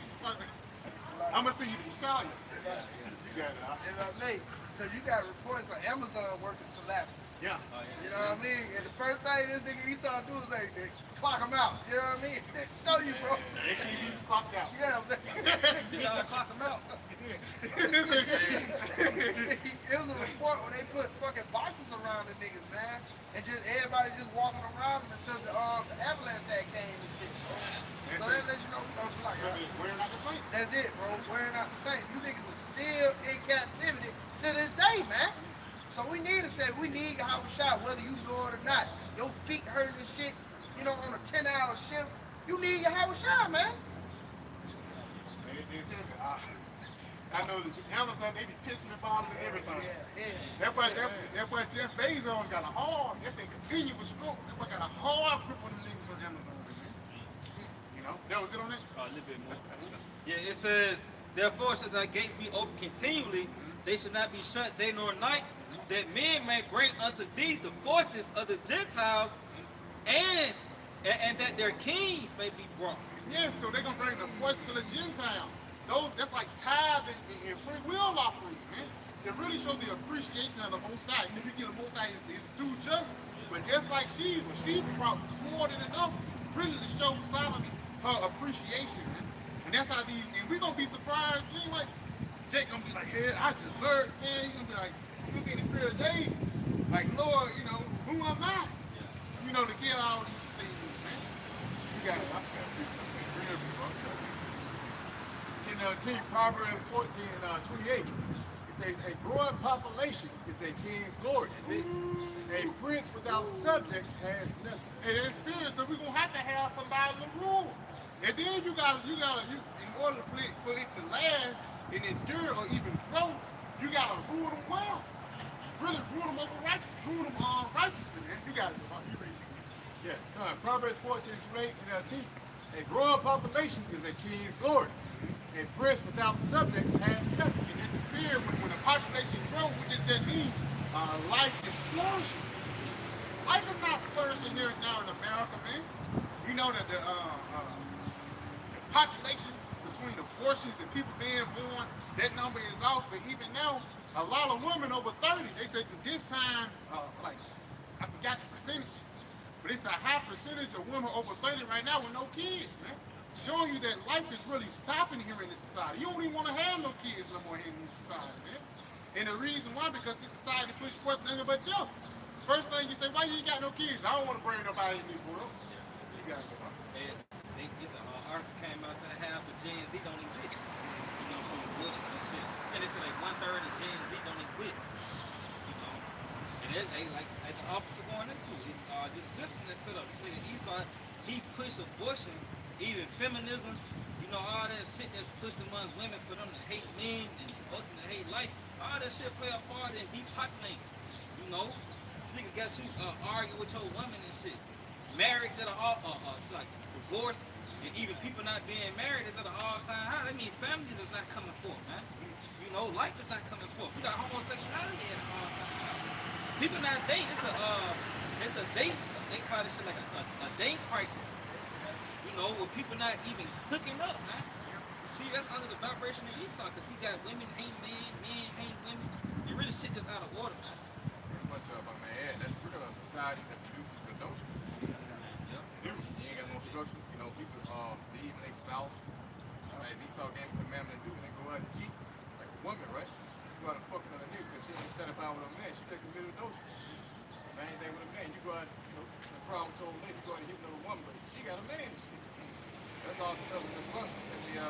I'm gonna see you shot you. You got it. Nate, because you got reports of Amazon workers collapsing. Yeah. You know what I mean? And the first thing this nigga Esau do is like, clock him out. You know what I mean? Show you, bro. HEB's clocked out. Yeah, man. You gotta clock them out. It was a report when they put fucking boxes around the niggas, man. And just everybody just walking around them until the ambulance had came and shit, bro. So that lets you know we don't like wearing out the saints. That's it, bro. Wearing out the saints. You niggas are still in captivity to this day, man. So we need to say, we need to have a shot, whether you know it or not. Your feet hurting and shit, on a 10-hour shift, you need your have a shot, man. I know that Amazon, they be pissing the bottles and everything. Yeah. That boy Jeff Bezos got a hard, that's their continuous stroke. That boy got a hard grip on the niggas on Amazon, man. That was it on that? A little bit more. Yeah, it says, Therefore shall thy gates be open continually, they shall not be shut day nor night, that men may bring unto thee the forces of the Gentiles, and that their kings may be brought. Yeah, so they're gonna bring the voices of the Gentiles. That's like tithe and free will offerings, man. It really shows the appreciation of the Most High. And if you get the Most High is due just, but just like Sheba brought more than enough, really to show Solomon her appreciation, man. And that's how and we're gonna be surprised. It ain't like Jake gonna be like, hey, I deserve, man. He's gonna be like, you're gonna be in the spirit of David. Like, Lord, who am I? To get all these things, man. You got it. In Proverbs 14 and 28, it says, a growing population is a king's glory. That's it. A prince without subjects has nothing. And in spirit, so we're gonna have to have somebody to rule. And then you gotta, in order for it to last and endure or even grow, you gotta rule them well. Really rule them over righteously, man. You gotta you ready. Yeah, come on. Proverbs 14 and 28 NLT. A growing population is a king's glory. A prince without subjects has nothing. And in the spirit, when the population grows, what does that mean? Life is flourishing. Life is not flourishing here now in America, man. You know that the population between abortions and people being born, that number is off. But even now, a lot of women over 30, they say that this time, I forgot the percentage, but it's a high percentage of women over 30 right now with no kids, man. Showing you that life is really stopping here in this society. You don't even want to have no kids no more here in this society, man. And the reason why, because this society pushes forth nothing but death. First thing you say, why you ain't got no kids? I don't want to bring nobody in this world. You got it. It's an article came out saying half of Gen Z don't exist. From the Bush and shit. And they said like 1/3 of Gen Z don't exist. And it ain't like the officer going into it. This system that set up, this nigga Esau, he pushed abortion, even feminism, all that shit that's pushed amongst women for them to hate men and ultimately hate life. All that shit play a part in depopulating. This nigga got you arguing with your woman and shit. Marriage at it's like divorce and even people not being married is at an all-time high. That means families is not coming forth, man. Life is not coming forth. We got homosexuality at an all-time high. People not dating. It's a date. They call this shit like a date crisis. With people not even hooking up, man. You see, that's under the vibration of Esau, because he got women hate men, men hate women. And really shit just out of order, man. Much of it, man. That's real a society that produces adultery. Yep. You ain't got no structure. People leave and they spouse. As Esau gave a commandment to do, and they go out and cheat. Like a woman, right? You go out and fuck another nigga because she ain't satisfied with a man. She just committed adultery. Same thing with a man. You go out, the problem told a lady, you go out and hit another woman, but she got a man and shit. That's all because of the function that the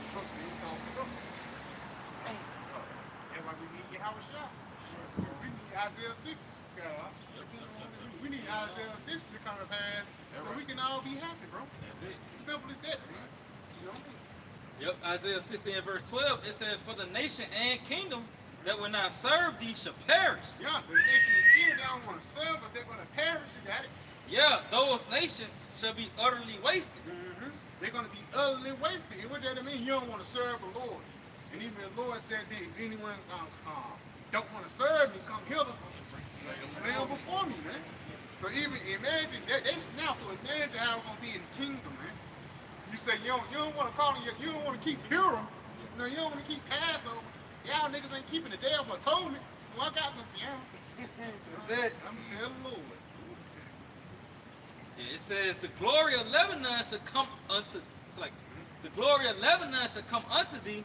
structure that Esau set up. That's why we need Yahweh Shah. We need Isaiah 60. We need Isaiah 60 to come to pass so we can all be happy, bro. That's it. It's simple as that, man. Yep, Isaiah 60 and verse 12, it says, for the nation and kingdom that will not serve thee shall perish. Yeah, the nation and kingdom that don't want to serve us, they're going to perish. You got it? Yeah, those nations shall be utterly wasted. They're going to be utterly wasted. And what does that mean? You don't want to serve the Lord. And even the Lord said that if anyone don't want to serve me, come hither, stand before me, man. So even imagine that now. So imagine how it's going to be in the kingdom, man. You say you don't want to call them, you don't want to keep Purim. No, you don't want to keep Passover. Y'all niggas ain't keeping the day of atonement. Well, I got some for y'all. That's it. I'm telling the Lord. Yeah, it says the glory of Lebanon shall come unto. It's like the glory of Lebanon shall come unto thee,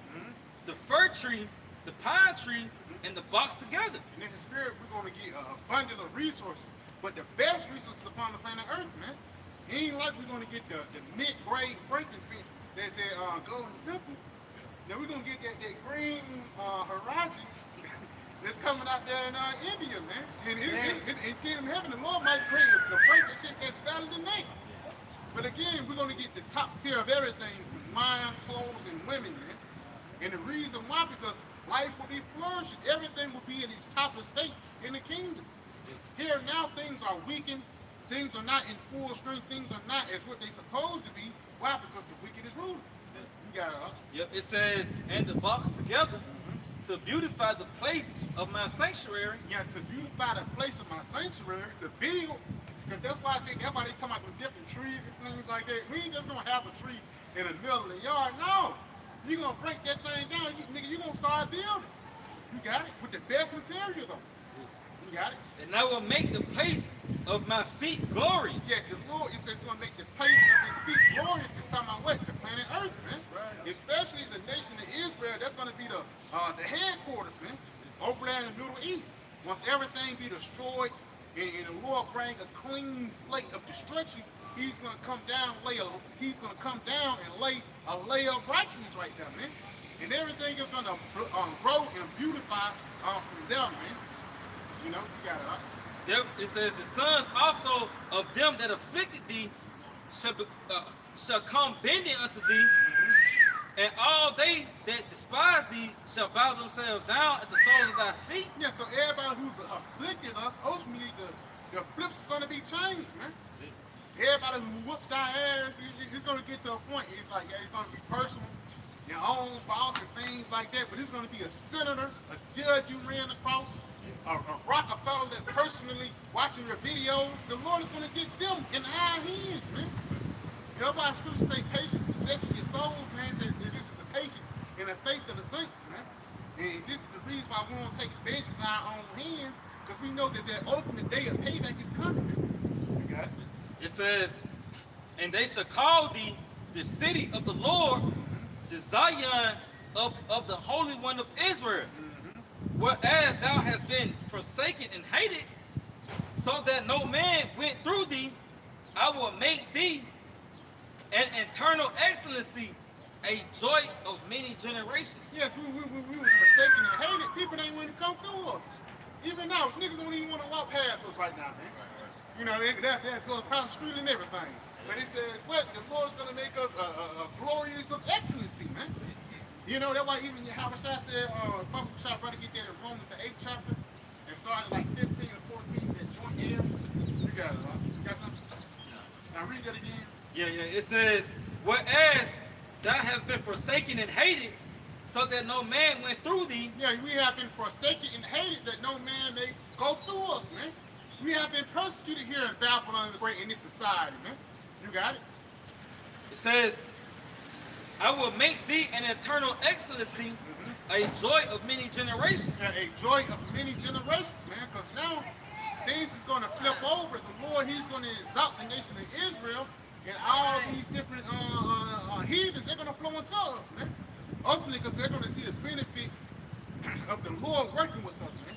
the fir tree, the pine tree, and the box together. And in the spirit, we're going to get an abundance of resources, but the best resources upon the planet Earth, man. It ain't like we're going to get the mid-grade frankincense that's at Golden Temple. Then we're going to get that green Haraji that's coming out there in India, man. And in Kingdom Heaven, the Lord might create the frankincense that's better than that. But again, we're going to get the top tier of everything, from mind, clothes, and women, man. And the reason why, because life will be flourishing. Everything will be in its top estate in the kingdom. Here now, things are weakened. Things are not in full strength. Things are not as what they're supposed to be. Why? Because the wicked is ruling. You got it, huh? Yep, it says, and the box together to beautify the place of my sanctuary. Yeah, to beautify the place of my sanctuary, to build. Because that's why I say, that's why they talking about them different trees and things like that. We ain't just gonna have a tree in the middle of the yard. No. You're gonna break that thing down, nigga, you're gonna start building. You got it? With the best material though. You got it? And I will make the place of my feet glorious. Yes, the Lord, it says it's gonna make the place of his feet glorious. This time I what? The planet Earth, man. Right. Especially the nation of Israel, that's gonna be the headquarters, man. Over there in the Middle East. Once everything be destroyed and the Lord bring a clean slate of destruction, he's gonna come down, he's gonna come down and lay a layer of righteousness right there, man. And everything is gonna grow and beautify from there, man. You know, you got it, right? There, it says, the sons also of them that afflicted thee shall come bending unto thee, and all they that despise thee shall bow themselves down at the soles of thy feet. Yeah, so everybody who's afflicted us, ultimately the flips is gonna be changed, man. Everybody who whooped our ass, it's gonna get to a point. It's like, yeah, it's gonna be personal, your own boss and things like that. But it's gonna be a senator, a judge you ran across, a Rockefeller that's personally watching your videos. The Lord is gonna get them in our hands, man. You know why scripture say patience possessing your souls, man? It says this is the patience and the faith of the saints, man. And this is the reason why we won't take vengeance in our own hands, because we know that the ultimate day of payback is coming, man. You got it? It says, and they shall call thee the city of the Lord, the Zion of the Holy One of Israel. Whereas thou hast been forsaken and hated, so that no man went through thee, I will make thee an eternal excellency, a joy of many generations. Yes, we was forsaken and hated. People ain't want to come through us. Even now, niggas don't even want to walk past us right now, man. You know, they're going across the street and everything. But it says, what? The Lord's going to make us a glorious of excellency, man. You know, that's why even Yahweh Shai said, Papa Shai brother get that in Romans the 8th chapter, and started like 15 or 14, that joint air. You got it, huh? You got something? Now read that again. Yeah. It says, whereas thou hast been forsaken and hated, so that no man went through thee. Yeah, we have been forsaken and hated, that no man may go through us, man. We have been persecuted here in Babylon the Great in this society, man. You got it? It says, I will make thee an eternal excellency, a joy of many generations. Yeah, a joy of many generations, man, because now things is going to flip over. The Lord, he's going to exalt the nation of Israel, and all these different heathens, they're going to flow into us, man. Ultimately, because they're going to see the benefit of the Lord working with us, man.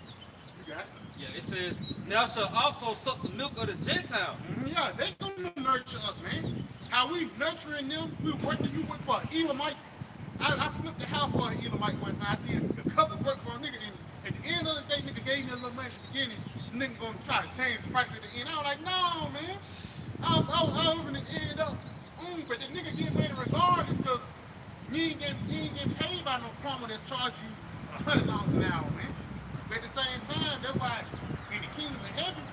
You got it? Yeah, it says, thou shalt also suck the milk of the Gentiles. Yeah, they going to nurture us, man. How we nurturing them, we working you with for Elamite. I flipped the house for an Elamite one time. I did a couple work for a nigga, and at the end of the day, nigga gave me a little money at the beginning. The nigga gonna try to change the price at the end. I was like, no, man. I was gonna end up, but the nigga getting money regardless, because you ain't getting paid by no plumber that's charged you $100 an hour, man. But at the same time, that's why in the kingdom of heaven,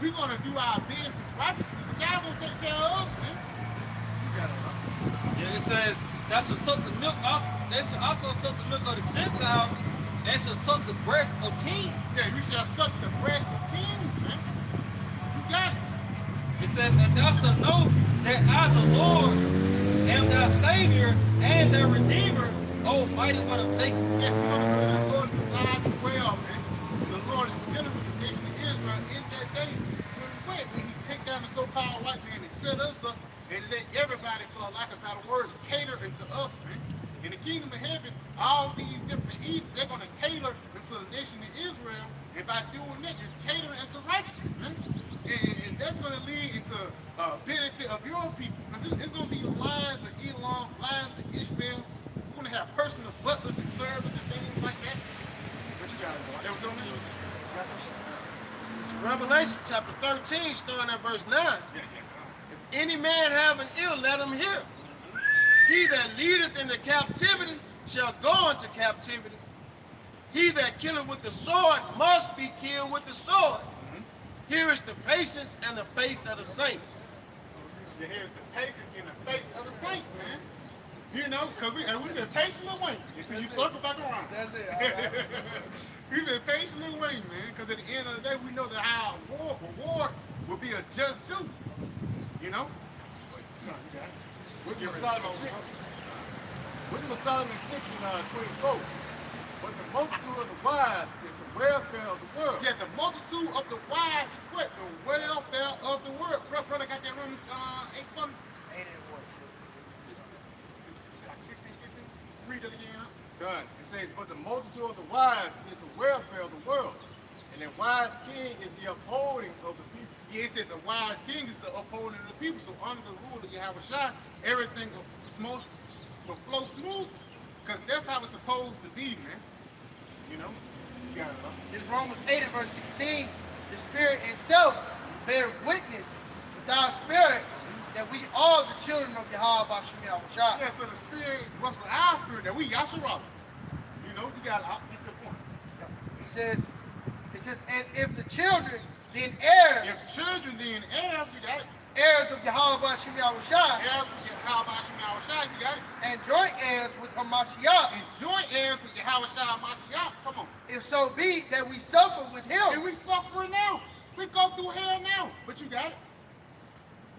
we're gonna do our business righteously, but y'all gonna take care of us, man. You got it, huh? Yeah, it says, thou shalt suck the milk, they shall also suck the milk of the Gentiles, and shall suck the breast of kings. Yeah, we shall suck the breast of kings, man. You got it. It says, and thou shalt know that I, the Lord, am thy Savior and thy Redeemer, O mighty one of Jacob. Yes, you know, the Lord is alive and well, man. The Lord is dealing with the nation of Israel in that day when he take down the so-called white man and set us up and let everybody, for lack of better words, cater into us, man. In the kingdom of heaven, all these different heathens, they're going to cater into the nation of Israel, and by doing that, you're catering into righteousness, man. And that's going to lead into benefit of your people, because it's going to be lines of Elam, lines of Ishmael. We're going to have personal butlers and servants and things like that. What you got to do? That was on there? It's Revelation chapter 13, starting at verse 9. If any man have an ear, let him hear. He that leadeth into captivity shall go into captivity. He that killeth with the sword must be killed with the sword. Here is the patience and the faith of the saints. Here's the patience and the faith of the saints, man. You know, because we've been patiently waiting until you circle back around. That's it. All right. We've been patiently waiting, man, because at the end of the day, we know that our reward will be a just due. You know? Which was Solomon 6. Which was Solomon 6 and 24. But the multitude of the wise is the welfare of the world. Yeah, the multitude of the wise is what? The welfare of the world. Brother got that Romans 8 for me? 8 and 1. Like 16, 15. Read it again. Done. It says, but the multitude of the wise is the welfare of the world. And a wise king is the upholding of the people. Yeah, it says a wise king is the upholding of the people. So under the rule of Yahweh, everything will flow smooth. Because that's how it's supposed to be, man. You know? You got it, huh? This Romans 8 and verse 16, the Spirit itself bears witness with our spirit that we are the children of Yahweh Bashem Yahushua. Yeah, so the spirit was with our spirit that we Yahshua. You know, you got to get to the point. It says, and if the children, then heirs, If children, then heirs, you got it. heirs of Yahweh Bashem Yahushua, Heirs with Yahweh Shah, you got it. and joint heirs with Hamashiach, And joint heirs with Yahweh Shah Mashiach. Come on. if so be that we suffer with And him, we suffering now. We go through hell now. But you got it.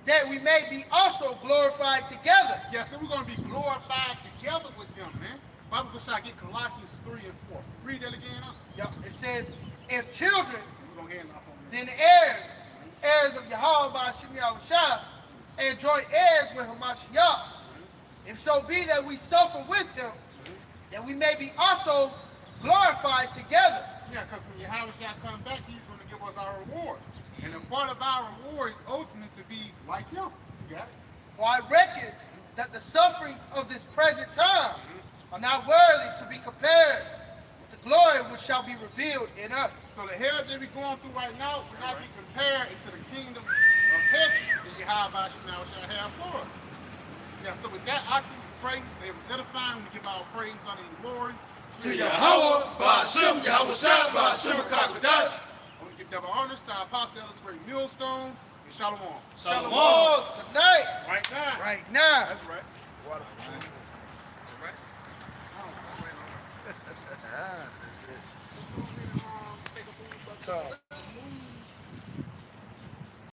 that we may be also glorified together. Yeah, so we're going to be glorified together with them, man. Bible shall get Colossians 3 and 4. Read that again, huh? Yep. It says, if children, We're going to hand off on this. then heirs of Yahweh Bashem Yahushua, and joint heirs with Hamashiach, if so be that we suffer with them, that we may be also glorified together. Yeah, because when Yahweh shall come back, he's going to give us our reward. And a part of our reward is ultimate to be like him. You got it? For I reckon that the sufferings of this present time are not worthy to be compared with the glory which shall be revealed in us. So the hell that we're going through right now will not be compared into the kingdom of heaven that Yahweh shall have for us. Yeah, so with that, I can pray. They were edifying. We give our praise, honor, and glory To Yahweh, Ba'ashem, Yahweh Shah, Ba'ashem, Kakadash. I want to give double honors to our apostle, Elder Great Millstone, and Shalom. Shalom tonight, Right now. right now. That's right. All right. I don't know. So,